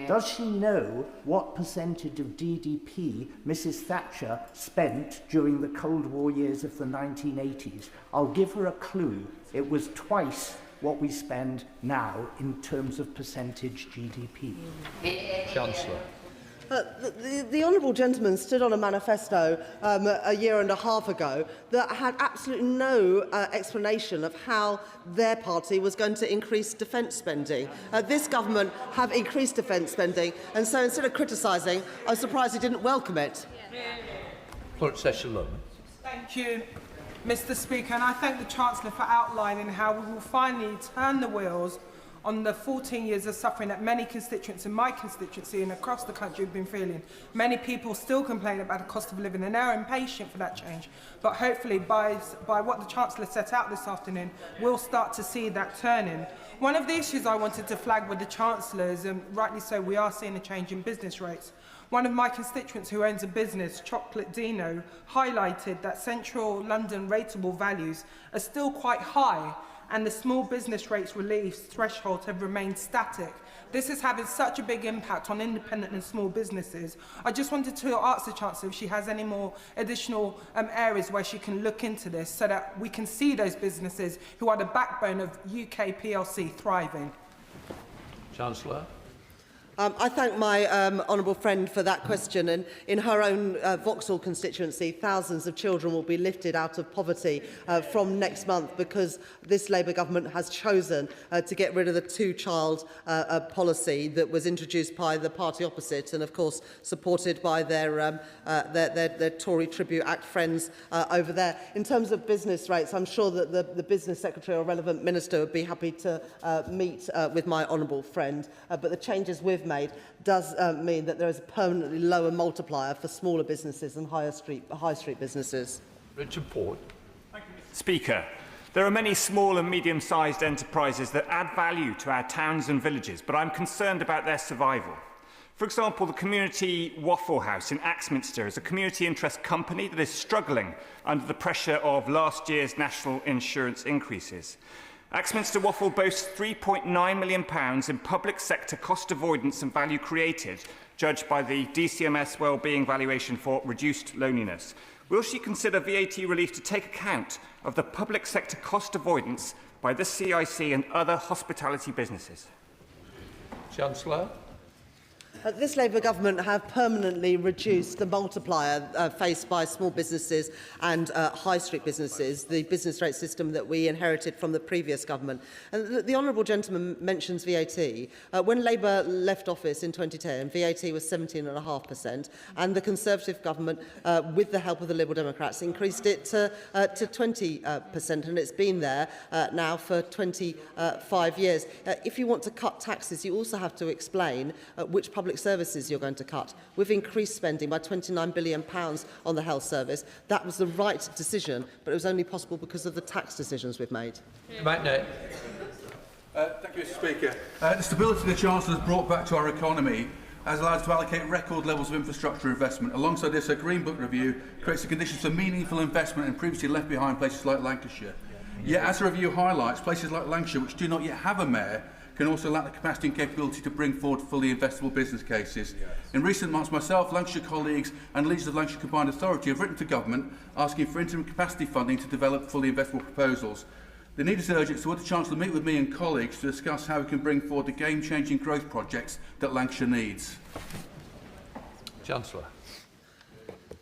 Does she know what percentage of GDP Mrs. Thatcher spent during the Cold War years of the 1980s? I'll give her a clue. It was twice what we spend now in terms of percentage GDP. Chancellor. The honourable gentleman stood on a manifesto a year and a half ago that had absolutely no explanation of how their party was going to increase defence spending. This government have increased defence spending, and so instead of criticising, I was surprised he didn't welcome it. Thank you, Mr. Speaker, and I thank the Chancellor for outlining how we will finally turn the wheels on the 14 years of suffering that many constituents in my constituency and across the country have been feeling. Many people still complain about the cost of living and they're impatient for that change. But hopefully by what the Chancellor set out this afternoon, we'll start to see that turning. One of the issues I wanted to flag with the Chancellor is, and rightly so, we are seeing a change in business rates. One of my constituents who owns a business, Chocolate Dino, highlighted that central London rateable values are still quite high, and the small business rates relief thresholds have remained static. This is having such a big impact on independent and small businesses. I just wanted to ask the Chancellor if she has any more additional areas where she can look into this so that we can see those businesses who are the backbone of UK PLC thriving. Chancellor. I thank my honourable friend for that question, and in her own Vauxhall constituency, thousands of children will be lifted out of poverty from next month because this Labour government has chosen to get rid of the two-child policy that was introduced by the party opposite and, of course, supported by their Tory Tribute Act friends over there. In terms of business rates, I'm sure that the Business Secretary or relevant minister would be happy to meet with my honourable friend, but the changes we've made does mean that there is a permanently lower multiplier for smaller businesses and high street businesses. Richard Port. Speaker, there are many small and medium-sized enterprises that add value to our towns and villages, but I'm concerned about their survival. For example, the Community Waffle House in Axminster is a community interest company that is struggling under the pressure of last year's national insurance increases. Axminster Waffle boasts £3.9 million in public sector cost avoidance and value created, judged by the DCMS Wellbeing Valuation for Reduced Loneliness. Will she consider VAT relief to take account of the public sector cost avoidance by the CIC and other hospitality businesses? Chancellor. This Labour government have permanently reduced the multiplier faced by small businesses and high street businesses, the business rate system that we inherited from the previous government. And the honourable gentleman mentions VAT. When Labour left office in 2010, VAT was 17.5%, and the Conservative government, with the help of the Liberal Democrats, increased it to 20%, and it's been there now for 25 years. If you want to cut taxes, you also have to explain which public services you're going to cut. We've increased spending by £29 billion on the health service. That was the right decision, but it was only possible because of the tax decisions we've made. Thank you, Mr. Speaker. The stability the Chancellor has brought back to our economy has allowed us to allocate record levels of infrastructure investment. Alongside this, a Green Book review creates the conditions for meaningful investment in previously left behind places like Lancashire. Yet, as the review highlights, places like Lancashire, which do not yet have a mayor, can also lack the capacity and capability to bring forward fully investable business cases. In recent months, myself, Lancashire colleagues and leaders of Lancashire Combined Authority have written to Government asking for interim capacity funding to develop fully investable proposals. The need is urgent, so would the Chancellor meet with me and colleagues to discuss how we can bring forward the game-changing growth projects that Lancashire needs? Chancellor.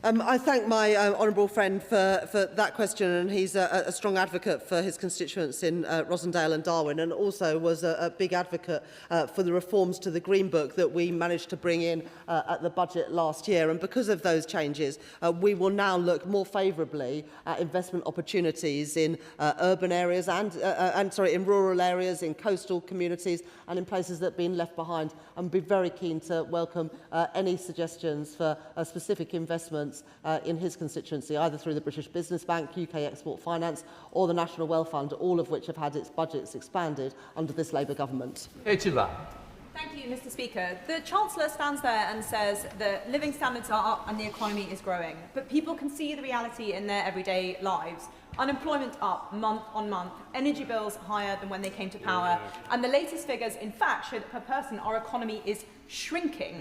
I thank my honourable friend for that question, and he's a strong advocate for his constituents in Rossendale and Darwin, and also was a big advocate for the reforms to the Green Book that we managed to bring in at the budget last year. And because of those changes, we will now look more favourably at investment opportunities in urban areas and in rural areas, in coastal communities, and in places that have been left behind. And be very keen to welcome any suggestions for specific investments in his constituency, either through the British Business Bank, UK Export Finance or the National Wealth Fund, all of which have had its budgets expanded under this Labour government. Thank you, Mr. Speaker. The Chancellor stands there and says that living standards are up and the economy is growing, but people can see the reality in their everyday lives. Unemployment up month on month, energy bills higher than when they came to power, and the latest figures, in fact, show that per person our economy is shrinking.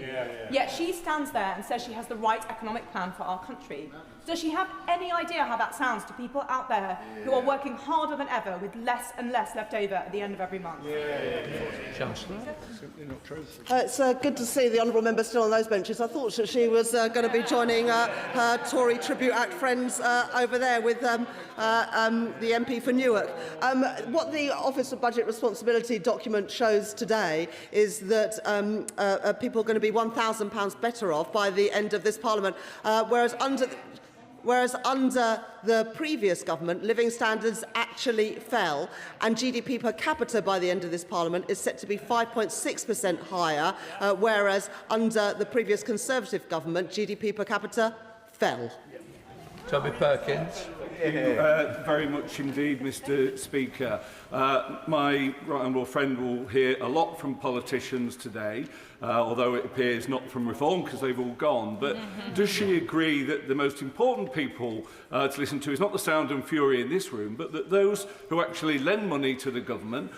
Yet she stands there and says she has the right economic plan for our country. Does she have any idea how that sounds to people out there who are working harder than ever with less and less left over at the end of every month? Chancellor? It's good to see the honourable member still on those benches. I thought that she was going to be joining her Tory Tribute Act friends over there with the MP for Newark. What the Office of Budget Responsibility document shows today is that people are going to be £1,000 better off by the end of this Parliament, whereas under the previous government, living standards actually fell, and GDP per capita by the end of this Parliament is set to be 5.6% higher, whereas under the previous Conservative government, GDP per capita fell. Toby Perkins. Very much indeed, Mr. Speaker. My right honourable friend will hear a lot from politicians today, although it appears not from Reform because they've all gone. But does she agree that the most important people to listen to is not the sound and fury in this room, but that those who actually lend money to the government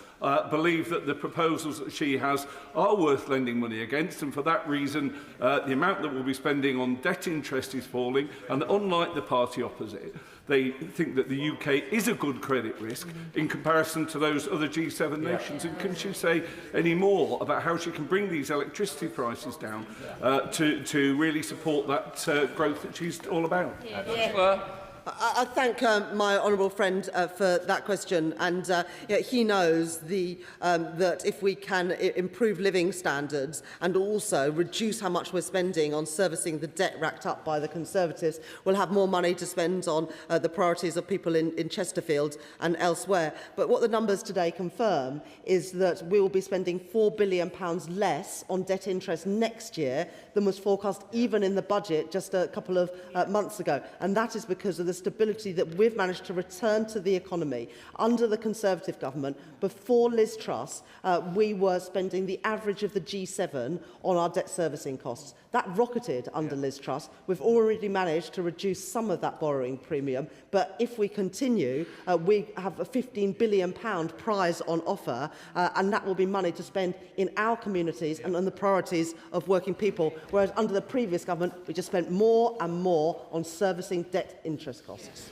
believe that the proposals that she has are worth lending money against, and for that reason the amount that we'll be spending on debt interest is falling, and that unlike the party opposite, they think that the UK is a good credit risk in comparison to those other G7 nations. And can she say any more about how she can bring these electricity prices down to really support that growth that she's all about? I thank my honourable friend for that question, and he knows that if we can improve living standards and also reduce how much we're spending on servicing the debt racked up by the Conservatives, we'll have more money to spend on the priorities of people in Chesterfield and elsewhere. But what the numbers today confirm is that we will be spending £4 billion less on debt interest next year than was forecast even in the budget just a couple of months ago, and that is because of the stability that we've managed to return to the economy. Under the Conservative government, before Liz Truss, we were spending the average of the G7 on our debt servicing costs. That rocketed under Liz Truss. We've already managed to reduce some of that borrowing premium, but if we continue, we have a £15 billion prize on offer, and that will be money to spend in our communities and on the priorities of working people, whereas under the previous government, we just spent more and more on servicing debt interest costs.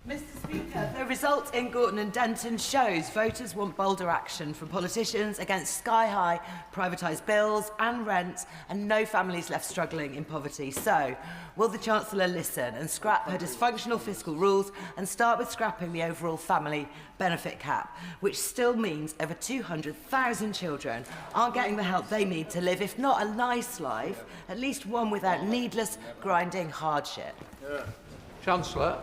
Mr. Speaker, the result in Gorton and Denton shows voters want bolder action from politicians against sky-high privatised bills and rents, and no families left struggling in poverty. So, will the Chancellor listen and scrap her dysfunctional fiscal rules and start with scrapping the overall family benefit cap, which still means over 200,000 children aren't getting the help they need to live, if not a nice life, at least one without needless, grinding hardship? Chancellor.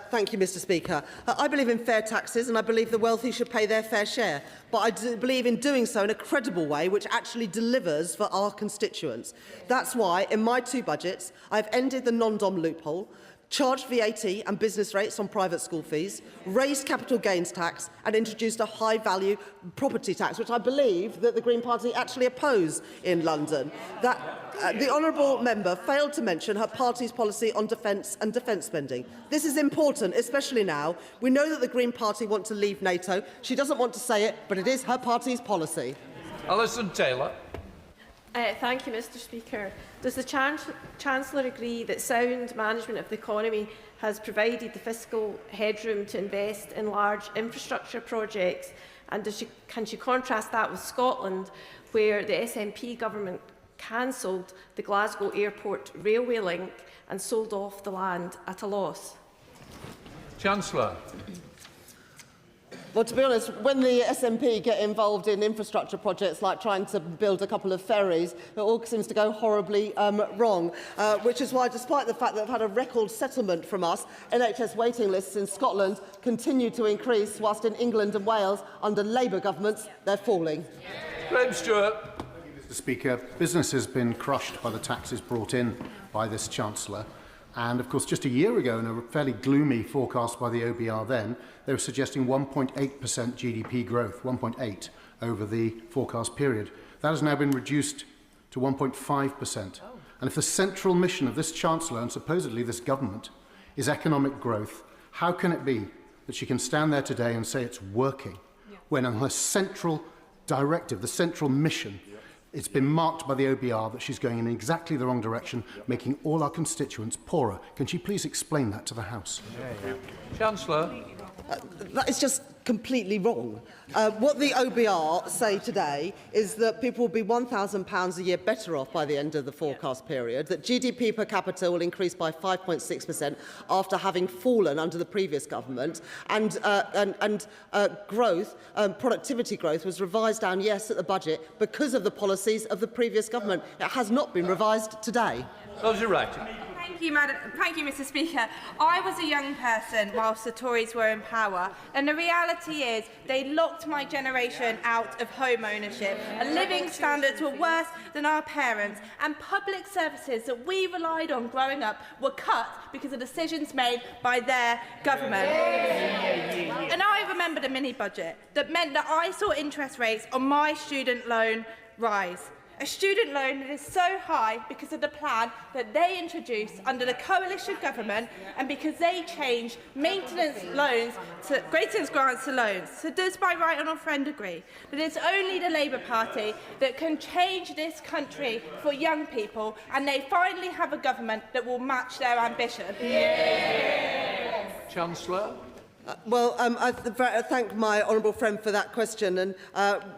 Thank you, Mr. Speaker. I believe in fair taxes, and I believe the wealthy should pay their fair share. But I do believe in doing so in a credible way, which actually delivers for our constituents. That's why, in my two budgets, I've ended the non-dom loophole, charged VAT and business rates on private school fees, raised capital gains tax, and introduced a high-value property tax, which I believe that the Green Party actually oppose in London. The honourable member failed to mention her party's policy on defence and defence spending. This is important, especially now. We know that the Green Party want to leave NATO. She doesn't want to say it, but it is her party's policy. Alison Taylor. Thank you, Mr. Speaker. Does the Chancellor agree that sound management of the economy has provided the fiscal headroom to invest in large infrastructure projects? And can she contrast that with Scotland, where the SNP government cancelled the Glasgow Airport railway link and sold off the land at a loss? Chancellor. Well, to be honest, when the SNP get involved in infrastructure projects like trying to build a couple of ferries, it all seems to go horribly wrong, which is why, despite the fact that they've had a record settlement from us, NHS waiting lists in Scotland continue to increase, whilst in England and Wales, under Labour governments, they're falling. Graham Stewart. Mr. Speaker, business has been crushed by the taxes brought in by this Chancellor. And, of course, just a year ago, in a fairly gloomy forecast by the OBR then, they were suggesting 1.8% GDP growth, 1.8 over the forecast period. That has now been reduced to 1.5%. And if the central mission of this Chancellor and supposedly this government is economic growth. How can it be that she can stand there today and say it's working when on her central directive, the central mission, it's been marked by the OBR that she's going in exactly the wrong direction, making all our constituents poorer? Can she please explain that to the House? Chancellor. That is just completely wrong. What the OBR say today is that people will be £1,000 a year better off by the end of the forecast period, that GDP per capita will increase by 5.6% after having fallen under the previous government, and growth, productivity growth was revised down, yes, at the budget because of the policies of the previous government. It has not been revised today. Those are right. Thank you, Mr. Speaker. I was a young person whilst the Tories were in power, and the reality is they locked my generation out of home ownership, and living standards were worse than our parents, and public services that we relied on growing up were cut because of decisions made by their government. And I remember the mini-budget that meant that I saw interest rates on my student loan rise. A student loan that is so high because of the plan that they introduced under the coalition government, and because they changed maintenance loans to maintenance grants to loans. So does my right honourable friend agree that it's only the Labour Party that can change this country for young people, and they finally have a government that will match their ambition? Chancellor. I thank my honourable friend for that question. And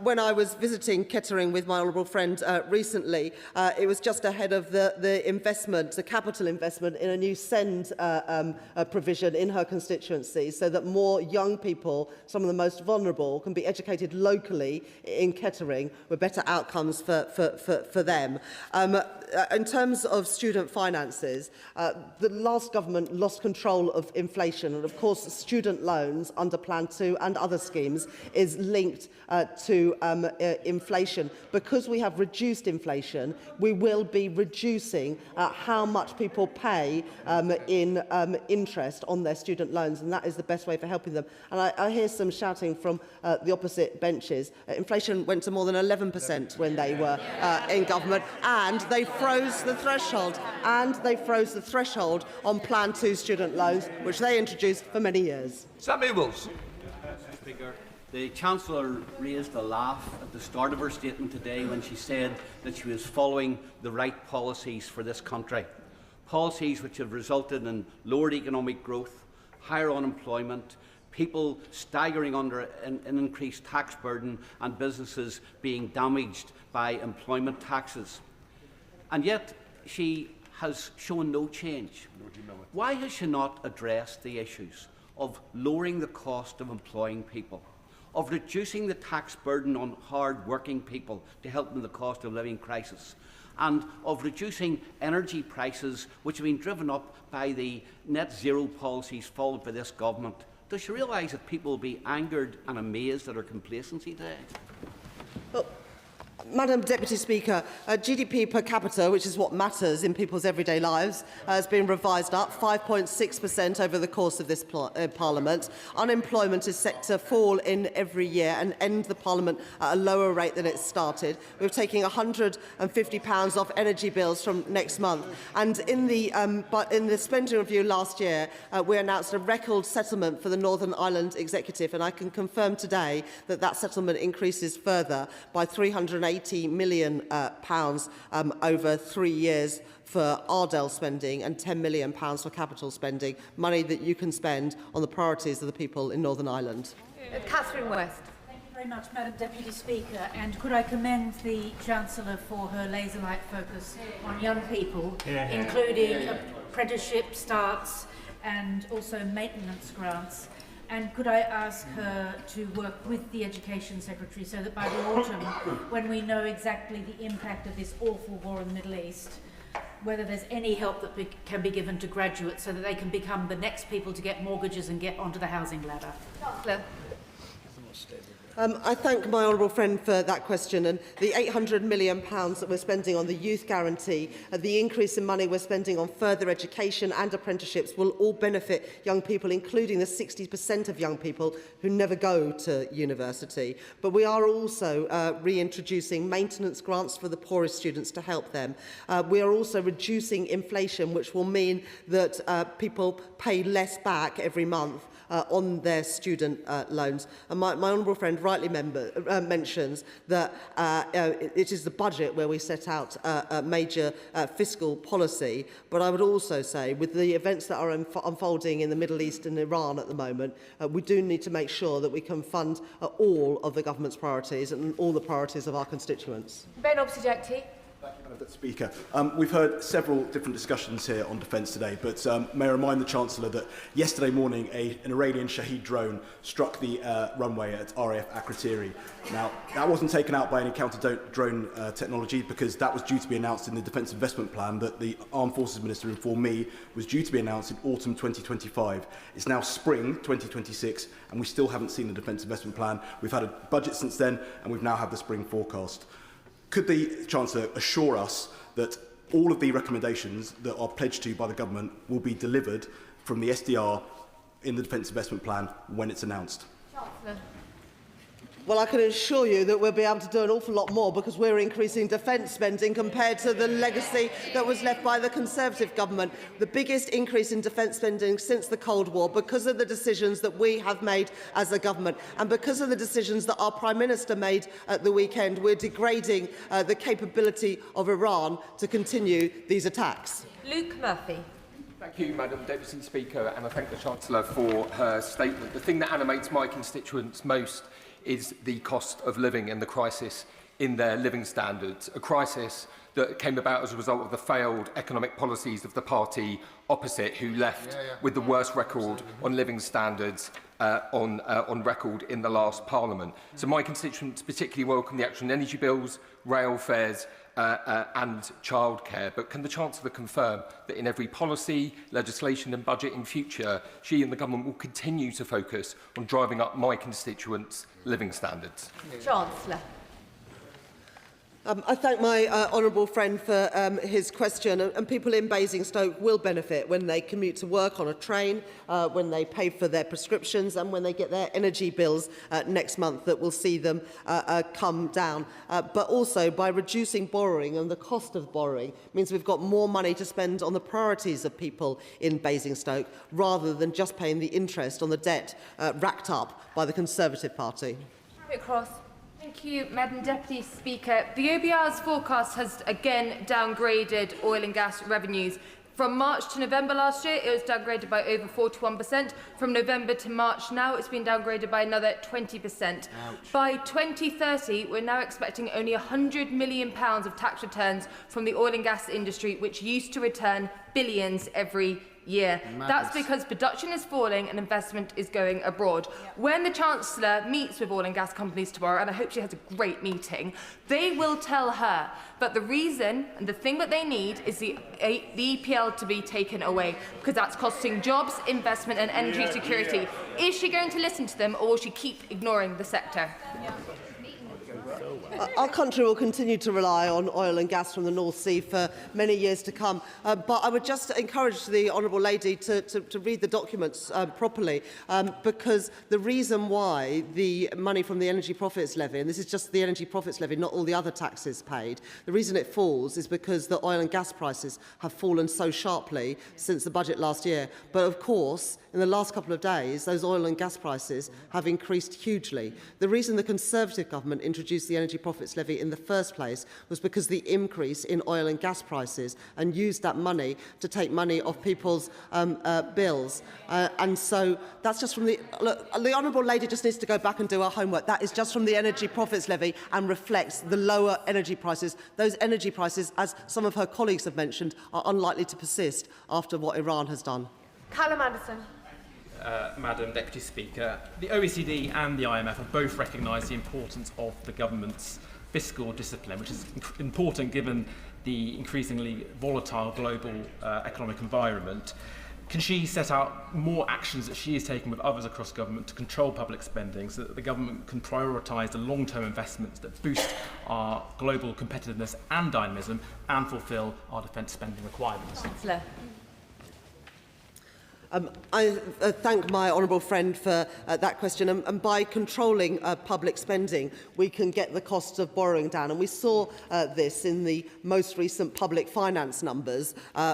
when I was visiting Kettering with my honourable friend recently, it was just ahead of the investment, the capital investment in a new SEND provision in her constituency, so that more young people, some of the most vulnerable, can be educated locally in Kettering with better outcomes for them. In terms of student finances, the last government lost control of inflation, and of course student loans under Plan 2 and other schemes is linked to inflation. Because we have reduced inflation, we will be reducing how much people pay in interest on their student loans, and that is the best way for helping them. And I hear some shouting from the opposite benches. Inflation went to more than 11% when they were in government, and they froze the threshold. On Plan 2 student loans, which they introduced for many years. Sammy Wilson. Mr. Speaker, the Chancellor raised a laugh at the start of her statement today when she said that she was following the right policies for this country. Policies which have resulted in lowered economic growth, higher unemployment, people staggering under an increased tax burden, and businesses being damaged by employment taxes. And yet she has shown no change. Why has she not addressed the issues of lowering the cost of employing people, of reducing the tax burden on hard-working people to help them with the cost of living crisis, and of reducing energy prices which have been driven up by the net zero policies followed by this government? Does she realise that people will be angered and amazed at her complacency today? Well, Madam Deputy Speaker, GDP per capita, which is what matters in people's everyday lives, has been revised up 5.6% over the course of this Parliament. Unemployment is set to fall in every year and end the Parliament at a lower rate than it started. We're taking £150 off energy bills from next month. And in the spending review last year, we announced a record settlement for the Northern Ireland Executive, and I can confirm today that that settlement increases further by £380 million over 3 years for Ardell spending and £10 million for capital spending, money that you can spend on the priorities of the people in Northern Ireland. Catherine West. Thank you very much, Madam Deputy Speaker, and could I commend the Chancellor for her laser-like focus on young people, including apprenticeship starts and also maintenance grants. And could I ask her to work with the Education Secretary so that by the autumn, when we know exactly the impact of this awful war in the Middle East, whether there's any help that can be given to graduates so that they can become the next people to get mortgages and get onto the housing ladder? I thank my honourable friend for that question, and the £800 million that we're spending on the youth guarantee, the increase in money we're spending on further education and apprenticeships will all benefit young people, including the 60% of young people who never go to university. But we are also reintroducing maintenance grants for the poorest students to help them. We are also reducing inflation, which will mean that people pay less back every month on their student loans. And my honourable friend rightly mentions that it is the budget where we set out a major fiscal policy. But I would also say, with the events that are unfolding in the Middle East and Iran at the moment, we do need to make sure that we can fund all of the government's priorities and all the priorities of our constituents. Ben Obsijekti. Thank you, Madam Speaker. We've heard several different discussions here on defence today, but may I remind the Chancellor that yesterday morning an Iranian Shahed drone struck the runway at RAF Akrotiri. Now, that wasn't taken out by any counter-drone technology, because that was due to be announced in the Defence Investment Plan that the Armed Forces Minister informed me was due to be announced in autumn 2025. It's now spring 2026, and we still haven't seen the Defence Investment Plan. We've had a budget since then, and we've now had the spring forecast. Could the Chancellor assure us that all of the recommendations that are pledged to by the government will be delivered from the SDR in the Defence Investment Plan when it's announced? Chancellor. Well, I can assure you that we'll be able to do an awful lot more, because we're increasing defence spending compared to the legacy that was left by the Conservative government. The biggest increase in defence spending since the Cold War, because of the decisions that we have made as a government, and because of the decisions that our Prime Minister made at the weekend. We're degrading the capability of Iran to continue these attacks. Luke Murphy. Thank you, Madam Deputy Speaker, and I thank the Chancellor for her statement. The thing that animates my constituents most is the cost of living and the crisis in their living standards, a crisis that came about as a result of the failed economic policies of the party opposite, who left with the worst record on living standards on record in the last Parliament. So my constituents particularly welcome the action on energy bills, rail fares and childcare. But can the Chancellor confirm that in every policy, legislation and budget in future, she and the government will continue to focus on driving up my constituents' living standards? Chancellor. I thank my honourable friend for his question, and people in Basingstoke will benefit when they commute to work on a train, when they pay for their prescriptions, and when they get their energy bills next month, that will see them come down. But also by reducing borrowing, and the cost of borrowing means we've got more money to spend on the priorities of people in Basingstoke, rather than just paying the interest on the debt racked up by the Conservative Party. Cross. Thank you, Madam Deputy Speaker. The OBR's forecast has again downgraded oil and gas revenues. From March to November last year, it was downgraded by over 41%. From November to March now, it's been downgraded by another 20%. Ouch. By 2030, we're now expecting only £100 million of tax returns from the oil and gas industry, which used to return billions every year. Madness. That's because production is falling and investment is going abroad. When the Chancellor meets with oil and gas companies tomorrow, and I hope she has a great meeting, they will tell her that the reason and the thing that they need is the EPL to be taken away, because that's costing jobs, investment and energy security. Is she going to listen to them, or will she keep ignoring the sector? Our country will continue to rely on oil and gas from the North Sea for many years to come. But I would just encourage the Honourable Lady to read the documents properly, because the reason why the money from the Energy Profits Levy, and this is just the Energy Profits Levy, not all the other taxes paid, the reason it falls is because the oil and gas prices have fallen so sharply since the budget last year. But of course, in the last couple of days, those oil and gas prices have increased hugely. The reason the Conservative government introduced the Energy Profits Levy in the first place was because the increase in oil and gas prices, and used that money to take money off people's bills. And so that's just from the... Look, the Honourable Lady just needs to go back and do her homework. That is just from the Energy Profits Levy and reflects the lower energy prices. Those energy prices, as some of her colleagues have mentioned, are unlikely to persist after what Iran has done. Callum Anderson. Madam Deputy Speaker, the OECD and the IMF have both recognised the importance of the government's fiscal discipline, which is important given the increasingly volatile global economic environment. Can she set out more actions that she is taking with others across government to control public spending so that the government can prioritise the long-term investments that boost our global competitiveness and dynamism and fulfil our defence spending requirements? Chancellor. I thank my honourable friend for that question. And by controlling public spending, we can get the cost of borrowing down. And we saw this in the most recent public finance numbers,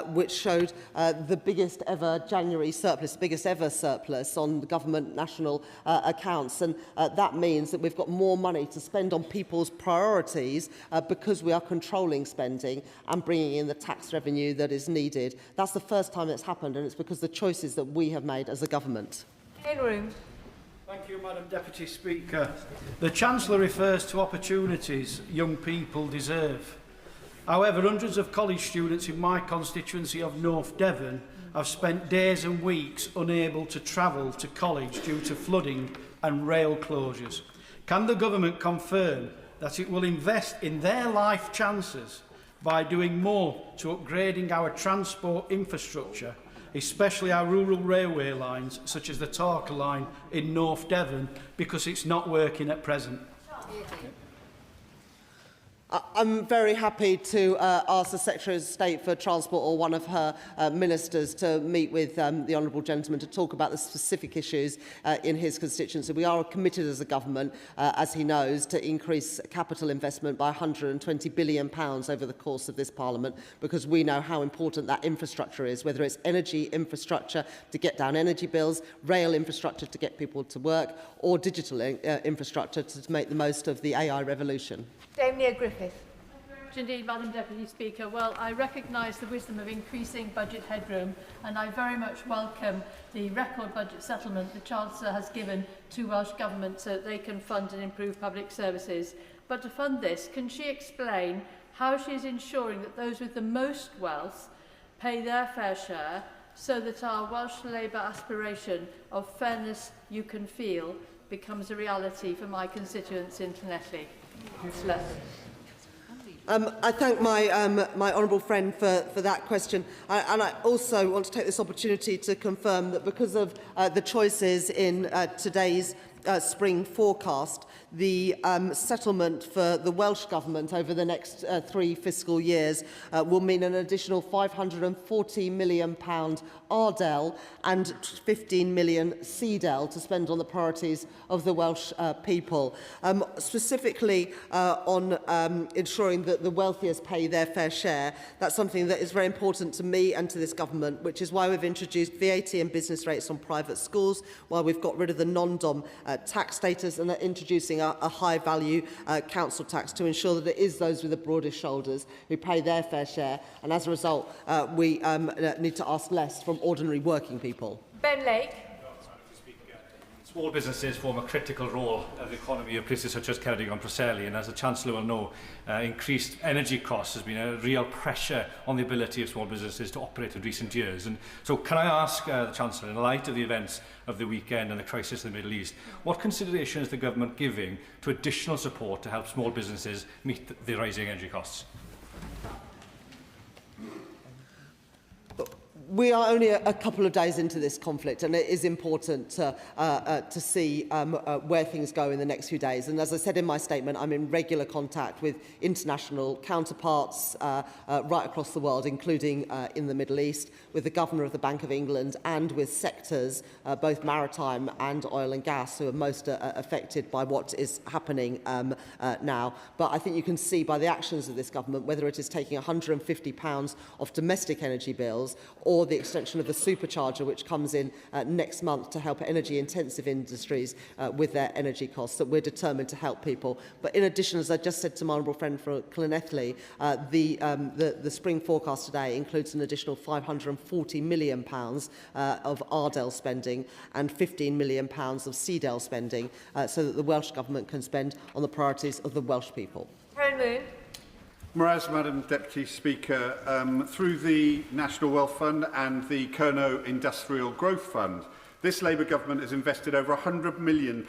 which showed the biggest ever January surplus, biggest ever surplus on the government national accounts. And that means that we've got more money to spend on people's priorities because we are controlling spending and bringing in the tax revenue that is needed. That's the first time it's happened, and it's because the choices that we have made as a government. In room. Thank you, Madam Deputy Speaker. The Chancellor refers to opportunities young people deserve. However, hundreds of college students in my constituency of North Devon have spent days and weeks unable to travel to college due to flooding and rail closures. Can the government confirm that it will invest in their life chances by doing more to upgrading our transport infrastructure, especially our rural railway lines, such as the Tarka line in North Devon, because it's not working at present? I'm very happy to ask the Secretary of State for Transport or one of her ministers to meet with the honourable gentleman to talk about the specific issues in his constituency. We are committed as a government, as he knows, to increase capital investment by £120 billion over the course of this Parliament, because we know how important that infrastructure is, whether it's energy infrastructure to get down energy bills, rail infrastructure to get people to work, or digital infrastructure to make the most of the AI revolution. Dame Griffith. Indeed, Madam Deputy Speaker. Well, I recognise the wisdom of increasing budget headroom, and I very much welcome the record budget settlement the Chancellor has given to Welsh Government so that they can fund and improve public services. But to fund this, can she explain how she is ensuring that those with the most wealth pay their fair share so that our Welsh Labour aspiration of fairness you can feel becomes a reality for my constituents in Llanelli? I thank my, my honourable friend for that question. And I also want to take this opportunity to confirm that because of the choices in today's spring forecast, the settlement for the Welsh Government over the next 3 fiscal years will mean an additional £540 million Ardell and 15 million Cdell to spend on the priorities of the Welsh people. Specifically on ensuring that the wealthiest pay their fair share, that's something that is very important to me and to this government, which is why we've introduced VAT and business rates on private schools, why we've got rid of the non-dom tax status and are introducing a high-value council tax to ensure that it is those with the broadest shoulders who pay their fair share, and as a result we need to ask less from ordinary working people. Ben Lake. Small businesses form a critical role of the economy of places such as Ceredigion and Preseli, and as the Chancellor will know, increased energy costs has been a real pressure on the ability of small businesses to operate in recent years. And so can I ask the Chancellor, in light of the events of the weekend and the crisis in the Middle East, what consideration is the government giving to additional support to help small businesses meet the rising energy costs? We are only a couple of days into this conflict, and it is important to see where things go in the next few days. And as I said in my statement, I'm in regular contact with international counterparts right across the world, including in the Middle East, with the Governor of the Bank of England and with sectors, both maritime and oil and gas, who are most affected by what is happening now. But I think you can see by the actions of this government, whether it is taking £150 off domestic energy bills or the extension of the supercharger, which comes in next month to help energy-intensive industries with their energy costs, that we're determined to help people. But in addition, as I just said to my honourable friend from Llanelli, the spring forecast today includes an additional £540 million of Ardell spending and £15 million of Cdell spending, so that the Welsh Government can spend on the priorities of the Welsh people. Moon. Whereas, Madam Deputy Speaker, through the National Wealth Fund and the Kernow Industrial Growth Fund, this Labour government has invested over £100 million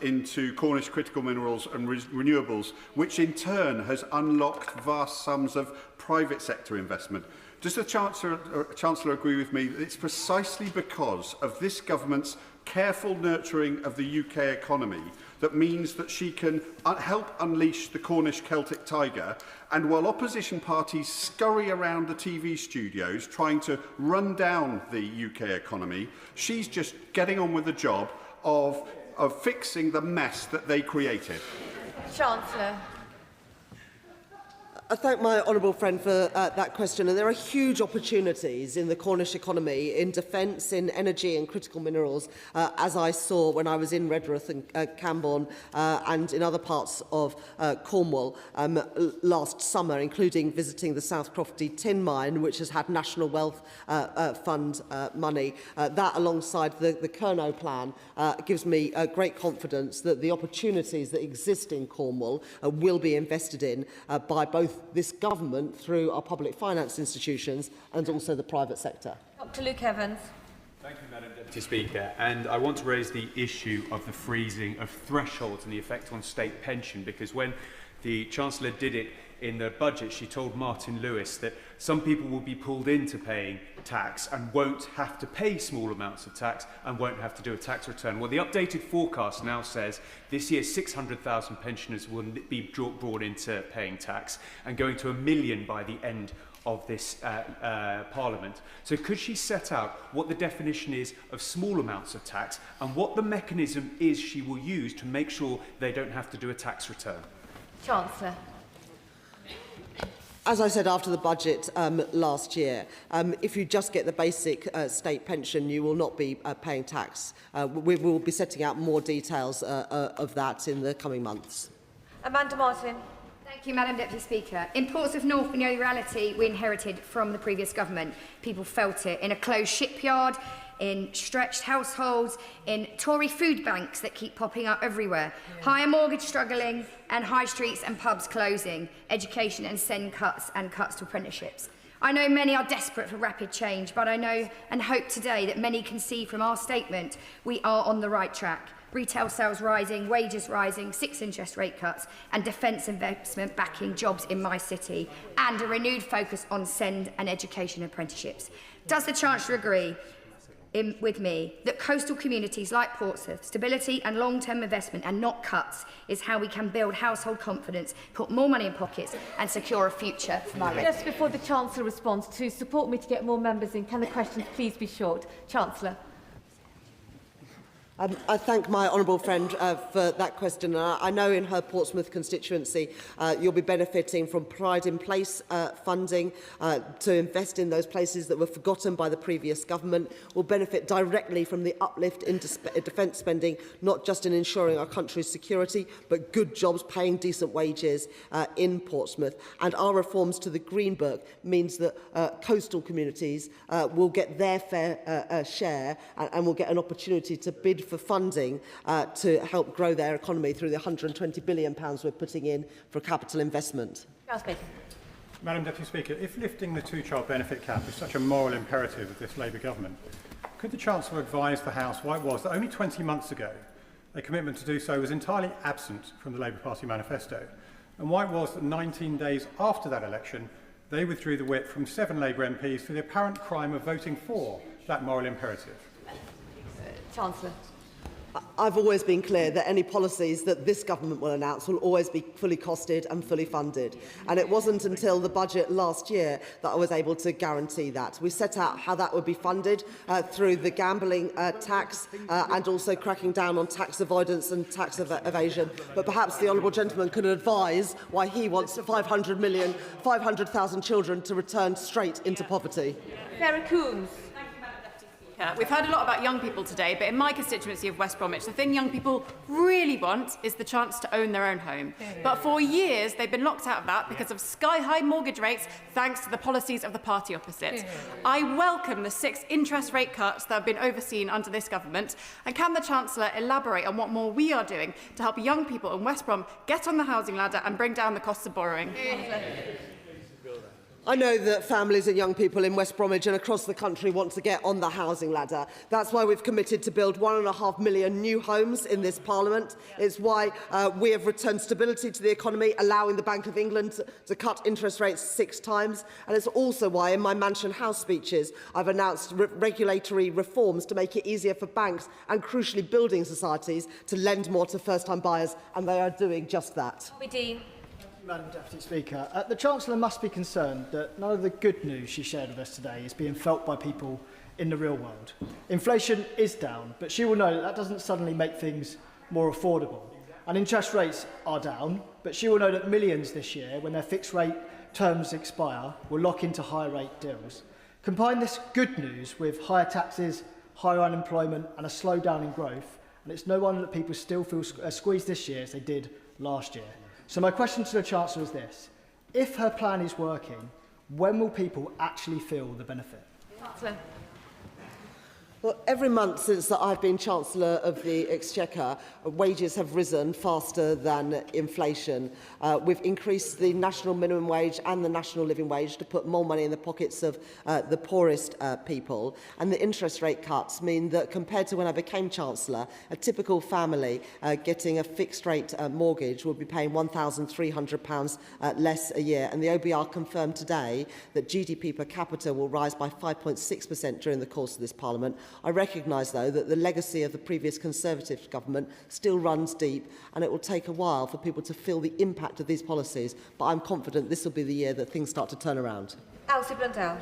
into Cornish critical minerals and renewables, which in turn has unlocked vast sums of private sector investment. Does the Chancellor agree with me that it's precisely because of this government's careful nurturing of the UK economy that means that she can help unleash the Cornish Celtic tiger, and while opposition parties scurry around the TV studios trying to run down the UK economy, she's just getting on with the job of fixing the mess that they created? Chancellor. I thank my honourable friend for that question. And there are huge opportunities in the Cornish economy, in defence, in energy and critical minerals, as I saw when I was in Redruth and Camborne and in other parts of Cornwall last summer, including visiting the South Crofty tin mine, which has had National Wealth Fund money. That, alongside the Kernow plan, gives me great confidence that the opportunities that exist in Cornwall will be invested in by both this government through our public finance institutions and also the private sector. Dr. Luke Evans. Thank you, Madam Deputy Speaker. And I want to raise the issue of the freezing of thresholds and the effect on state pension, because when the Chancellor did it in the budget, she told Martin Lewis that some people will be pulled into paying tax and won't have to pay small amounts of tax and won't have to do a tax return. Well, the updated forecast now says this year 600,000 pensioners will be brought into paying tax and going to 1 million by the end of this Parliament. So could she set out what the definition is of small amounts of tax and what the mechanism is she will use to make sure they don't have to do a tax return? Chancellor. As I said after the budget last year, if you just get the basic state pension, you will not be paying tax. We will be setting out more details of that in the coming months. Amanda Martin. Thank you, Madam Deputy Speaker. In Portsmouth North, we know the reality we inherited from the previous government. People felt it in a closed shipyard, in stretched households, in Tory food banks that keep popping up everywhere, higher mortgage struggling, and high streets and pubs closing, education and SEND cuts and cuts to apprenticeships. I know many are desperate for rapid change, but I know and hope today that many can see from our statement we are on the right track. Retail sales rising, wages rising, 6 interest rate cuts, and defence investment backing jobs in my city, and a renewed focus on SEND and education apprenticeships. Does the Chancellor agree with me that coastal communities like Portsmouth, stability and long-term investment and not cuts is how we can build household confidence, put more money in pockets and secure a future for my Just before the Chancellor responds, to support me to get more members in, can the questions please be short? Chancellor. I thank my honourable friend for that question. I know in her Portsmouth constituency you'll be benefiting from Pride in Place funding to invest in those places that were forgotten by the previous government. Will benefit directly from the uplift in defence spending, not just in ensuring our country's security, but good jobs, paying decent wages in Portsmouth. And our reforms to the Green Book means that coastal communities will get their fair share and will get an opportunity to bid for funding to help grow their economy through the £120 billion we're putting in for capital investment. Madam Deputy Speaker, if lifting the two-child benefit cap is such a moral imperative of this Labour government, could the Chancellor advise the House why it was that only 20 months ago a commitment to do so was entirely absent from the Labour Party manifesto, and why it was that 19 days after that election they withdrew the whip from 7 Labour MPs for the apparent crime of voting for that moral imperative? Chancellor. I've always been clear that any policies that this government will announce will always be fully costed and fully funded. And it wasn't until the budget last year that I was able to guarantee that. We set out how that would be funded through the gambling tax and also cracking down on tax avoidance and tax evasion. But perhaps the honourable gentleman could advise why he wants 500,000 children to return straight into poverty. Sarah Coombs. We've heard a lot about young people today, but in my constituency of West Bromwich, the thing young people really want is the chance to own their own home. But for years, they've been locked out of that because of sky-high mortgage rates, thanks to the policies of the party opposite. I welcome the 6 interest rate cuts that have been overseen under this government. And can the Chancellor elaborate on what more we are doing to help young people in West Brom get on the housing ladder and bring down the costs of borrowing? I know that families and young people in West Bromwich and across the country want to get on the housing ladder. That's why we've committed to build 1.5 million new homes in this Parliament. It's why we have returned stability to the economy, allowing the Bank of England to cut interest rates 6 times. And it's also why, in my Mansion House speeches, I've announced regulatory reforms to make it easier for banks and, crucially, building societies to lend more to first-time buyers, and they are doing just that. Madam Deputy Speaker, the Chancellor must be concerned that none of the good news she shared with us today is being felt by people in the real world. Inflation is down, but she will know that that doesn't suddenly make things more affordable. And interest rates are down, but she will know that millions this year, when their fixed rate terms expire, will lock into higher rate deals. Combine this good news with higher taxes, higher unemployment and a slowdown in growth, and it's no wonder that people still feel squeezed this year as they did last year. So my question to the Chancellor is this: if her plan is working, when will people actually feel the benefit? Chancellor. Well, every month since I've been Chancellor of the Exchequer, wages have risen faster than inflation. We've increased the national minimum wage and the national living wage to put more money in the pockets of the poorest people. And the interest rate cuts mean that, compared to when I became Chancellor, a typical family getting a fixed rate mortgage will be paying £1,300 less a year. And the OBR confirmed today that GDP per capita will rise by 5.6% during the course of this Parliament. I recognise, though, that the legacy of the previous Conservative government still runs deep, and it will take a while for people to feel the impact of these policies, but I'm confident this will be the year that things start to turn around. Elsie Blundell.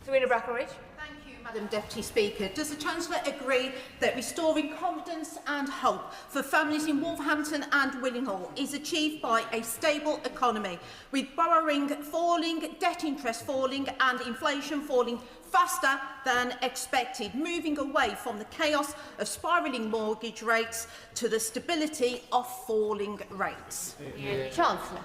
Serena Brackenridge. Thank you, Madam Deputy Speaker. Does the Chancellor agree that restoring confidence and hope for families in Wolverhampton and Willinghall is achieved by a stable economy, with borrowing falling, debt interest falling and inflation falling faster than expected, moving away from the chaos of spiralling mortgage rates to the stability of falling rates? Chancellor.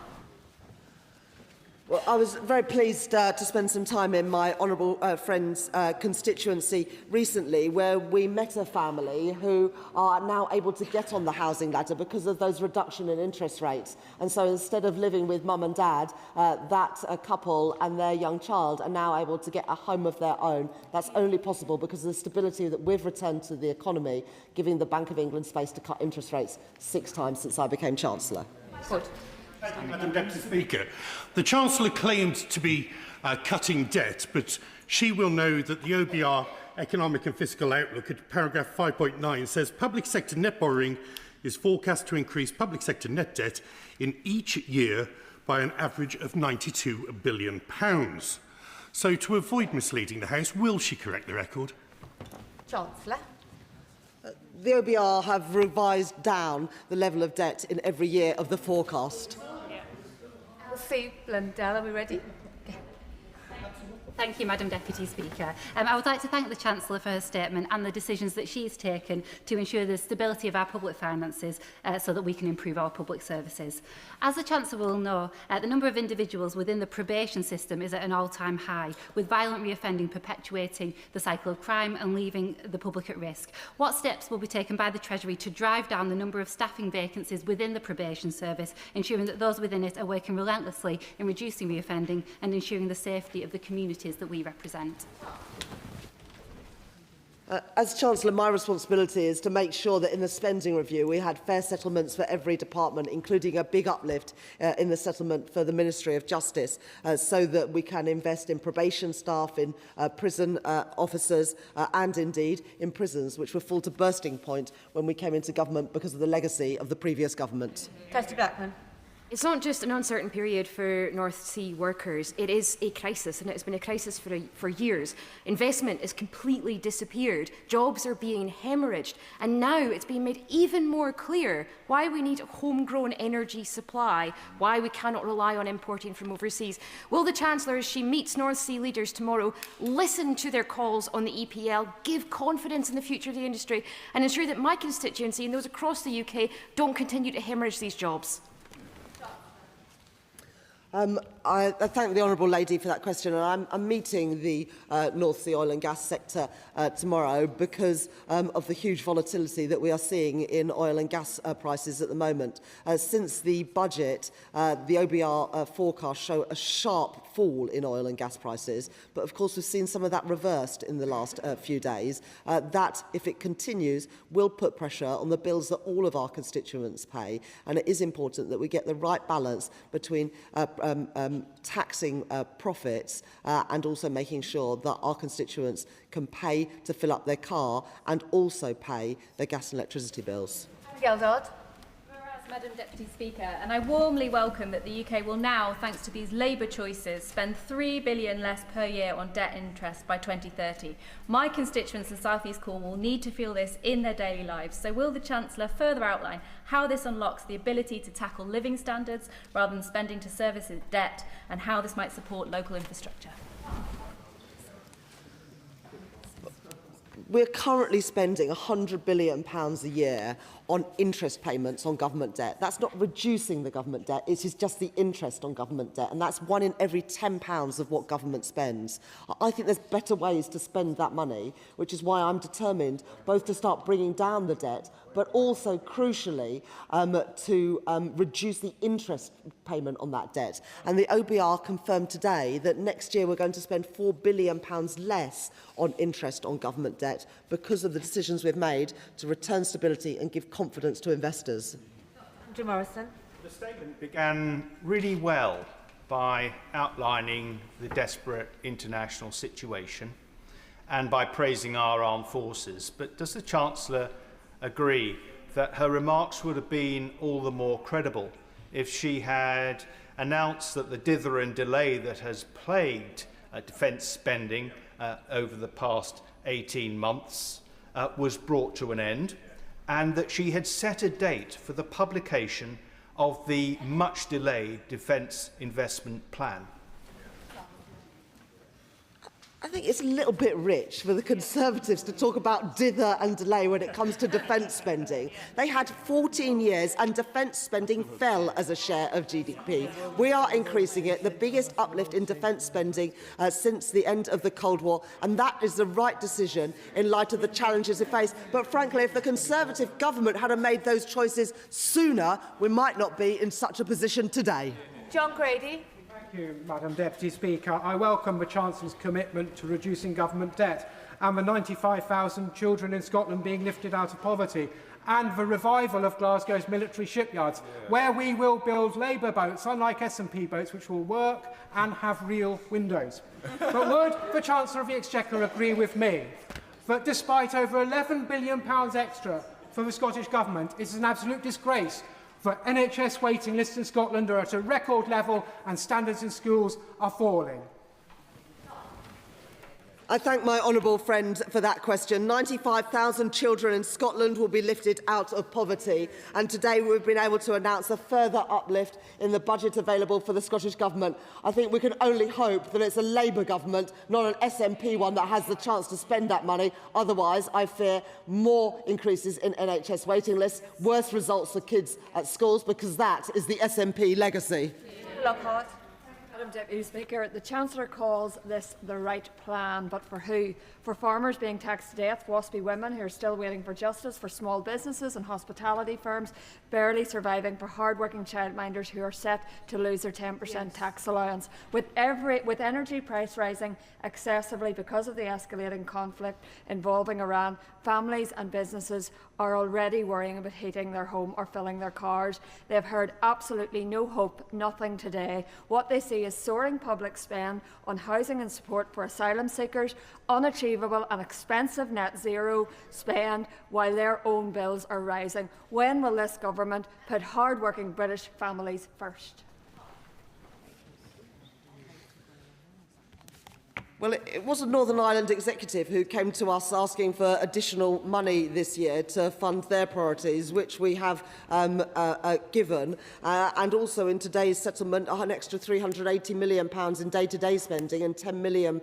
Well, I was very pleased to spend some time in my honourable friend's constituency recently, where we met a family who are now able to get on the housing ladder because of those reduction in interest rates. And so instead of living with mum and dad, that couple and their young child are now able to get a home of their own. That's only possible because of the stability that we've returned to the economy, giving the Bank of England space to cut interest rates 6 times since I became Chancellor. Good. Thank you, Madam Deputy Speaker. The Chancellor claimed to be cutting debt, but she will know that the OBR Economic and Fiscal Outlook at paragraph 5.9 says public sector net borrowing is forecast to increase public sector net debt in each year by an average of £92 billion. So, to avoid misleading the House, will she correct the record? Chancellor. The OBR have revised down the level of debt in every year of the forecast. Elsie Blundell, are we ready? Thank you, Madam Deputy Speaker. I would like to thank the Chancellor for her statement and the decisions that she has taken to ensure the stability of our public finances so that we can improve our public services. As the Chancellor will know, the number of individuals within the probation system is at an all-time high, with violent reoffending perpetuating the cycle of crime and leaving the public at risk. What steps will be taken by the Treasury to drive down the number of staffing vacancies within the probation service, ensuring that those within it are working relentlessly in reducing reoffending and ensuring the safety of the community that we represent? As Chancellor, my responsibility is to make sure that in the spending review we had fair settlements for every department, including a big uplift in the settlement for the Ministry of Justice, so that we can invest in probation staff, in prison officers and indeed in prisons, which were full to bursting point when we came into government because of the legacy of the previous government. Kirsty Blackman. It's not just an uncertain period for North Sea workers, it is a crisis, and it's been a crisis for years. Investment has completely disappeared, jobs are being hemorrhaged, and now it's being made even more clear why we need a homegrown energy supply, why we cannot rely on importing from overseas. Will the Chancellor, as she meets North Sea leaders tomorrow, listen to their calls on the EPL, give confidence in the future of the industry, and ensure that my constituency and those across the UK don't continue to hemorrhage these jobs? I thank the Honourable Lady for that question, and I'm meeting the North Sea oil and gas sector tomorrow because of the huge volatility that we are seeing in oil and gas prices at the moment. Since the budget, the OBR forecast show a sharp fall in oil and gas prices, but of course we've seen some of that reversed in the last few days. That, if it continues, will put pressure on the bills that all of our constituents pay, and it is important that we get the right balance between taxing profits and also making sure that our constituents can pay to fill up their car and also pay their gas and electricity bills. Whereas, Madam Deputy Speaker, and I warmly welcome that the UK will now, thanks to these Labour choices, spend £3 billion less per year on debt interest by 2030. My constituents in South East Cornwall need to feel this in their daily lives. So will the Chancellor further outline how this unlocks the ability to tackle living standards rather than spending to service debt, and how this might support local infrastructure? We're currently spending £100 billion a year on interest payments on government debt. That's not reducing the government debt, it is just the interest on government debt, and that's £1 in every £10 of what government spends. I think there's better ways to spend that money, which is why I'm determined both to start bringing down the debt, but also, crucially, to reduce the interest payment on that debt. And the OBR confirmed today that next year we're going to spend £4 billion less on interest on government debt because of the decisions we've made to return stability and give confidence to investors. Jim Morrison. The statement began really well by outlining the desperate international situation and by praising our armed forces. But does the Chancellor agree that her remarks would have been all the more credible if she had announced that the dither and delay that has plagued defence spending over the past 18 months was brought to an end, and that she had set a date for the publication of the much-delayed defence investment plan? I think it's a little bit rich for the Conservatives to talk about dither and delay when it comes to defence spending. They had 14 years and defence spending fell as a share of GDP. We are increasing it, the biggest uplift in defence spending since the end of the Cold War, and that is the right decision in light of the challenges it faced. But frankly, if the Conservative government had made those choices sooner, we might not be in such a position today. John Grady. Thank you, Madam Deputy Speaker. I welcome the Chancellor's commitment to reducing government debt and the 95,000 children in Scotland being lifted out of poverty, and the revival of Glasgow's military shipyards, where we will build Labour boats, unlike SNP boats, which will work and have real windows. But would the Chancellor of the Exchequer agree with me that despite over £11 billion extra for the Scottish Government, it is an absolute disgrace that NHS waiting lists in Scotland are at a record level and standards in schools are falling? I thank my honourable friend for that question. 95,000 children in Scotland will be lifted out of poverty, and today we've been able to announce a further uplift in the budget available for the Scottish Government. I think we can only hope that it's a Labour government, not an SNP one, that has the chance to spend that money. Otherwise, I fear more increases in NHS waiting lists, worse results for kids at schools, because that is the SNP legacy. Lockhart. Madam Deputy Speaker, the Chancellor calls this the right plan, but for who? For farmers being taxed to death, waspy women who are still waiting for justice, for small businesses and hospitality firms barely surviving, for hard-working childminders who are set to lose their 10% tax allowance. With energy price rising excessively because of the escalating conflict involving Iran, families and businesses are already worrying about heating their home or filling their cars. They've heard absolutely no hope, nothing today. What they see is soaring public spend on housing and support for asylum seekers, unachievable and expensive net zero spend, while their own bills are rising. When will this government put hard-working British families first? Well, it was a Northern Ireland executive who came to us asking for additional money this year to fund their priorities, which we have given, and also in today's settlement an extra £380 million in day-to-day spending and £10 million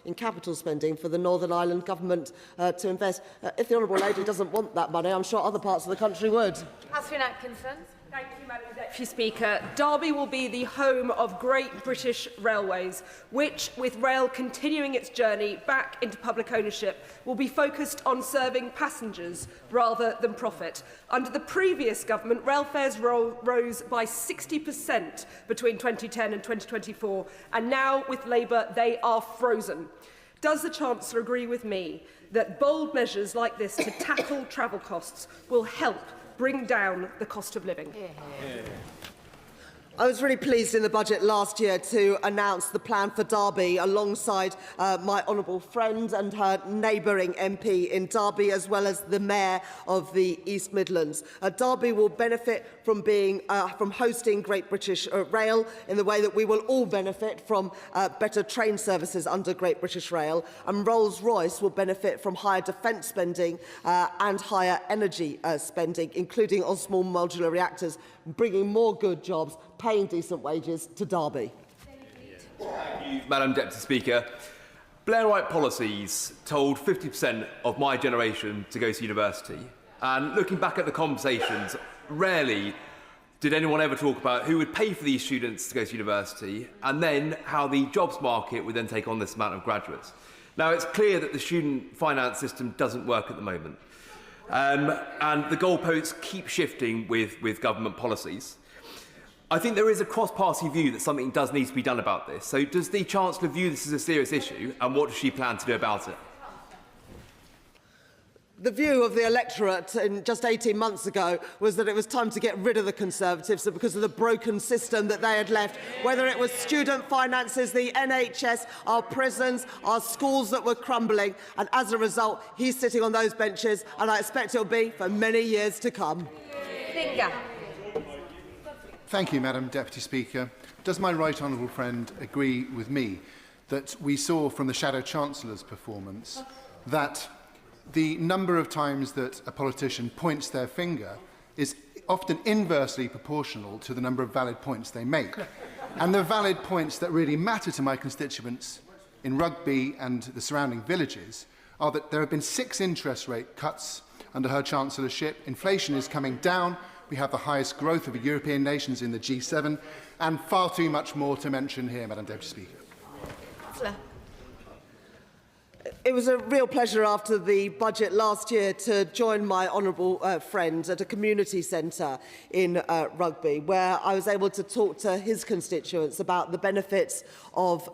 in capital spending for the Northern Ireland government to invest. If the Honourable Lady doesn't want that money, I'm sure other parts of the country would. Catherine Atkinson. Thank you, Madam Deputy Speaker. Derby will be the home of Great British Railways, which, with rail continuing its journey back into public ownership, will be focused on serving passengers rather than profit. Under the previous government, rail fares rose by 60% between 2010 and 2024, and now, with Labour, they are frozen. Does the Chancellor agree with me that bold measures like this to tackle travel costs will help bring down the cost of living? I was really pleased in the budget last year to announce the plan for Derby alongside my honourable friend and her neighbouring MP in Derby, as well as the Mayor of the East Midlands. Derby will benefit from hosting Great British Rail in the way that we will all benefit from better train services under Great British Rail, and Rolls-Royce will benefit from higher defence spending and higher energy spending, including on small modular reactors, bringing more good jobs, paying decent wages to Derby. Thank you, Madam Deputy Speaker. Blairite policies told 50% of my generation to go to university. And looking back at the conversations, rarely did anyone ever talk about who would pay for these students to go to university, and then how the jobs market would then take on this amount of graduates. Now, it's clear that the student finance system doesn't work at the moment. And the goalposts keep shifting with government policies. I think there is a cross-party view that something does need to be done about this. So does the Chancellor view this as a serious issue, and what does she plan to do about it? The view of the electorate just 18 months ago was that it was time to get rid of the Conservatives because of the broken system that they had left, whether it was student finances, the NHS, our prisons, our schools that were crumbling, and as a result, he's sitting on those benches, and I expect it will be for many years to come. Finger. Thank you, Madam Deputy Speaker. Does my right honourable friend agree with me that we saw from the Shadow Chancellor's performance that the number of times that a politician points their finger is often inversely proportional to the number of valid points they make? And the valid points that really matter to my constituents in Rugby and the surrounding villages are that there have been 6 interest rate cuts under her chancellorship. Inflation is coming down. We have the highest growth of European nations in the G7, and far too much more to mention here, Madam Deputy Speaker. It was a real pleasure after the budget last year to join my honourable friend at a community centre in Rugby, where I was able to talk to his constituents about the benefits of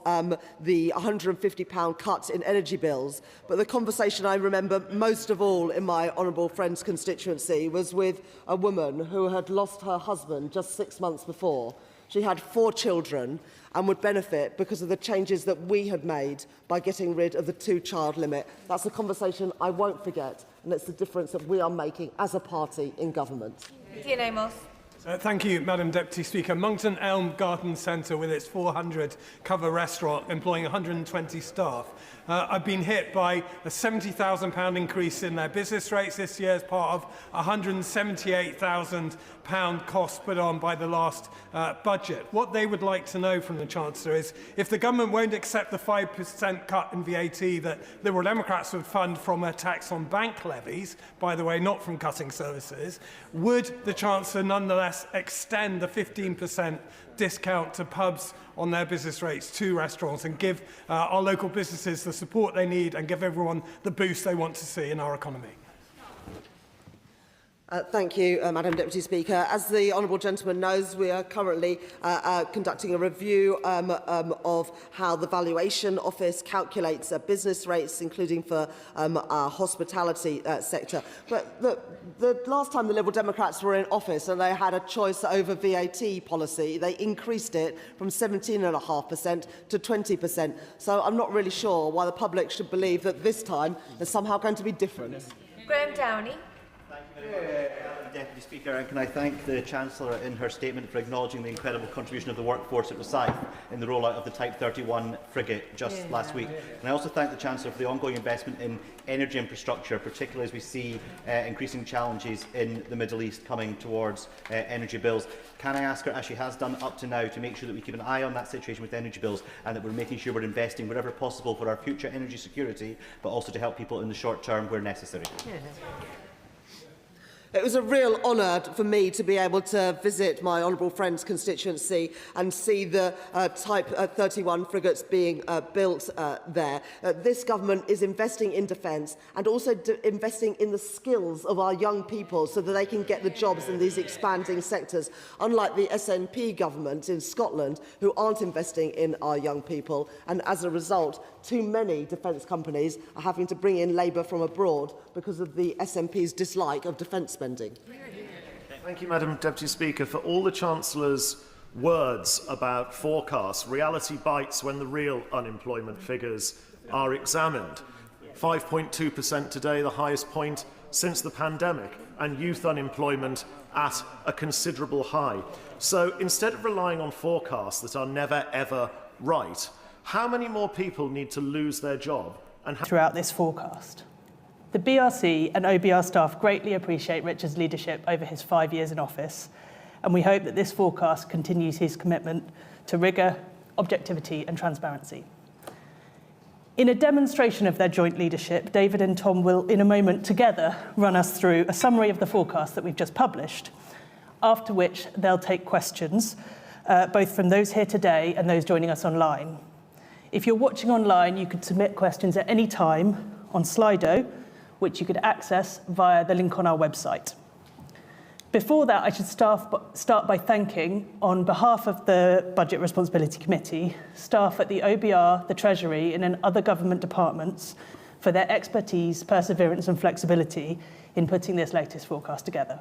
the £150 cut in energy bills. But the conversation I remember most of all in my honourable friend's constituency was with a woman who had lost her husband just 6 months before. She had 4 children and would benefit because of the changes that we had made by getting rid of the 2-child limit. That's a conversation I won't forget, and it's the difference that we are making as a party in government. Ian Amos. Thank you, Madam Deputy Speaker. Monkton Elm Garden Centre, with its 400-cover restaurant employing 120 staff, have been hit by a £70,000 increase in their business rates this year as part of a £178,000 cost put on by the last budget. What they would like to know from the Chancellor is if the government won't accept the 5% cut in VAT that Liberal Democrats would fund from a tax on bank levies, by the way, not from cutting services, would the Chancellor nonetheless extend the 15% discount to pubs on their business rates to restaurants and give our local businesses the support they need and give everyone the boost they want to see in our economy? Thank you, Madam Deputy Speaker. As the honourable gentleman knows, we are currently conducting a review of how the Valuation Office calculates business rates, including for our hospitality sector. But the last time the Liberal Democrats were in office and they had a choice over VAT policy, they increased it from 17.5% to 20%. So I'm not really sure why the public should believe that this time there's somehow going to be different. Graham Downey. Deputy Speaker, and can I thank the Chancellor in her statement for acknowledging the incredible contribution of the workforce at Rosyth in the rollout of the Type 31 frigate just last week. And I also thank the Chancellor for the ongoing investment in energy infrastructure, particularly as we see increasing challenges in the Middle East coming towards energy bills. Can I ask her, as she has done up to now, to make sure that we keep an eye on that situation with energy bills and that we're making sure we're investing wherever possible for our future energy security, but also to help people in the short term where necessary? It was a real honour for me to be able to visit my honourable friend's constituency and see the Type 31 frigates being built there. This government is investing in defence and also investing in the skills of our young people so that they can get the jobs in these expanding sectors, unlike the SNP government in Scotland, who aren't investing in our young people. And as a result, too many defence companies are having to bring in labour from abroad because of the SNP's dislike of defence spending. Thank you, Madam Deputy Speaker. For all the Chancellor's words about forecasts, reality bites when the real unemployment figures are examined. 5.2% today, the highest point since the pandemic, and youth unemployment at a considerable high. So instead of relying on forecasts that are never, ever right, how many more people need to lose their job? And throughout this forecast. The BRC and OBR staff greatly appreciate Richard's leadership over his 5 years in office, and we hope that this forecast continues his commitment to rigour, objectivity and transparency. In a demonstration of their joint leadership, David and Tom will, in a moment, together run us through a summary of the forecast that we've just published, after which they'll take questions, both from those here today and those joining us online. If you're watching online, you could submit questions at any time on Slido, which you could access via the link on our website. Before that, I should start by thanking, on behalf of the Budget Responsibility Committee, staff at the OBR, the Treasury, and in other government departments for their expertise, perseverance and flexibility in putting this latest forecast together.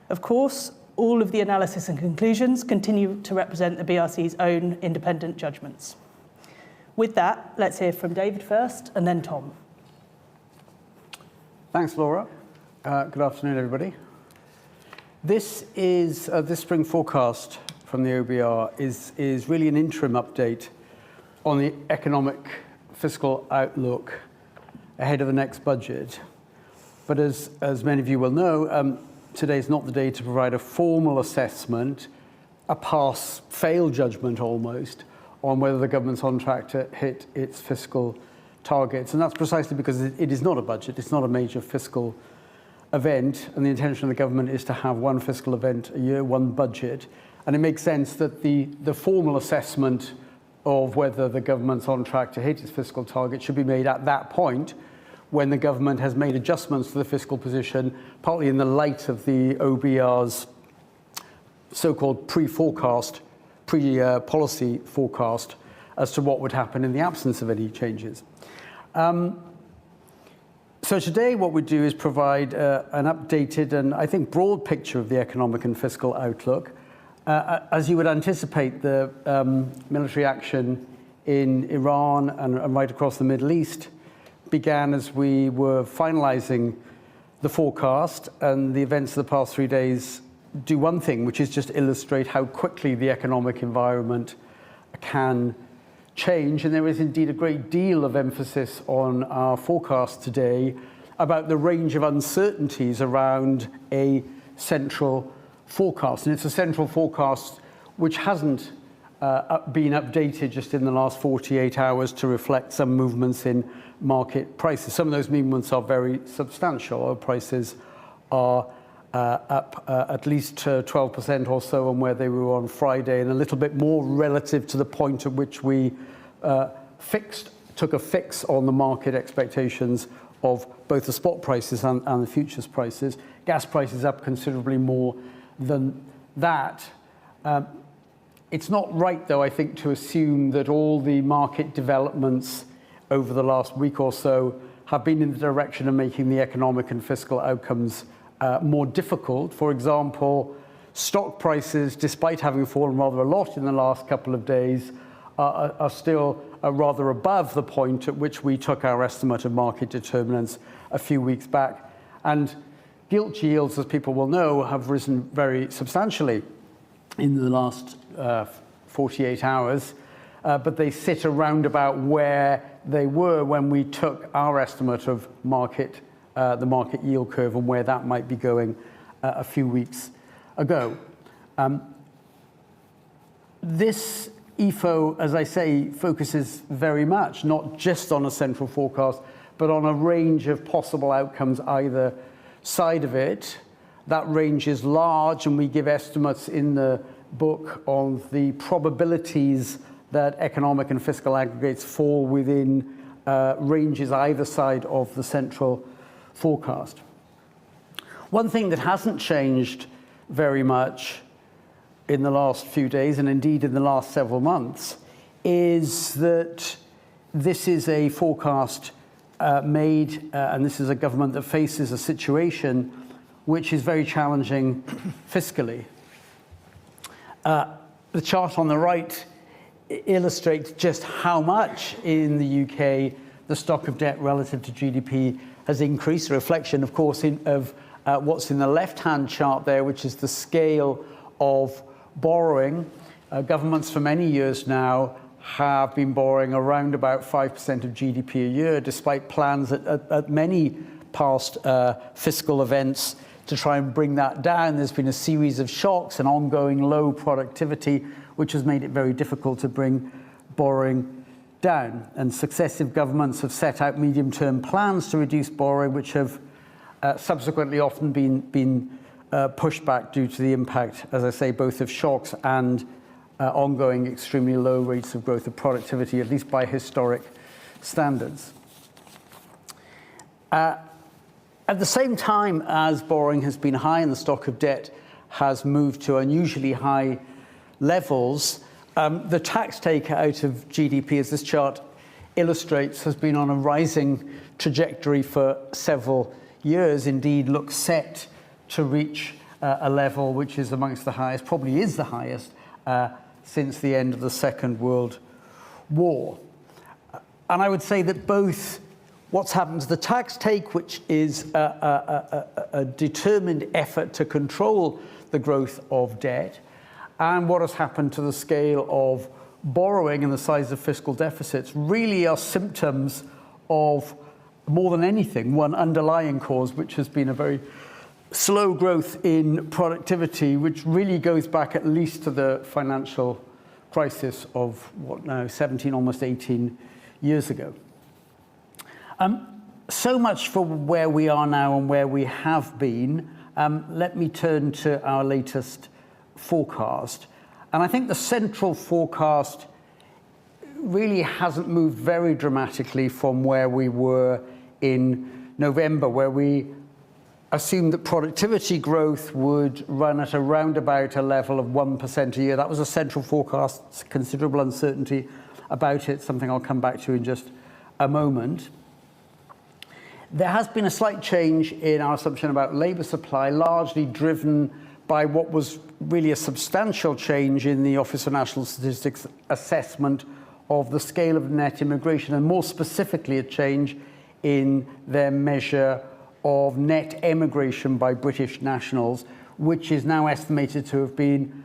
Of course, all of the analysis and conclusions continue to represent the BRC's own independent judgments. With that, let's hear from David first and then Tom. Thanks, Laura. Good afternoon, everybody. This is this spring forecast from the OBR is really an interim update on the economic fiscal outlook ahead of the next budget. But as many of you will know, today is not the day to provide a formal assessment, a pass-fail judgment almost, on whether the government's on track to hit its fiscal targets. And that's precisely because it is not a budget, it's not a major fiscal event, and the intention of the government is to have one fiscal event a year, one budget. And it makes sense that the formal assessment of whether the government's on track to hit its fiscal target should be made at that point, when the government has made adjustments to the fiscal position, partly in the light of the OBR's so-called pre-forecast, pre-policy forecast as to what would happen in the absence of any changes. So today what we do is provide an updated and I think broad picture of the economic and fiscal outlook. As you would anticipate, the military action in Iran and right across the Middle East began as we were finalising the forecast, and the events of the past 3 days do one thing, which is just illustrate how quickly the economic environment can change. And there is indeed a great deal of emphasis on our forecast today about the range of uncertainties around a central forecast. And it's a central forecast which hasn't been updated just in the last 48 hours to reflect some movements in market prices. Some of those movements are very substantial. Oil prices are up at least 12% or so on where they were on Friday, and a little bit more relative to the point at which we took a fix on the market expectations of both the spot prices and the futures prices. Gas prices up considerably more than that. It's not right, though, I think, to assume that all the market developments over the last week or so have been in the direction of making the economic and fiscal outcomes more difficult. For example, stock prices, despite having fallen rather a lot in the last couple of days, are still rather above the point at which we took our estimate of market determinants a few weeks back. And gilt yields, as people will know, have risen very substantially in the last 48 hours, but they sit around about where they were when we took our estimate of the market yield curve and where that might be going a few weeks ago. This EFO, as I say, focuses very much not just on a central forecast, but on a range of possible outcomes either side of it. That range is large, and we give estimates in the book on the probabilities that economic and fiscal aggregates fall within ranges either side of the central forecast. One thing that hasn't changed very much in the last few days, and indeed in the last several months, is that this is a forecast made, and this is a government that faces a situation which is very challenging fiscally. The chart on the right illustrates just how much in the UK the stock of debt relative to GDP has increased, a reflection, of course, of what's in the left-hand chart there, which is the scale of borrowing. Governments for many years now have been borrowing around about 5% of GDP a year, despite plans at many past fiscal events to try and bring that down. There's been a series of shocks and ongoing low productivity, which has made it very difficult to bring borrowing down. And successive governments have set out medium-term plans to reduce borrowing, which have subsequently often been pushed back due to the impact, as I say, both of shocks and ongoing extremely low rates of growth of productivity, at least by historic standards. At the same time as borrowing has been high and the stock of debt has moved to unusually high levels, the tax take out of GDP, as this chart illustrates, has been on a rising trajectory for several years. Indeed, looks set to reach a level which is amongst the highest, probably is the highest, since the end of the Second World War. And I would say that both what's happened to the tax take, which is a determined effort to control the growth of debt, and what has happened to the scale of borrowing and the size of fiscal deficits really are symptoms of, more than anything, one underlying cause, which has been a very slow growth in productivity, which really goes back at least to the financial crisis of, what now, 17, almost 18 years ago. So much for where we are now and where we have been. Let me turn to our latest forecast. And I think the central forecast really hasn't moved very dramatically from where we were in November, where we assumed that productivity growth would run at around about a level of 1% a year. That was a central forecast, considerable uncertainty about it, something I'll come back to in just a moment. There has been a slight change in our assumption about labour supply, largely driven by what was really a substantial change in the Office for National Statistics assessment of the scale of net immigration, and more specifically a change in their measure of net emigration by British nationals, which is now estimated to have been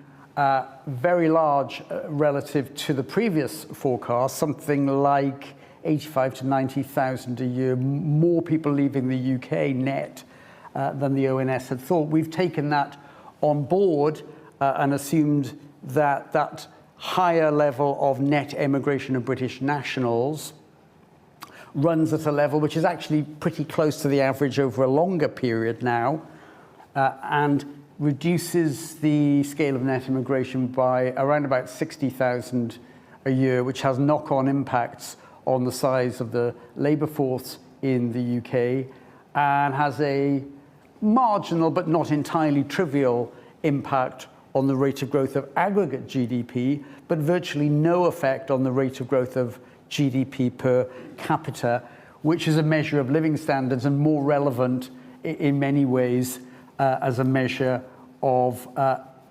very large relative to the previous forecast, something like 85 to 90,000 a year, more people leaving the UK net than the ONS had thought. We've taken that on board and assumed that that higher level of net emigration of British nationals runs at a level which is actually pretty close to the average over a longer period now, and reduces the scale of net immigration by around about 60,000 a year, which has knock-on impacts on the size of the labour force in the UK, and has a marginal but not entirely trivial impact on the rate of growth of aggregate GDP, but virtually no effect on the rate of growth of GDP per capita, which is a measure of living standards and more relevant in many ways as a measure of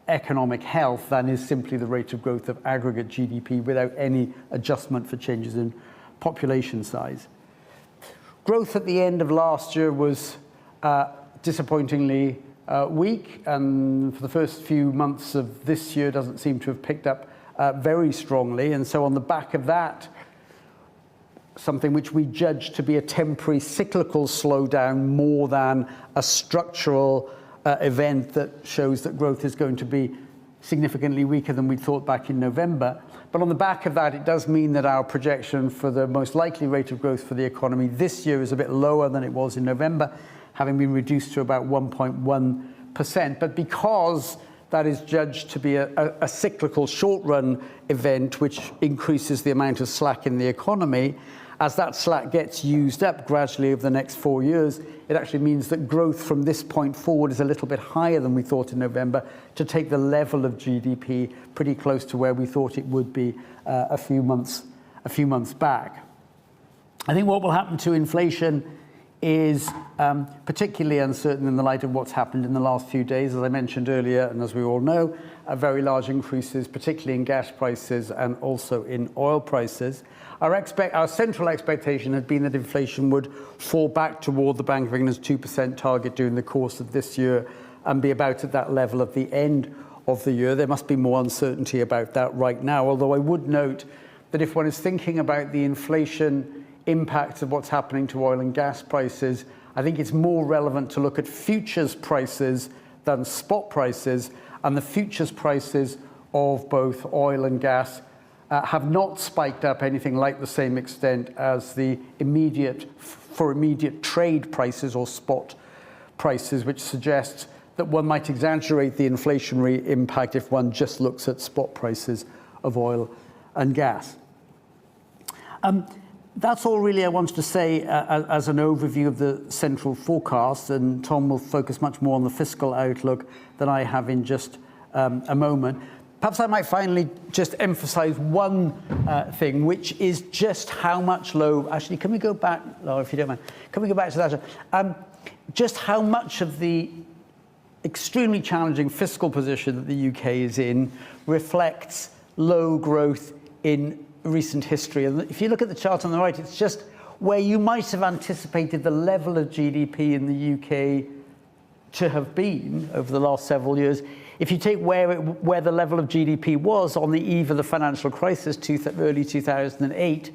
economic health than is simply the rate of growth of aggregate GDP without any adjustment for changes in population size. Growth at the end of last year was disappointingly weak, and for the first few months of this year doesn't seem to have picked up very strongly. And so on the back of that, something which we judge to be a temporary cyclical slowdown more than a structural event that shows that growth is going to be significantly weaker than we thought back in November. But on the back of that, it does mean that our projection for the most likely rate of growth for the economy this year is a bit lower than it was in November, having been reduced to about 1.1%. But because that is judged to be a cyclical short-run event which increases the amount of slack in the economy, as that slack gets used up gradually over the next 4 years, it actually means that growth from this point forward is a little bit higher than we thought in November, to take the level of GDP pretty close to where we thought it would be a few months back. I think what will happen to inflation is particularly uncertain in the light of what's happened in the last few days. As I mentioned earlier, and as we all know, very large increases, particularly in gas prices and also in oil prices. Our central expectation had been that inflation would fall back toward the Bank of England's 2% target during the course of this year and be about at that level at the end of the year. There must be more uncertainty about that right now, although I would note that if one is thinking about the inflation impact of what's happening to oil and gas prices, I think it's more relevant to look at futures prices than spot prices, and the futures prices of both oil and gas have not spiked up anything like the same extent as the immediate trade prices or spot prices, which suggests that one might exaggerate the inflationary impact if one just looks at spot prices of oil and gas. That's all really I wanted to say as an overview of the central forecast, and Tom will focus much more on the fiscal outlook than I have in just a moment. Perhaps I might finally just emphasise one thing, which is just how much actually, can we go back, Laura, if you don't mind? Can we go back to that? Just how much of the extremely challenging fiscal position that the UK is in reflects low growth in recent history. And if you look at the chart on the right, it's just where you might have anticipated the level of GDP in the UK to have been over the last several years. If you take where the level of GDP was on the eve of the financial crisis, early 2008,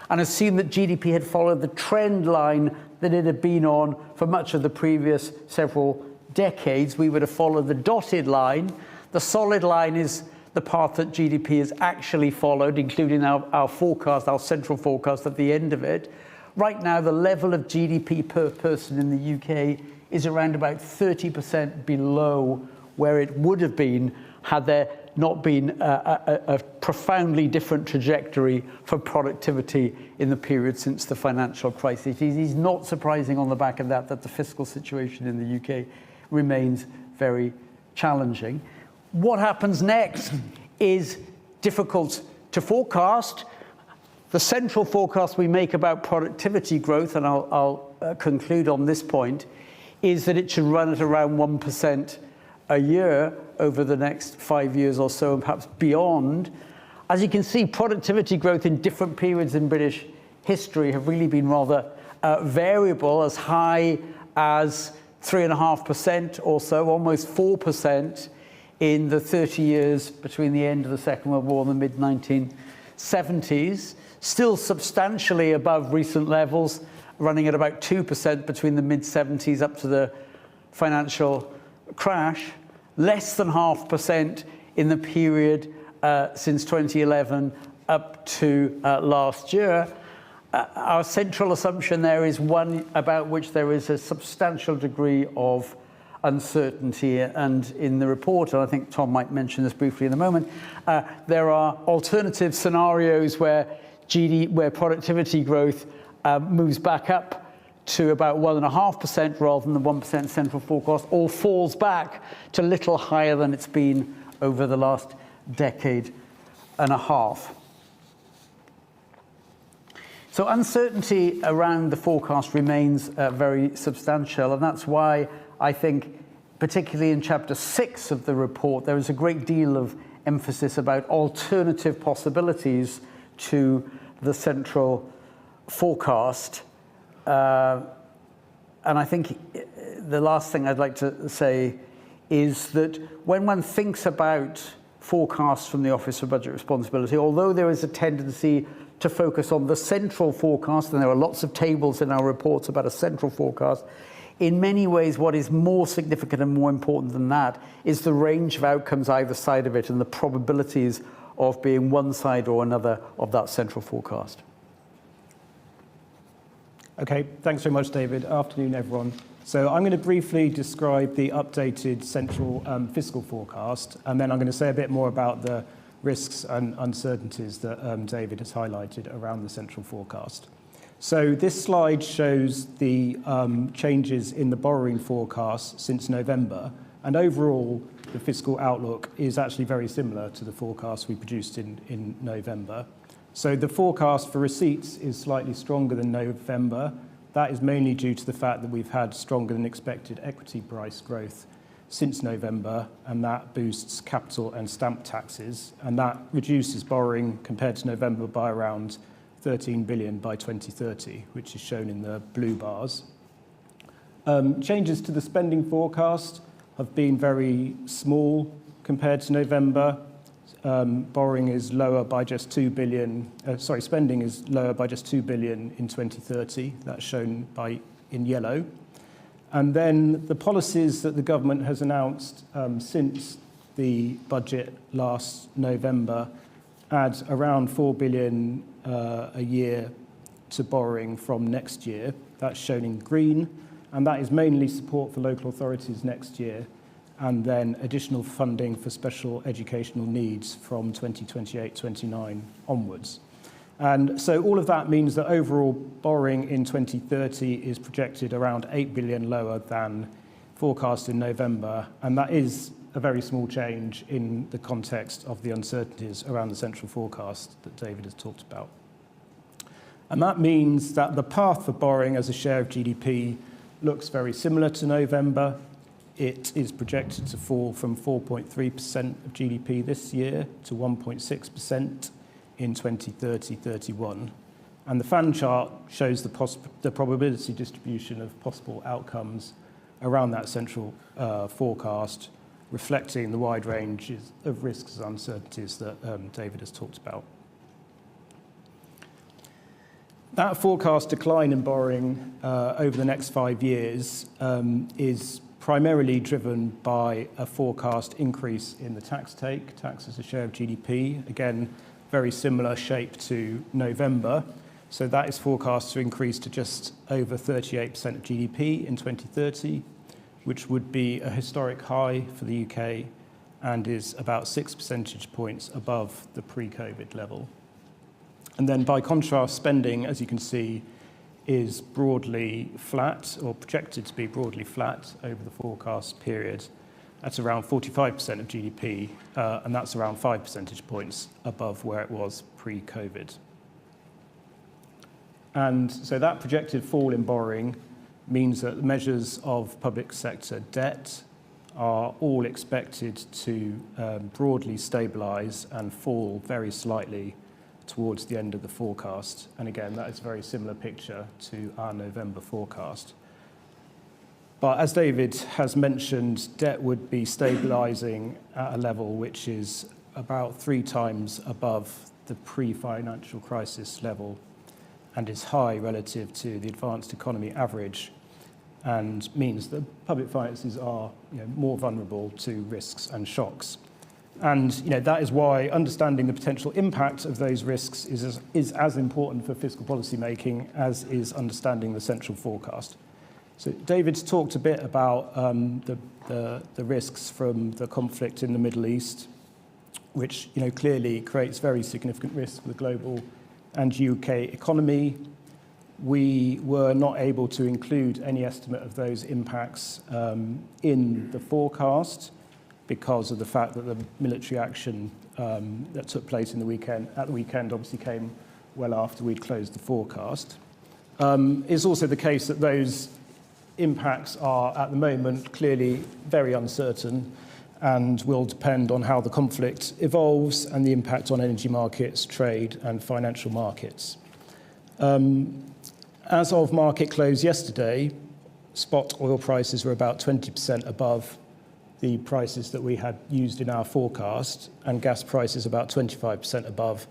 and assume that GDP had followed the trend line that it had been on for much of the previous several decades, we would have followed the dotted line. The solid line is the path that GDP has actually followed, including our forecast, our central forecast at the end of it. Right now, the level of GDP per person in the UK is around about 30% below where it would have been had there not been a profoundly different trajectory for productivity in the period since the financial crisis. It is not surprising on the back of that the fiscal situation in the UK remains very challenging. What happens next is difficult to forecast. The central forecast we make about productivity growth, and I'll conclude on this point, is that it should run at around 1% a year over the next 5 years or so, and perhaps beyond. As you can see, productivity growth in different periods in British history have really been rather variable, as high as 3.5% or so, almost 4% in the 30 years between the end of the Second World War and the mid-1970s, still substantially above recent levels, running at about 2% between the mid-70s up to the financial crash, less than 0.5% in the period since 2011 up to last year. Our central assumption there is one about which there is a substantial degree of uncertainty, and in the report, and I think Tom might mention this briefly in a moment, there are alternative scenarios where productivity growth moves back up to about 1.5% rather than the 1% central forecast, or falls back to little higher than it's been over the last decade and a half. So uncertainty around the forecast remains very substantial, and that's why I think, particularly in Chapter 6 of the report, there is a great deal of emphasis about alternative possibilities to the central forecast. And I think the last thing I'd like to say is that when one thinks about forecasts from the Office for Budget Responsibility, although there is a tendency to focus on the central forecast, and there are lots of tables in our reports about a central forecast, in many ways what is more significant and more important than that is the range of outcomes either side of it and the probabilities of being one side or another of that central forecast. Okay, thanks very much, David. Afternoon, everyone. So I'm going to briefly describe the updated central fiscal forecast, and then I'm going to say a bit more about the risks and uncertainties that David has highlighted around the central forecast. So this slide shows the changes in the borrowing forecast since November, and overall the fiscal outlook is actually very similar to the forecast we produced in November. So the forecast for receipts is slightly stronger than November. That is mainly due to the fact that we've had stronger than expected equity price growth since November, and that boosts capital and stamp taxes, and that reduces borrowing compared to November by around 13 billion by 2030, which is shown in the blue bars. Changes to the spending forecast have been very small compared to November. Borrowing is lower by just 2 billion, spending is lower by just 2 billion in 2030. That's shown in yellow. And then the policies that the government has announced since the budget last November add around 4 billion a year to borrowing from next year. That's shown in green, and that is mainly support for local authorities next year, and then additional funding for special educational needs from 2028-29 onwards. And so all of that means that overall borrowing in 2030 is projected around 8 billion lower than forecast in November, and that is a very small change in the context of the uncertainties around the central forecast that David has talked about. And that means that the path for borrowing as a share of GDP looks very similar to November. It is projected to fall from 4.3% of GDP this year to 1.6% in 2030-31. And the fan chart shows the probability distribution of possible outcomes around that central forecast, reflecting the wide range of risks and uncertainties that David has talked about. That forecast decline in borrowing over the next 5 years is primarily driven by a forecast increase in the tax as a share of GDP. Again, very similar shape to November. So that is forecast to increase to just over 38% of GDP in 2030, which would be a historic high for the UK and is about 6 percentage points above the pre-COVID level. And then by contrast, spending, as you can see, is broadly flat, or projected to be broadly flat over the forecast period. That's around 45% of GDP, and that's around 5 percentage points above where it was pre-COVID. And so that projected fall in borrowing means that measures of public sector debt are all expected to broadly stabilise and fall very slightly towards the end of the forecast. And again, that is a very similar picture to our November forecast. But as David has mentioned, debt would be stabilising at a level which is about 3 times above the pre-financial crisis level and is high relative to the advanced economy average, and means that public finances are more vulnerable to risks and shocks. And that is why understanding the potential impact of those risks is as important for fiscal policy making as is understanding the central forecast. So David's talked a bit about the risks from the conflict in the Middle East, which clearly creates very significant risk for the global and UK economy. We were not able to include any estimate of those impacts in the forecast because of the fact that the military action that took place at the weekend obviously came well after we'd closed the forecast. It's also the case that those impacts are at the moment clearly very uncertain and will depend on how the conflict evolves and the impact on energy markets, trade and financial markets. As of market close yesterday, spot oil prices were about 20% above the prices that we had used in our forecast, and gas prices about 25% above.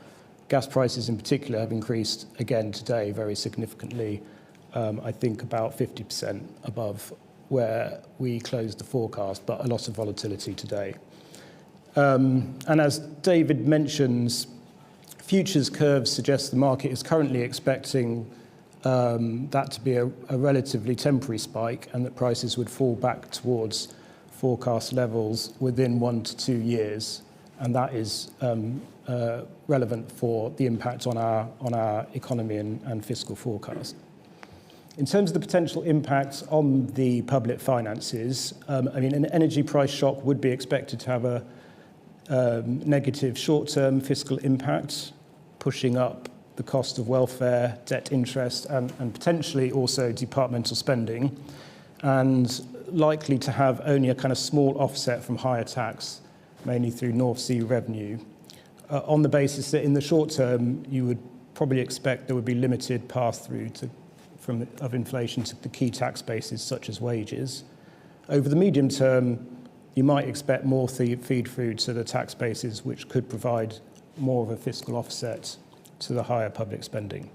Gas prices in particular have increased again today very significantly, I think about 50% above where we closed the forecast, but a lot of volatility today. And as David mentions, futures curves suggest the market is currently expecting that to be a relatively temporary spike and that prices would fall back towards forecast levels within 1 to 2 years. And that is relevant for the impact on our economy and fiscal forecast. In terms of the potential impact on the public finances, an energy price shock would be expected to have a negative short-term fiscal impact, pushing up the cost of welfare, debt interest, and potentially also departmental spending, and likely to have only a kind of small offset from higher tax, mainly through North Sea revenue, on the basis that in the short term, you would probably expect there would be limited pass-through of inflation to the key tax bases, such as wages. Over the medium term, you might expect more feed through to the tax bases, which could provide more of a fiscal offset to the higher public spending.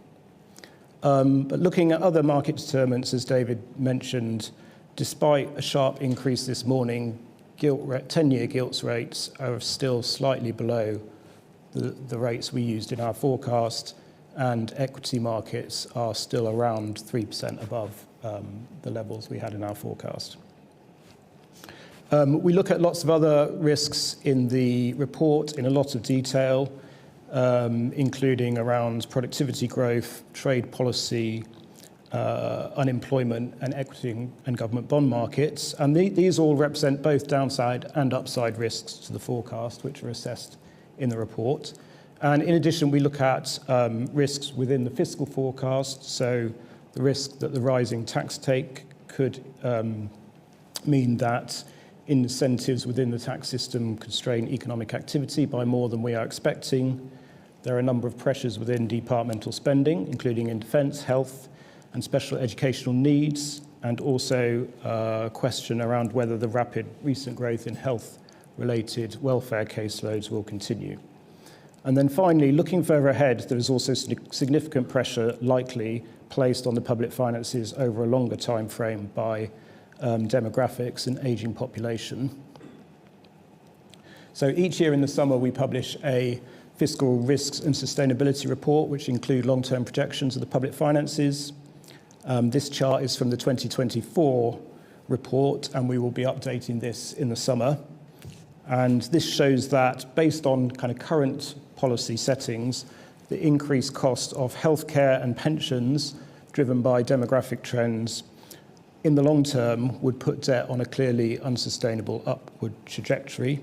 But looking at other market determinants, as David mentioned, despite a sharp increase this morning, 10-year gilts rates are still slightly below the rates we used in our forecast, and equity markets are still around 3% above the levels we had in our forecast. We look at lots of other risks in the report in a lot of detail, including around productivity growth, trade policy, unemployment, and equity and government bond markets. And these all represent both downside and upside risks to the forecast, which are assessed in the report. And in addition, we look at risks within the fiscal forecast, so the risk that the rising tax take could mean that incentives within the tax system constrain economic activity by more than we are expecting. There are a number of pressures within departmental spending, including in defence, health, and special educational needs, and also a question around whether the rapid recent growth in health-related welfare caseloads will continue. And then finally, looking further ahead, there is also significant pressure likely placed on the public finances over a longer time frame by demographics and ageing population. So each year in the summer, we publish a fiscal risks and sustainability report, which include long-term projections of the public finances. This chart is from the 2024 report, and we will be updating this in the summer. And this shows that based on kind of current policy settings, the increased cost of healthcare and pensions driven by demographic trends in the long term would put debt on a clearly unsustainable upward trajectory.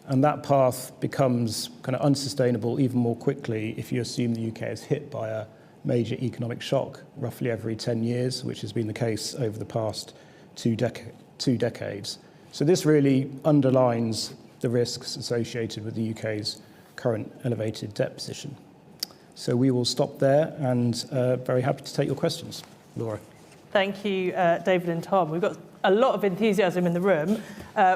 And that path becomes kind of unsustainable even more quickly if you assume the UK is hit by a major economic shock roughly every 10 years, which has been the case over the past two decades. So this really underlines the risks associated with the UK's current elevated debt position. So we will stop there and very happy to take your questions. Laura. Thank you, David and Tom. We've got a lot of enthusiasm in the room,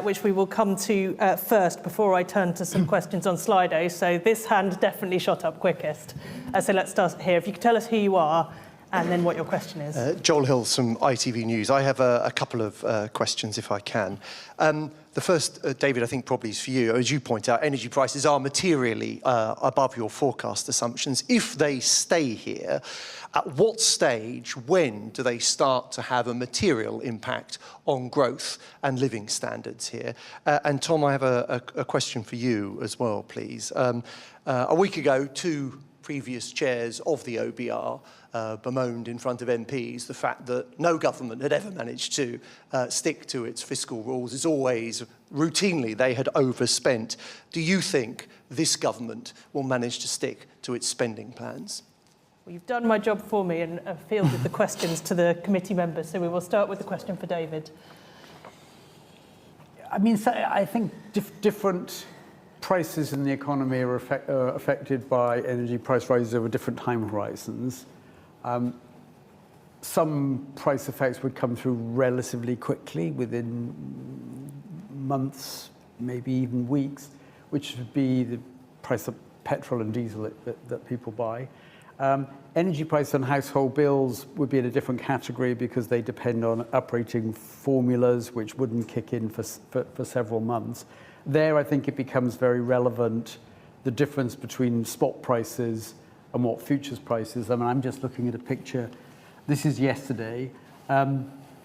which we will come to first before I turn to some questions on Slido. So this hand definitely shot up quickest. So let's start here. If you could tell us who you are and then what your question is. Joel Hills from ITV News. I have a couple of questions, if I can. The first, David, I think probably is for you. As you point out, energy prices are materially above your forecast assumptions. If they stay here, at what stage, when do they start to have a material impact on growth and living standards here? And Tom, I have a question for you as well, please. A week ago, two previous chairs of the OBR bemoaned in front of MPs the fact that no government had ever managed to stick to its fiscal rules. It's always, routinely, they had overspent. Do you think this government will manage to stick to its spending plans? Well, you've done my job for me and fielded the questions to the committee members, so we will start with the question for David. I mean, so I think different prices in the economy are affected by energy price rises over different time horizons. Some price effects would come through relatively quickly, within months, maybe even weeks, which would be the price of petrol and diesel that people buy. Energy price on household bills would be in a different category because they depend on operating formulas, which wouldn't kick in for several months. There, I think it becomes very relevant, the difference between spot prices and what futures prices. I mean, I'm just looking at a picture this is yesterday,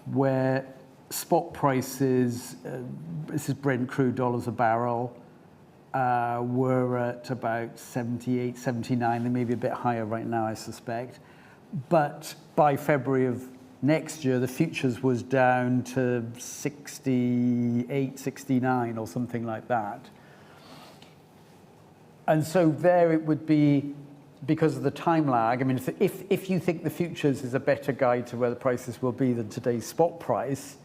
where spot prices, this is Brent crude dollars a barrel, were at about 78, 79. They may be a bit higher right now, I suspect. But by February of next year, the futures was down to 68, 69 or something like that. And so there it would be, because of the time lag, I mean, if you think the futures is a better guide to where the prices will be than today's spot price,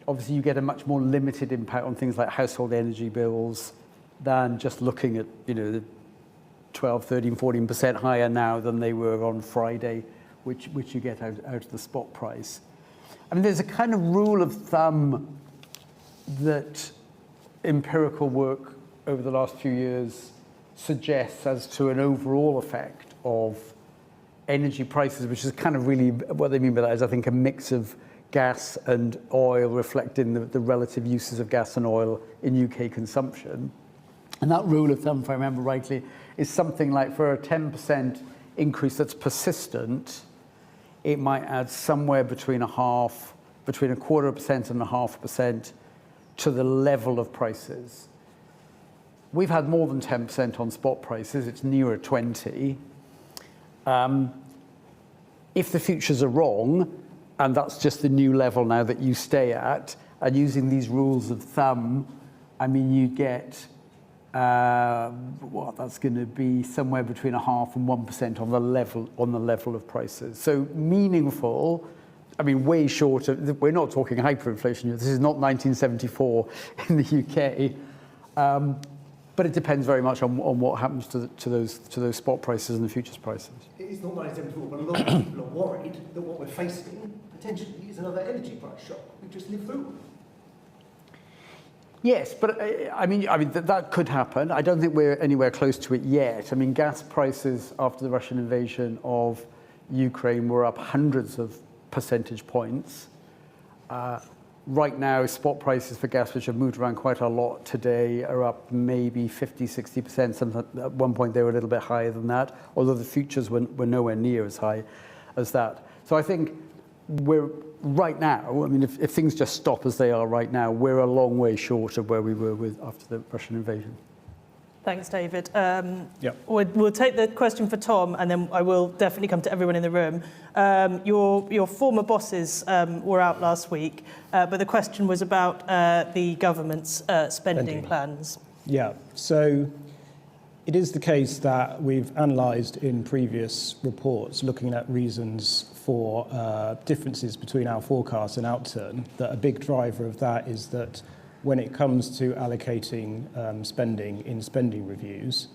obviously you get a much more limited impact on things like household energy bills than just looking at, the 12, 13, 14% higher now than they were on Friday, which you get out of the spot price. I mean, there's a kind of rule of thumb that empirical work over the last few years suggests as to an overall effect of energy prices, which is kind of really, what they mean by that is, I think, a mix of gas and oil reflecting the relative uses of gas and oil in UK consumption. And that rule of thumb, if I remember rightly, is something like for a 10% increase that's persistent, it might add somewhere between a quarter of a percent and 0.5% to the level of prices. We've had more than 10% on spot prices. It's nearer 20. If the futures are wrong, and that's just the new level now that you stay at, and using these rules of thumb, I mean, you get, that's going to be somewhere between 0.5% and 1% on the level of prices. So meaningful, I mean, way short of, we're not talking hyperinflation here. This is not 1974 in the UK. But it depends very much on what happens to those spot prices and the futures prices. It is not 1974, but a lot of people are worried that what we're facing potentially is another energy price shock. We've just lived through. Yes, but I mean that could happen. I don't think we're anywhere close to it yet. I mean, gas prices after the Russian invasion of Ukraine were up hundreds of percentage points. Right now, spot prices for gas, which have moved around quite a lot today, are up maybe 50, 60%. At one point, they were a little bit higher than that, although the futures were nowhere near as high as that. So I think we're, right now, I mean, if things just stop as they are right now, we're a long way short of where we were after the Russian invasion. Thanks, David. We'll take the question for Tom, and then I will definitely come to everyone in the room. Your former bosses were out last week, but the question was about the government's spending plans. Yeah, so it is the case that we've analysed in previous reports, looking at reasons for differences between our forecast and outturn, that a big driver of that is that when it comes to allocating spending in spending reviews,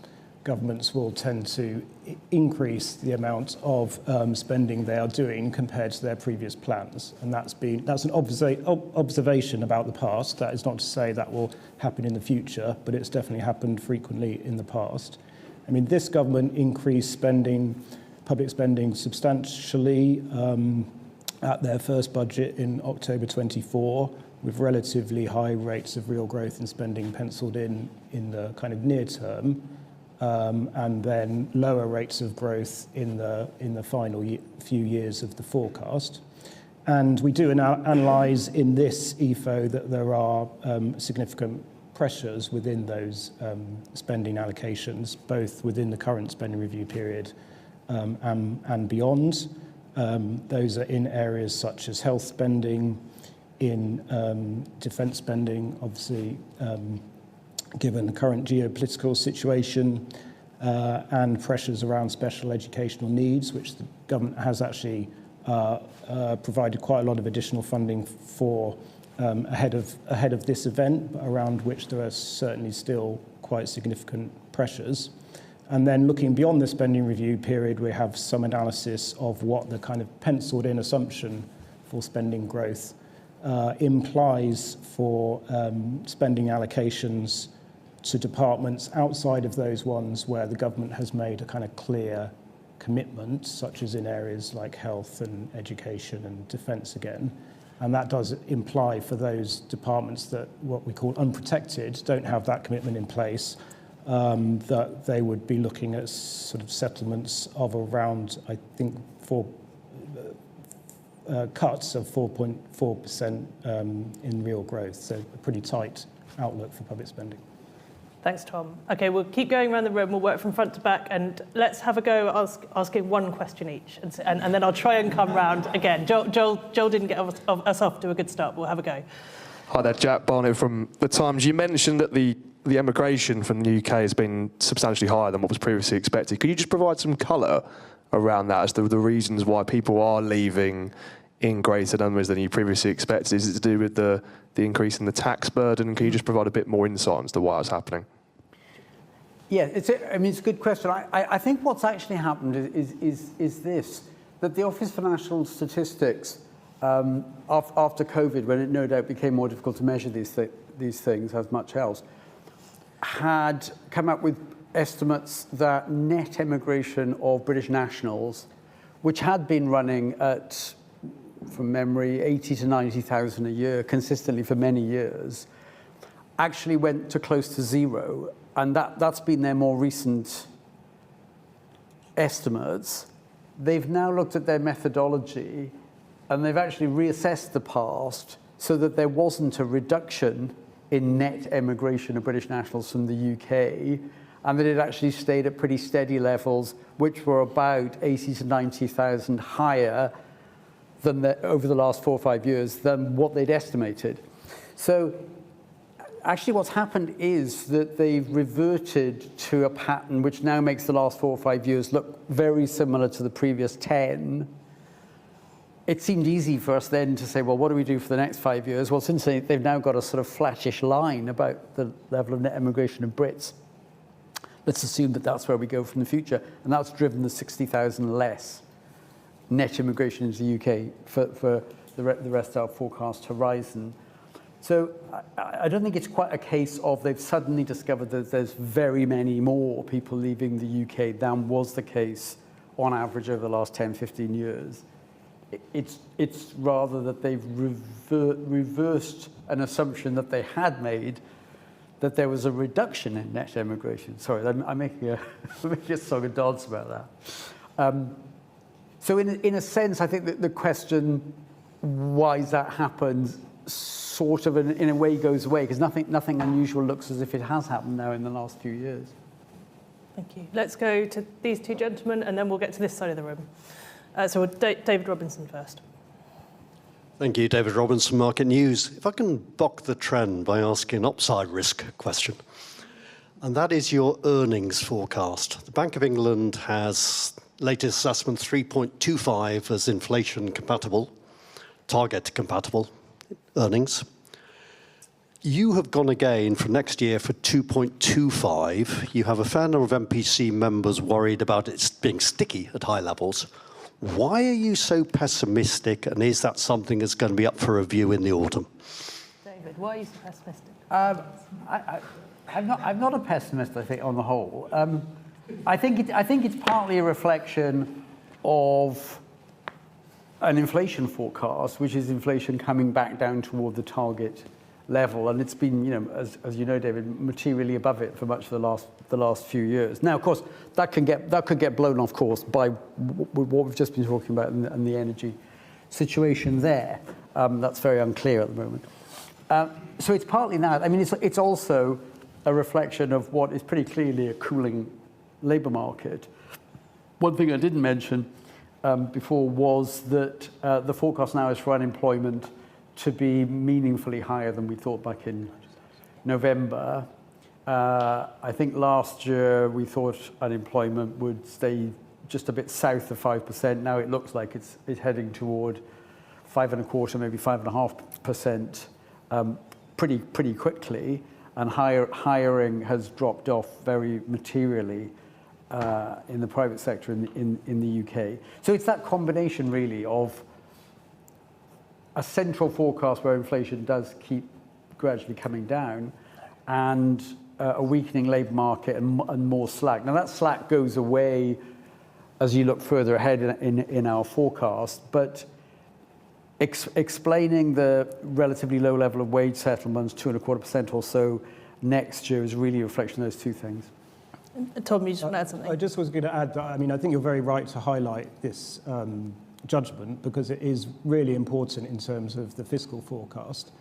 governments will tend to increase the amount of spending they are doing compared to their previous plans. And that's an observation about the past. That is not to say that will happen in the future, but it's definitely happened frequently in the past. I mean, this government increased public spending substantially at their first budget in October 24, with relatively high rates of real growth in spending penciled in the kind of near term, and then lower rates of growth in the final few years of the forecast. And we do analyse in this EFO that there are significant pressures within those spending allocations, both within the current spending review period and beyond. Those are in areas such as health spending, in defence spending, obviously, given the current geopolitical situation, and pressures around special educational needs, which the government has actually provided quite a lot of additional funding for ahead of this event, but around which there are certainly still quite significant pressures. And then looking beyond the spending review period, we have some analysis of what the kind of penciled in assumption for spending growth implies for spending allocations to departments outside of those ones where the government has made a kind of clear commitment, such as in areas like health and education and defence again. And that does imply for those departments that what we call unprotected don't have that commitment in place, that they would be looking at sort of settlements of around, I think, cuts of 4.4% in real growth, so a pretty tight outlook for public spending. Thanks, Tom. Okay, we'll keep going around the room. We'll work from front to back, and let's have a go asking one question each, and then I'll try and come round again. Joel didn't get us off to a good start, but we'll have a go. Hi there, Jack Barnett from The Times. You mentioned that the emigration from the UK has been substantially higher than what was previously expected. Could you just provide some colour around that as to the reasons why people are leaving in greater numbers than you previously expected? Is it to do with the increase in the tax burden? Can you just provide a bit more insight as to why it's happening? Yeah, it's a good question. I think what's actually happened is this, that the Office for National Statistics, after COVID, when it no doubt became more difficult to measure these things as much else, had come up with estimates that net emigration of British nationals, which had been running at, from memory, 80 to 90,000 a year consistently for many years, actually went to close to zero. And that's been their more recent estimates. They've now looked at their methodology and they've actually reassessed the past so that there wasn't a reduction in net emigration of British nationals from the UK, and that it actually stayed at pretty steady levels, which were about 80 to 90,000 higher than over the last 4 or 5 years than what they'd estimated. So actually what's happened is that they've reverted to a pattern which now makes the last 4 or 5 years look very similar to the previous 10. It seemed easy for us then to say, well, what do we do for the next 5 years? Well, since they've now got a sort of flattish line about the level of net emigration of Brits, let's assume that that's where we go from the future. And that's driven the 60,000 less net immigration into the UK for the rest of our forecast horizon. So I don't think it's quite a case of they've suddenly discovered that there's very many more people leaving the UK than was the case on average over the last 10, 15 years. It's rather that they've reversed an assumption that they had made, that there was a reduction in net emigration. Sorry, I'm making a song and dance about that. So in a sense, I think that the question, why has that happened, sort of in a way goes away, because nothing unusual looks as if it has happened now in the last few years. Thank you. Let's go to these two gentlemen, and then we'll get to this side of the room. So David Robinson first. Thank you, David Robinson, Market News. If I can buck the trend by asking an upside risk question, and that is your earnings forecast. The Bank of England has latest assessment 3.25 as inflation compatible, target compatible earnings. You have gone again for next year for 2.25. You have a fair number of MPC members worried about it being sticky at high levels. Why are you so pessimistic, and is that something that's going to be up for review in the autumn? David, why are you so pessimistic? I'm not a pessimist, I think, on the whole. I think it's partly a reflection of an inflation forecast, which is inflation coming back down toward the target level, and it's been, as you know, David, materially above it for much of the last few years. Now, of course, that could get blown off course by what we've just been talking about and the energy situation there. That's very unclear at the moment. So it's partly that. I mean, it's also a reflection of what is pretty clearly a cooling labour market. One thing I didn't mention before was that the forecast now is for unemployment to be meaningfully higher than we thought back in November. I think last year we thought unemployment would stay just a bit south of 5%. Now it looks like it's heading toward 5.25%, maybe 5.5%, pretty quickly. And hiring has dropped off very materially in the private sector in the UK. So it's that combination really of a central forecast where inflation does keep gradually coming down, and a weakening labour market and more slack. Now that slack goes away as you look further ahead in our forecast, but explaining the relatively low level of wage settlements, 2.25% or so next year, is really a reflection of those two things. Tom, you just want to add something? I just was going to add that, I mean, I think you're very right to highlight this judgment because it is really important in terms of the fiscal forecast.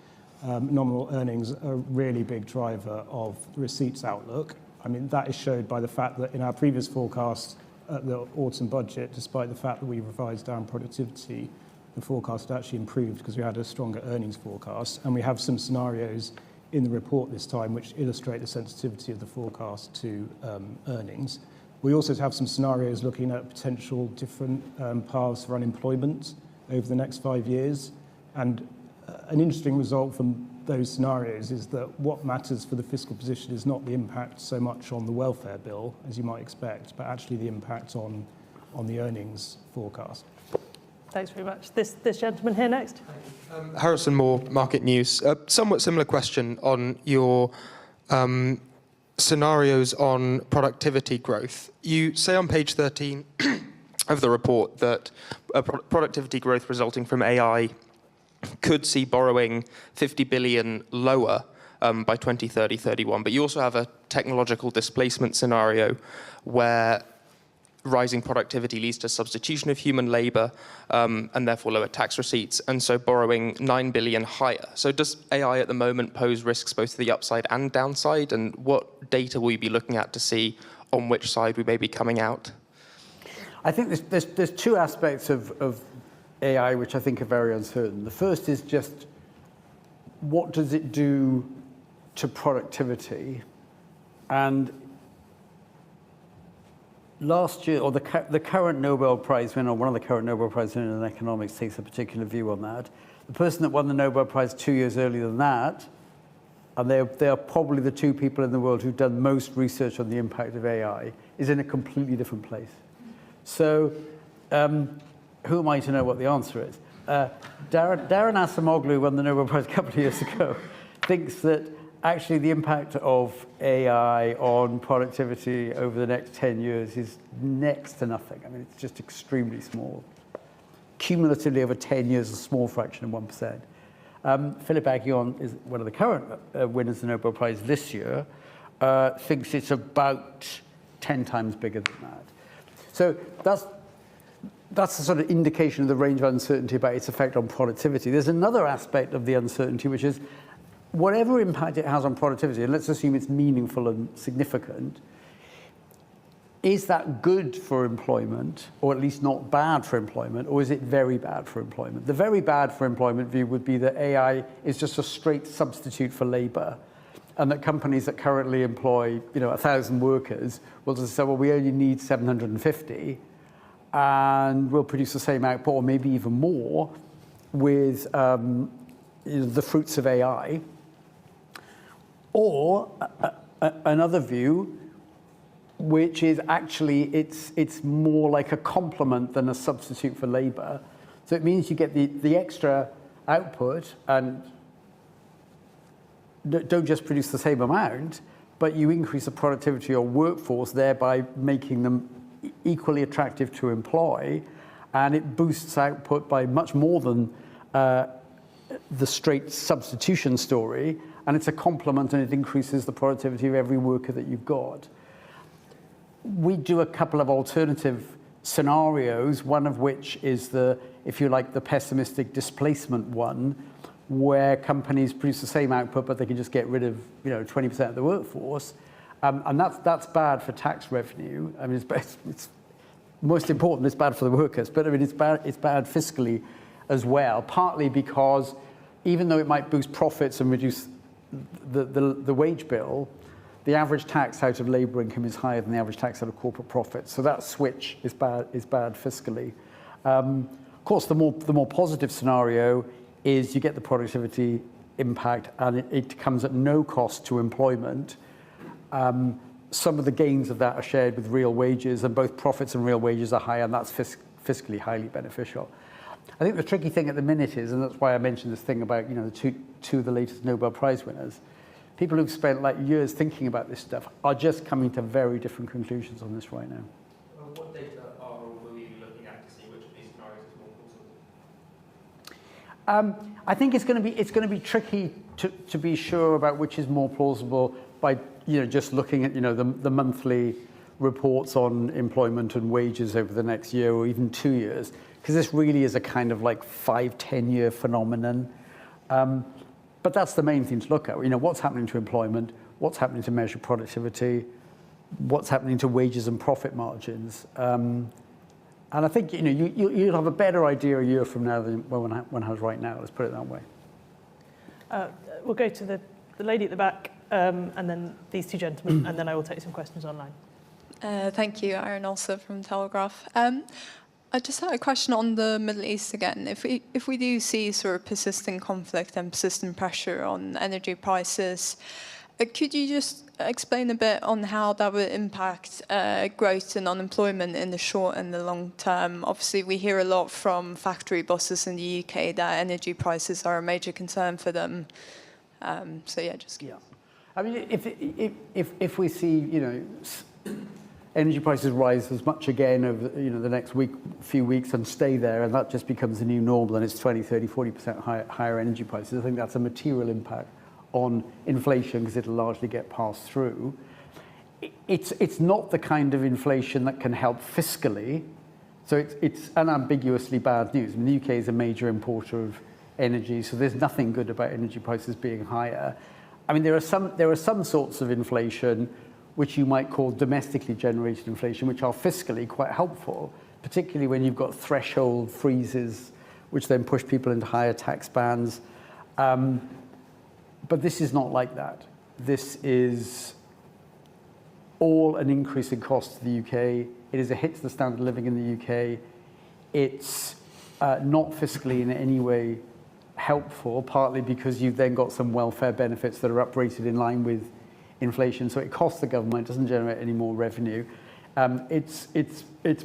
Nominal earnings are a really big driver of the receipts outlook. I mean, that is showed by the fact that in our previous forecast at the autumn budget, despite the fact that we revised down productivity, the forecast had actually improved because we had a stronger earnings forecast. And we have some scenarios in the report this time which illustrate the sensitivity of the forecast to earnings. We also have some scenarios looking at potential different paths for unemployment over the next 5 years. And an interesting result from those scenarios is that what matters for the fiscal position is not the impact so much on the welfare bill, as you might expect, but actually the impact on the earnings forecast. Thanks very much. This gentleman here next. Harrison Moore, Market News. A somewhat similar question on your scenarios on productivity growth. You say on page 13 of the report that productivity growth resulting from AI could see borrowing 50 billion lower by 2030-31, but you also have a technological displacement scenario where rising productivity leads to substitution of human labour and therefore lower tax receipts, and so borrowing 9 billion higher. So does AI at the moment pose risks both to the upside and downside, and what data will you be looking at to see on which side we may be coming out? I think there's two aspects of AI which I think are very uncertain. The first is just what does it do to productivity? And last year, or the current Nobel Prize winner, or one of the current Nobel Prize winners in economics takes a particular view on that. The person that won the Nobel Prize 2 years earlier than that, and they are probably the two people in the world who've done most research on the impact of AI, is in a completely different place. So who am I to know what the answer is? Darren Acemoglu, who won the Nobel Prize a couple of years ago, thinks that actually the impact of AI on productivity over the next 10 years is next to nothing. I mean, it's just extremely small. Cumulatively over 10 years, a small fraction of 1%. Philip Aghion is one of the current winners of the Nobel Prize this year, thinks it's about 10 times bigger than that. So that's a sort of indication of the range of uncertainty about its effect on productivity. There's another aspect of the uncertainty, which is whatever impact it has on productivity, and let's assume it's meaningful and significant, is that good for employment, or at least not bad for employment, or is it very bad for employment? The very bad for employment view would be that AI is just a straight substitute for labour, and that companies that currently employ 1,000 workers will just say, well, we only need 750, and we'll produce the same output, or maybe even more, with the fruits of AI. Or another view, which is actually it's more like a complement than a substitute for labour. So it means you get the extra output and don't just produce the same amount, but you increase the productivity of your workforce, thereby making them equally attractive to employ, and it boosts output by much more than the straight substitution story, and it's a complement, and it increases the productivity of every worker that you've got. We do a couple of alternative scenarios, one of which is if you like, the pessimistic displacement one, where companies produce the same output, but they can just get rid of 20% of the workforce. And that's bad for tax revenue. I mean, it's most important, it's bad for the workers, but I mean, it's bad fiscally as well, partly because even though it might boost profits and reduce the wage bill, the average tax out of labour income is higher than the average tax out of corporate profits. So that switch is bad fiscally. Of course, the more positive scenario is you get the productivity impact, and it comes at no cost to employment. Some of the gains of that are shared with real wages, and both profits and real wages are high, and that's fiscally highly beneficial. I think the tricky thing at the minute is, and that's why I mentioned this thing about the two of the latest Nobel Prize winners, people who've spent years thinking about this stuff are just coming to very different conclusions on this right now. What data will you be looking at to see which of these scenarios is more plausible? I think it's going to be tricky to be sure about which is more plausible by just looking at the monthly reports on employment and wages over the next year or even 2 years, because this really is a kind of like 5-10 year phenomenon. But that's the main thing to look at. What's happening to employment, what's happening to measured productivity, what's happening to wages and profit margins. And I think you'll have a better idea a year from now than one has right now. Let's put it that way. We'll go to the lady at the back, and then these two gentlemen, and then I will take some questions online. Thank you, Aaron also from Telegraph. I just had a question on the Middle East again. If we do see sort of persistent conflict and persistent pressure on energy prices, could you just explain a bit on how that would impact growth and unemployment in the short and the long term? Obviously, we hear a lot from factory bosses in the UK that energy prices are a major concern for them. Yeah. I mean, if we see, energy prices rise as much again over the next few weeks and stay there, and that just becomes the new normal, and it's 20, 30, 40% higher energy prices, I think that's a material impact on inflation because it'll largely get passed through. It's not the kind of inflation that can help fiscally, so it's unambiguously bad news. And the UK is a major importer of energy, so there's nothing good about energy prices being higher. I mean, there are some sorts of inflation which you might call domestically generated inflation, which are fiscally quite helpful, particularly when you've got threshold freezes, which then push people into higher tax bands. But this is not like that. This is all an increase in cost to the UK. It is a hit to the standard of living in the UK. It's not fiscally in any way helpful, partly because you've then got some welfare benefits that are uprated in line with inflation. So it costs the government, doesn't generate any more revenue. It's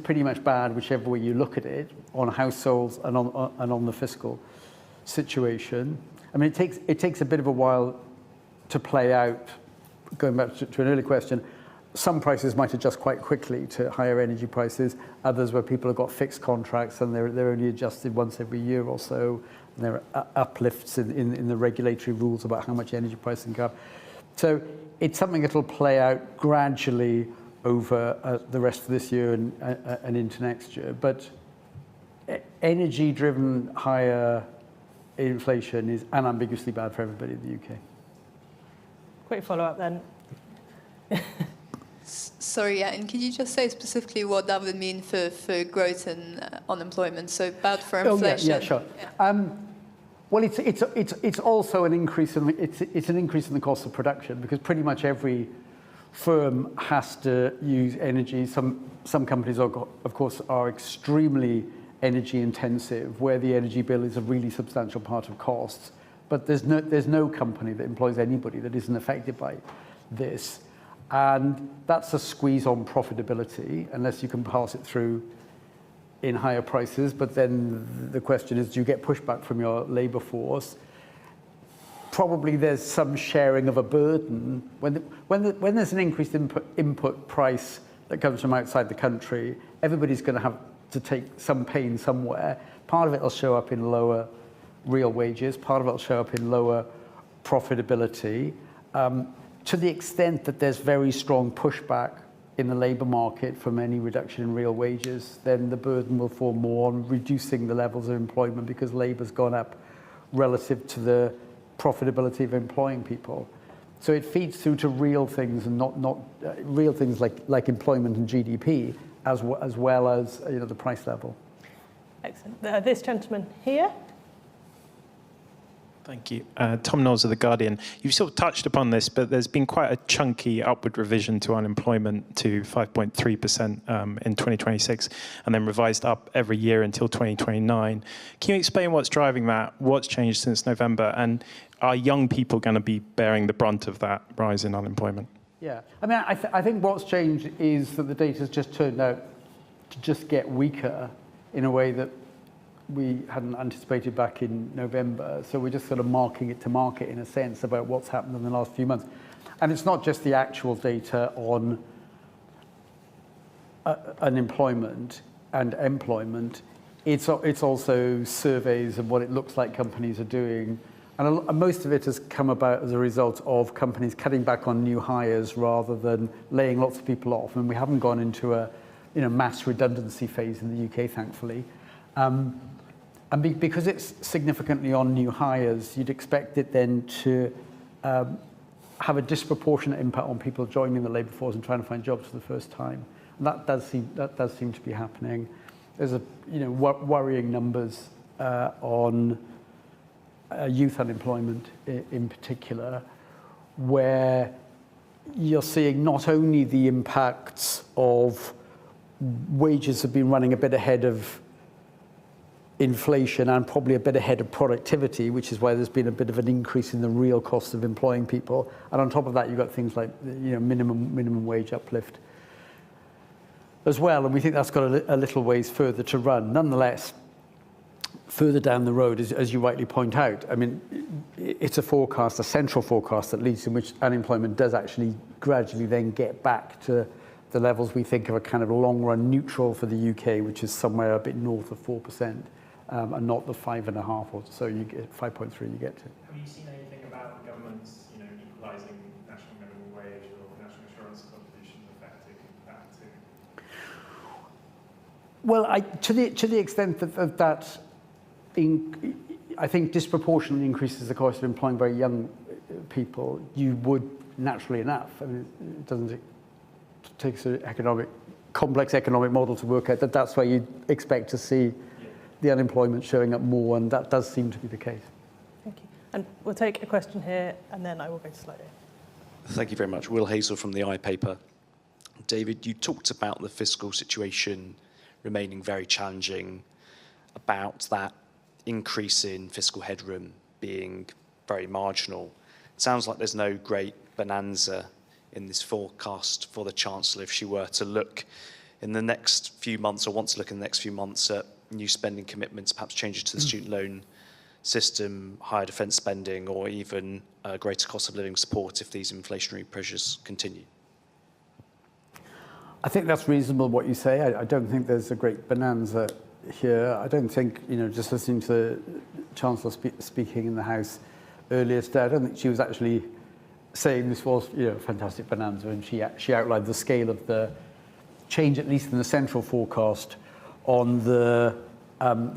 pretty much bad whichever way you look at it, on households and on the fiscal situation. I mean, it takes a bit of a while to play out. Going back to an earlier question, some prices might adjust quite quickly to higher energy prices. Others where people have got fixed contracts and they're only adjusted once every year or so. And there are uplifts in the regulatory rules about how much energy pricing can go up. So it's something that will play out gradually over the rest of this year and into next year. But energy-driven higher inflation is unambiguously bad for everybody in the UK. Quick follow-up then. Sorry, yeah, and could you just say specifically what that would mean for growth and unemployment? So bad for inflation. Yeah, sure. Yeah. Well, it's also an increase in the cost of production, because pretty much every firm has to use energy. Some companies, of course, are extremely energy intensive, where the energy bill is a really substantial part of costs. But there's no company that employs anybody that isn't affected by this. And that's a squeeze on profitability, unless you can pass it through in higher prices. But then the question is, do you get pushback from your labour force? Probably there's some sharing of a burden. When there's an increased input price that comes from outside the country, everybody's going to have to take some pain somewhere. Part of it will show up in lower real wages. Part of it will show up in lower profitability. To the extent that there's very strong pushback in the labour market from any reduction in real wages, then the burden will fall more on reducing the levels of employment, because labour's gone up relative to the profitability of employing people. So it feeds through to real things, and not real things like employment and GDP, as well as the price level. Excellent. This gentleman here. Thank you. Tom Knowles of The Guardian. You've sort of touched upon this, but there's been quite a chunky upward revision to unemployment to 5.3% in 2026, and then revised up every year until 2029. Can you explain what's driving that? What's changed since November? And are young people going to be bearing the brunt of that rise in unemployment? Yeah. I mean, I think what's changed is that the data's just turned out to just get weaker in a way that we hadn't anticipated back in November. So we're just sort of marking it to market, in a sense, about what's happened in the last few months. And it's not just the actual data on unemployment and employment. It's also surveys of what it looks like companies are doing. And most of it has come about as a result of companies cutting back on new hires rather than laying lots of people off. And we haven't gone into a mass redundancy phase in the UK, thankfully. Because it's significantly on new hires, you'd expect it then to have a disproportionate impact on people joining the labour force and trying to find jobs for the first time. And that does seem to be happening. There's worrying numbers on youth unemployment in particular, where you're seeing not only the impacts of wages have been running a bit ahead of inflation and probably a bit ahead of productivity, which is why there's been a bit of an increase in the real cost of employing people. And on top of that, you've got things like minimum wage uplift as well. And we think that's got a little ways further to run. Nonetheless, further down the road, as you rightly point out, I mean, it's a forecast, a central forecast at least, in which unemployment does actually gradually then get back to the levels we think of a kind of long-run neutral for the UK, which is somewhere a bit north of 4%, and not the 5.5 or so you get, 5.3 you get to. Have you seen anything about governments, equalising national minimum wage or national insurance contributions affecting that too? Well, to the extent that I think disproportionately increases the cost of employing very young people, you would naturally enough. I mean, it doesn't take an complex economic model to work out that's where you'd expect to see the unemployment showing up more, and that does seem to be the case. Thank you. And we'll take a question here, and then I will go to slide 8. Thank you very much. Will Hazel from the iPaper. David, you talked about the fiscal situation remaining very challenging, about that increase in fiscal headroom being very marginal. It sounds like there's no great bonanza in this forecast for the Chancellor if she were to look in the next few months, or want to look in the next few months at new spending commitments, perhaps changes to the student loan system, higher defence spending, or even greater cost of living support if these inflationary pressures continue. I think that's reasonable what you say. I don't think there's a great bonanza here. I don't think, just listening to the Chancellor speaking in the House earlier today, I don't think she was actually saying this was, a fantastic bonanza, and she outlined the scale of the change, at least in the central forecast, on the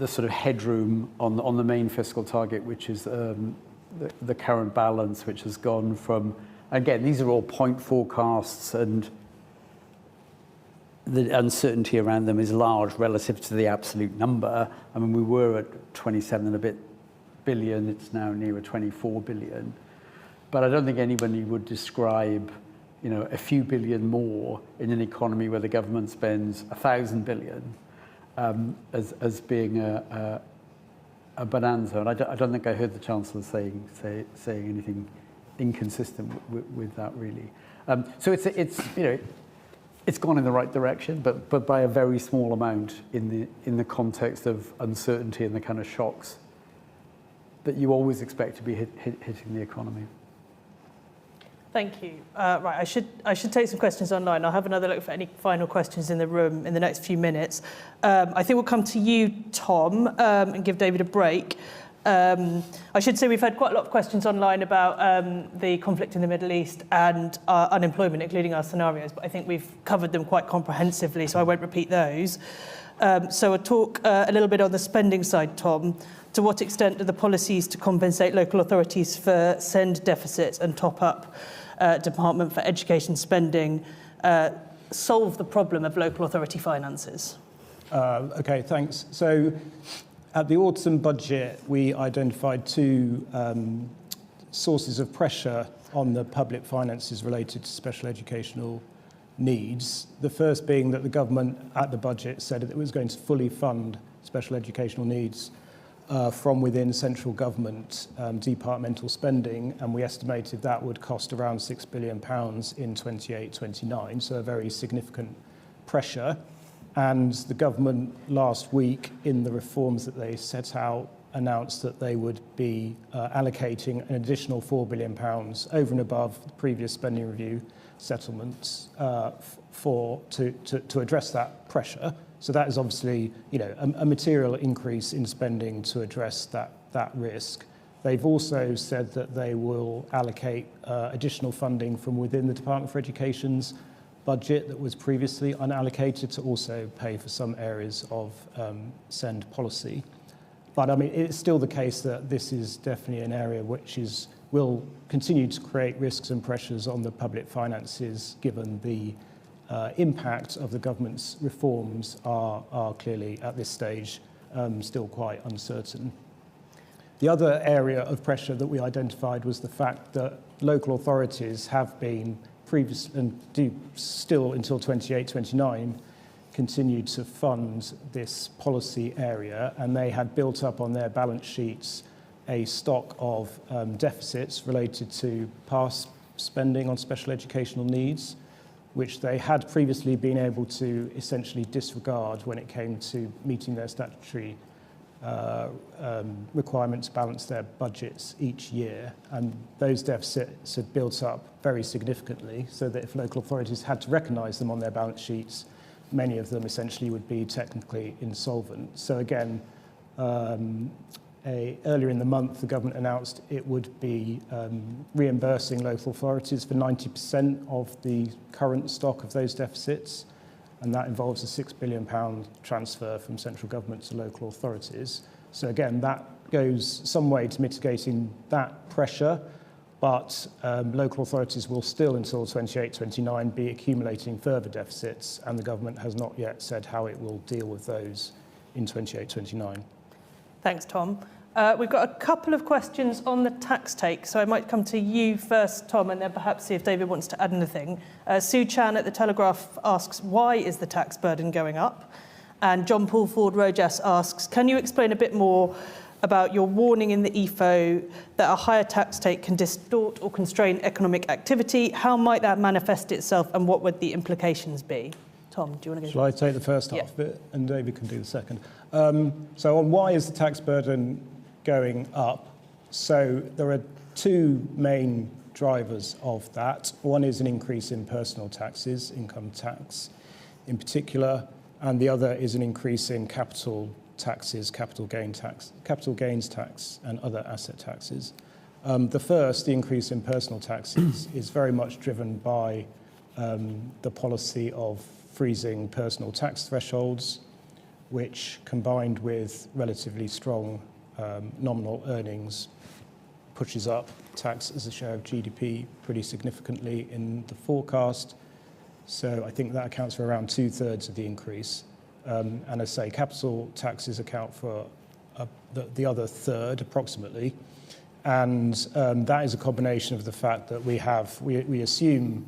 sort of headroom on the main fiscal target, which is the current balance, which has gone from, again, these are all point forecasts, and the uncertainty around them is large relative to the absolute number. I mean, we were at 27 and a bit billion, it's now nearer 24 billion. But I don't think anybody would describe, a few billion more in an economy where the government spends 1,000 billion as being a bonanza. And I don't think I heard the Chancellor saying anything inconsistent with that, really. So it's gone in the right direction, but by a very small amount in the context of uncertainty and the kind of shocks that you always expect to be hitting the economy. Thank you. Right, I should take some questions online. I'll have another look for any final questions in the room in the next few minutes. I think we'll come to you, Tom, and give David a break. I should say we've had quite a lot of questions online about the conflict in the Middle East and unemployment, including our scenarios, but I think we've covered them quite comprehensively, so I won't repeat those. So I'll talk a little bit on the spending side, Tom. To what extent do the policies to compensate local authorities for send deficits and top up Department for Education spending solve the problem of local authority finances? Okay, thanks. So at the autumn budget, we identified two sources of pressure on the public finances related to special educational needs. The first being that the government at the budget said that it was going to fully fund special educational needs from within central government departmental spending, and we estimated that would cost around £6 billion in 28-29, so a very significant pressure. And the government last week, in the reforms that they set out, announced that they would be allocating an additional £4 billion over and above the previous spending review settlements to address that pressure. So that is obviously, a material increase in spending to address that risk. They've also said that they will allocate additional funding from within the Department for Education's budget that was previously unallocated to also pay for some areas of send policy. But I mean, it's still the case that this is definitely an area which will continue to create risks and pressures on the public finances, given the impact of the government's reforms are clearly at this stage still quite uncertain. The other area of pressure that we identified was the fact that local authorities have been previously, and do still until 28-29, continue to fund this policy area, and they had built up on their balance sheets a stock of deficits related to past spending on special educational needs, which they had previously been able to essentially disregard when it came to meeting their statutory requirement to balance their budgets each year. And those deficits had built up very significantly, so that if local authorities had to recognise them on their balance sheets, many of them essentially would be technically insolvent. So again, earlier in the month, the government announced it would be reimbursing local authorities for 90% of the current stock of those deficits, and that involves a £6 billion transfer from central government to local authorities. So again, that goes some way to mitigating that pressure, but local authorities will still, until 28-29, be accumulating further deficits, and the government has not yet said how it will deal with those in 28-29. Thanks, Tom. We've got a couple of questions on the tax take, so I might come to you first, Tom, and then perhaps see if David wants to add anything. Sue Chan at The Telegraph asks, why is the tax burden going up? And John Paul Ford Rojas asks, can you explain a bit more about your warning in the EFO that a higher tax take can distort or constrain economic activity? How might that manifest itself, and what would the implications be? Tom, do you want to go? Shall I take the first half of it, and David can do the second? So on why is the tax burden going up? So there are two main drivers of that. One is an increase in personal taxes, income tax in particular, and the other is an increase in capital taxes, capital gains tax, and other asset taxes. The first, the increase in personal taxes, is very much driven by the policy of freezing personal tax thresholds, which, combined with relatively strong nominal earnings, pushes up tax as a share of GDP pretty significantly in the forecast. So I think that accounts for around 2/3 of the increase. And as I say, capital taxes account for the other third, approximately. And that is a combination of the fact that we assume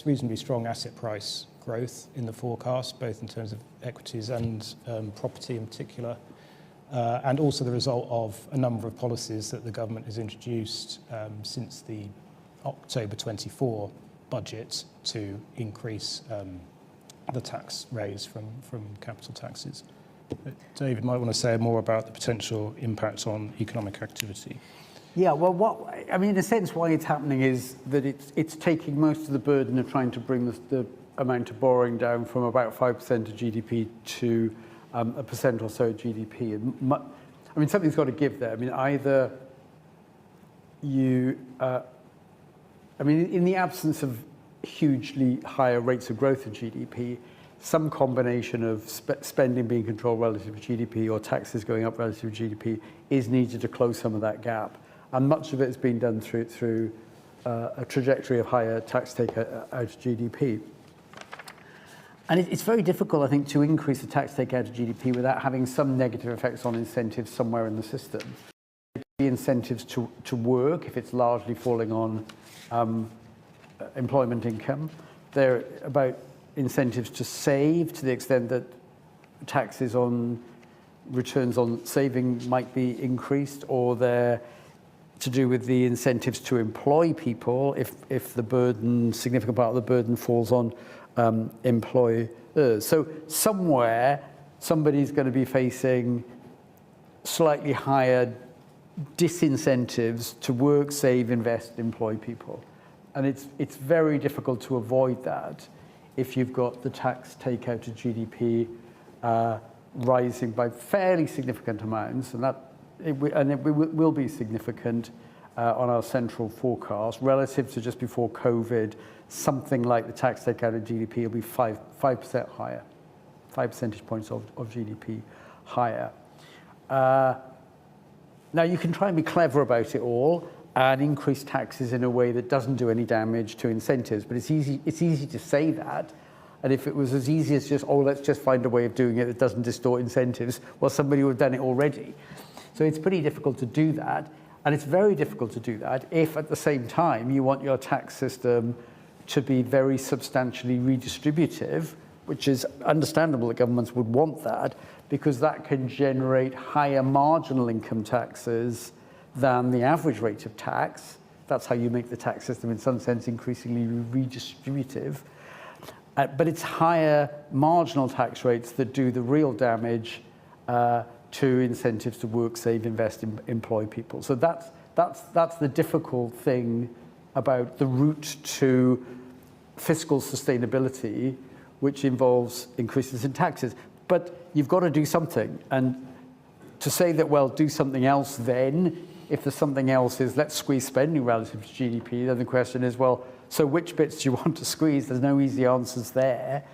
reasonably strong asset price growth in the forecast, both in terms of equities and property in particular, and also the result of a number of policies that the government has introduced since the October 24 budget to increase the tax raise from capital taxes. But David might want to say more about the potential impact on economic activity. Yeah, well, in a sense, why it's happening is that it's taking most of the burden of trying to bring the amount of borrowing down from about 5% of GDP to 1% or so of GDP. And something's got to give there. Either you, in the absence of hugely higher rates of growth in GDP, some combination of spending being controlled relative to GDP or taxes going up relative to GDP is needed to close some of that gap. And much of it has been done through a trajectory of higher tax take out of GDP. And it's very difficult, I think, to increase the tax take out of GDP without having some negative effects on incentives somewhere in the system. The incentives to work, if it's largely falling on employment income. They're about incentives to save, to the extent that taxes on returns on saving might be increased, or they're to do with the incentives to employ people if the burden, significant part of the burden falls on employers. So somewhere, somebody's going to be facing slightly higher disincentives to work, save, invest, employ people. And it's very difficult to avoid that if you've got the tax take out of GDP rising by fairly significant amounts, and it will be significant, on our central forecast, relative to just before COVID, something like the tax take out of GDP will be 5% higher, 5 percentage points of GDP higher. Now, you can try and be clever about it all and increase taxes in a way that doesn't do any damage to incentives, but it's easy to say that. And if it was as easy as just, oh, let's just find a way of doing it that doesn't distort incentives, well, somebody would have done it already. So it's pretty difficult to do that. And it's very difficult to do that if at the same time you want your tax system to be very substantially redistributive, which is understandable that governments would want that, because that can generate higher marginal income taxes than the average rate of tax. That's how you make the tax system, in some sense, increasingly redistributive. But it's higher marginal tax rates that do the real damage to incentives to work, save, invest, employ people. So that's the difficult thing about the route to fiscal sustainability, which involves increases in taxes. But you've got to do something. And to say that, well, do something else then, if there's something else is let's squeeze spending relative to GDP, then the question is, well, so which bits do you want to squeeze? There's no easy answers there.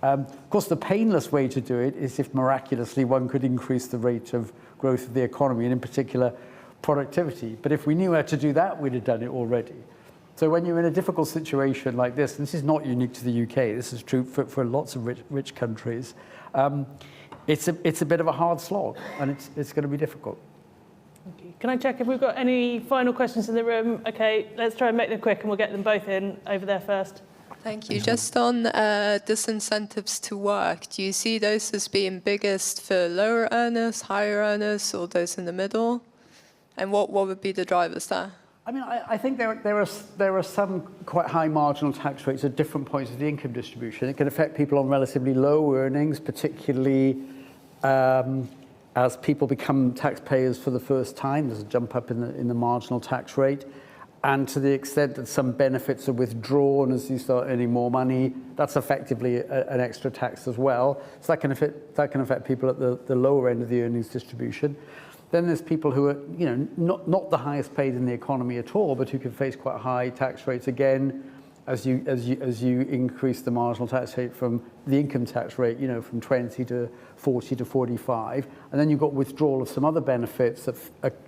Of course, the painless way to do it is if miraculously one could increase the rate of growth of the economy, and in particular, productivity. But if we knew how to do that, we'd have done it already. So when you're in a difficult situation like this, and this is not unique to the UK, this is true for lots of rich countries, it's a bit of a hard slog, and it's going to be difficult. Can I check if we've got any final questions in the room? Okay, let's try and make them quick and we'll get them both in over there first. Thank you. Just on disincentives to work, do you see those as being biggest for lower earners, higher earners, or those in the middle? And what would be the drivers there? I mean, I think there are some quite high marginal tax rates at different points of the income distribution. It can affect people on relatively low earnings, particularly as people become taxpayers for the first time. There's a jump up in the marginal tax rate. And to the extent that some benefits are withdrawn as you start earning more money, that's effectively an extra tax as well. So that can affect people at the lower end of the earnings distribution. Then there's people who are, not the highest paid in the economy at all, but who can face quite high tax rates again as you increase the marginal tax rate from the income tax rate, from 20 to 40 to 45. And then you've got withdrawal of some other benefits that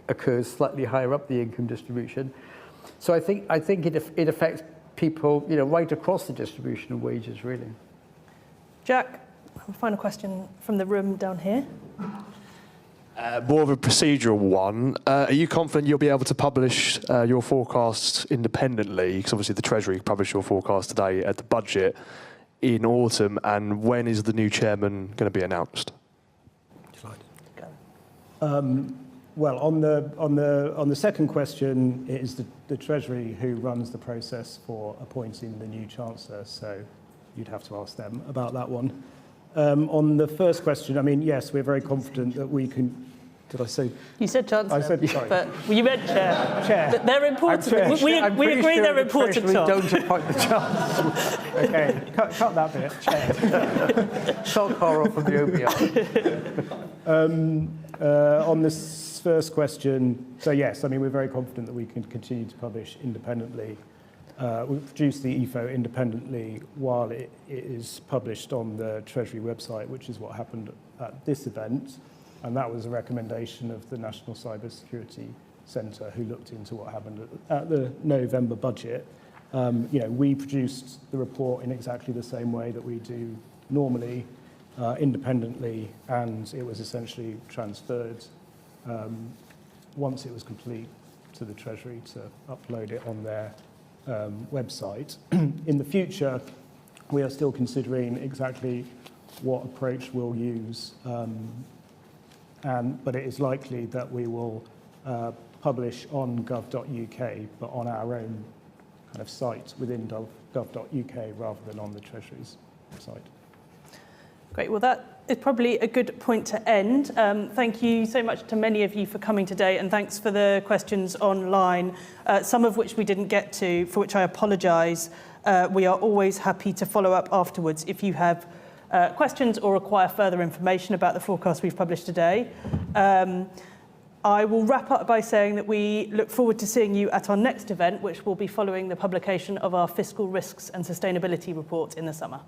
occurs slightly higher up the income distribution. So I think it affects people, right across the distribution of wages, really. Jack, a final question from the room down here. More of a procedural one. Are you confident you'll be able to publish your forecasts independently? Because obviously the Treasury published your forecast today at the budget in autumn. And when is the new chairman going to be announced? Well, on the second question, it is the Treasury who runs the process for appointing the new Chancellor, so you'd have to ask them about that one. On the first question, I mean, yes, we're very confident that we can. Did I say? You said Chancellor, I said, sorry. but you meant Chair. Chair. They're important. We agree they're important, Tom. Don't appoint the Chancellor. Okay, cut that bit. Chair. Shall Carl from the OBR. On this first question, so yes, I mean, we're very confident that we can continue to publish independently. We produce the EFO independently while it is published on the Treasury website, which is what happened at this event. And that was a recommendation of the National Cybersecurity Centre, who looked into what happened at the November budget. We produced the report in exactly the same way that we do normally, independently, and it was essentially transferred once it was complete to the Treasury to upload it on their website. In the future, we are still considering exactly what approach we'll use, but it is likely that we will publish on gov.uk, but on our own kind of site within gov.uk rather than on the Treasury's site. Great. Well, that is probably a good point to end. Thank you so much to many of you for coming today, and thanks for the questions online, some of which we didn't get to, for which I apologise. We are always happy to follow up afterwards if you have questions or require further information about the forecast we've published today. I will wrap up by saying that we look forward to seeing you at our next event, which will be following the publication of our Fiscal Risks and Sustainability report in the summer.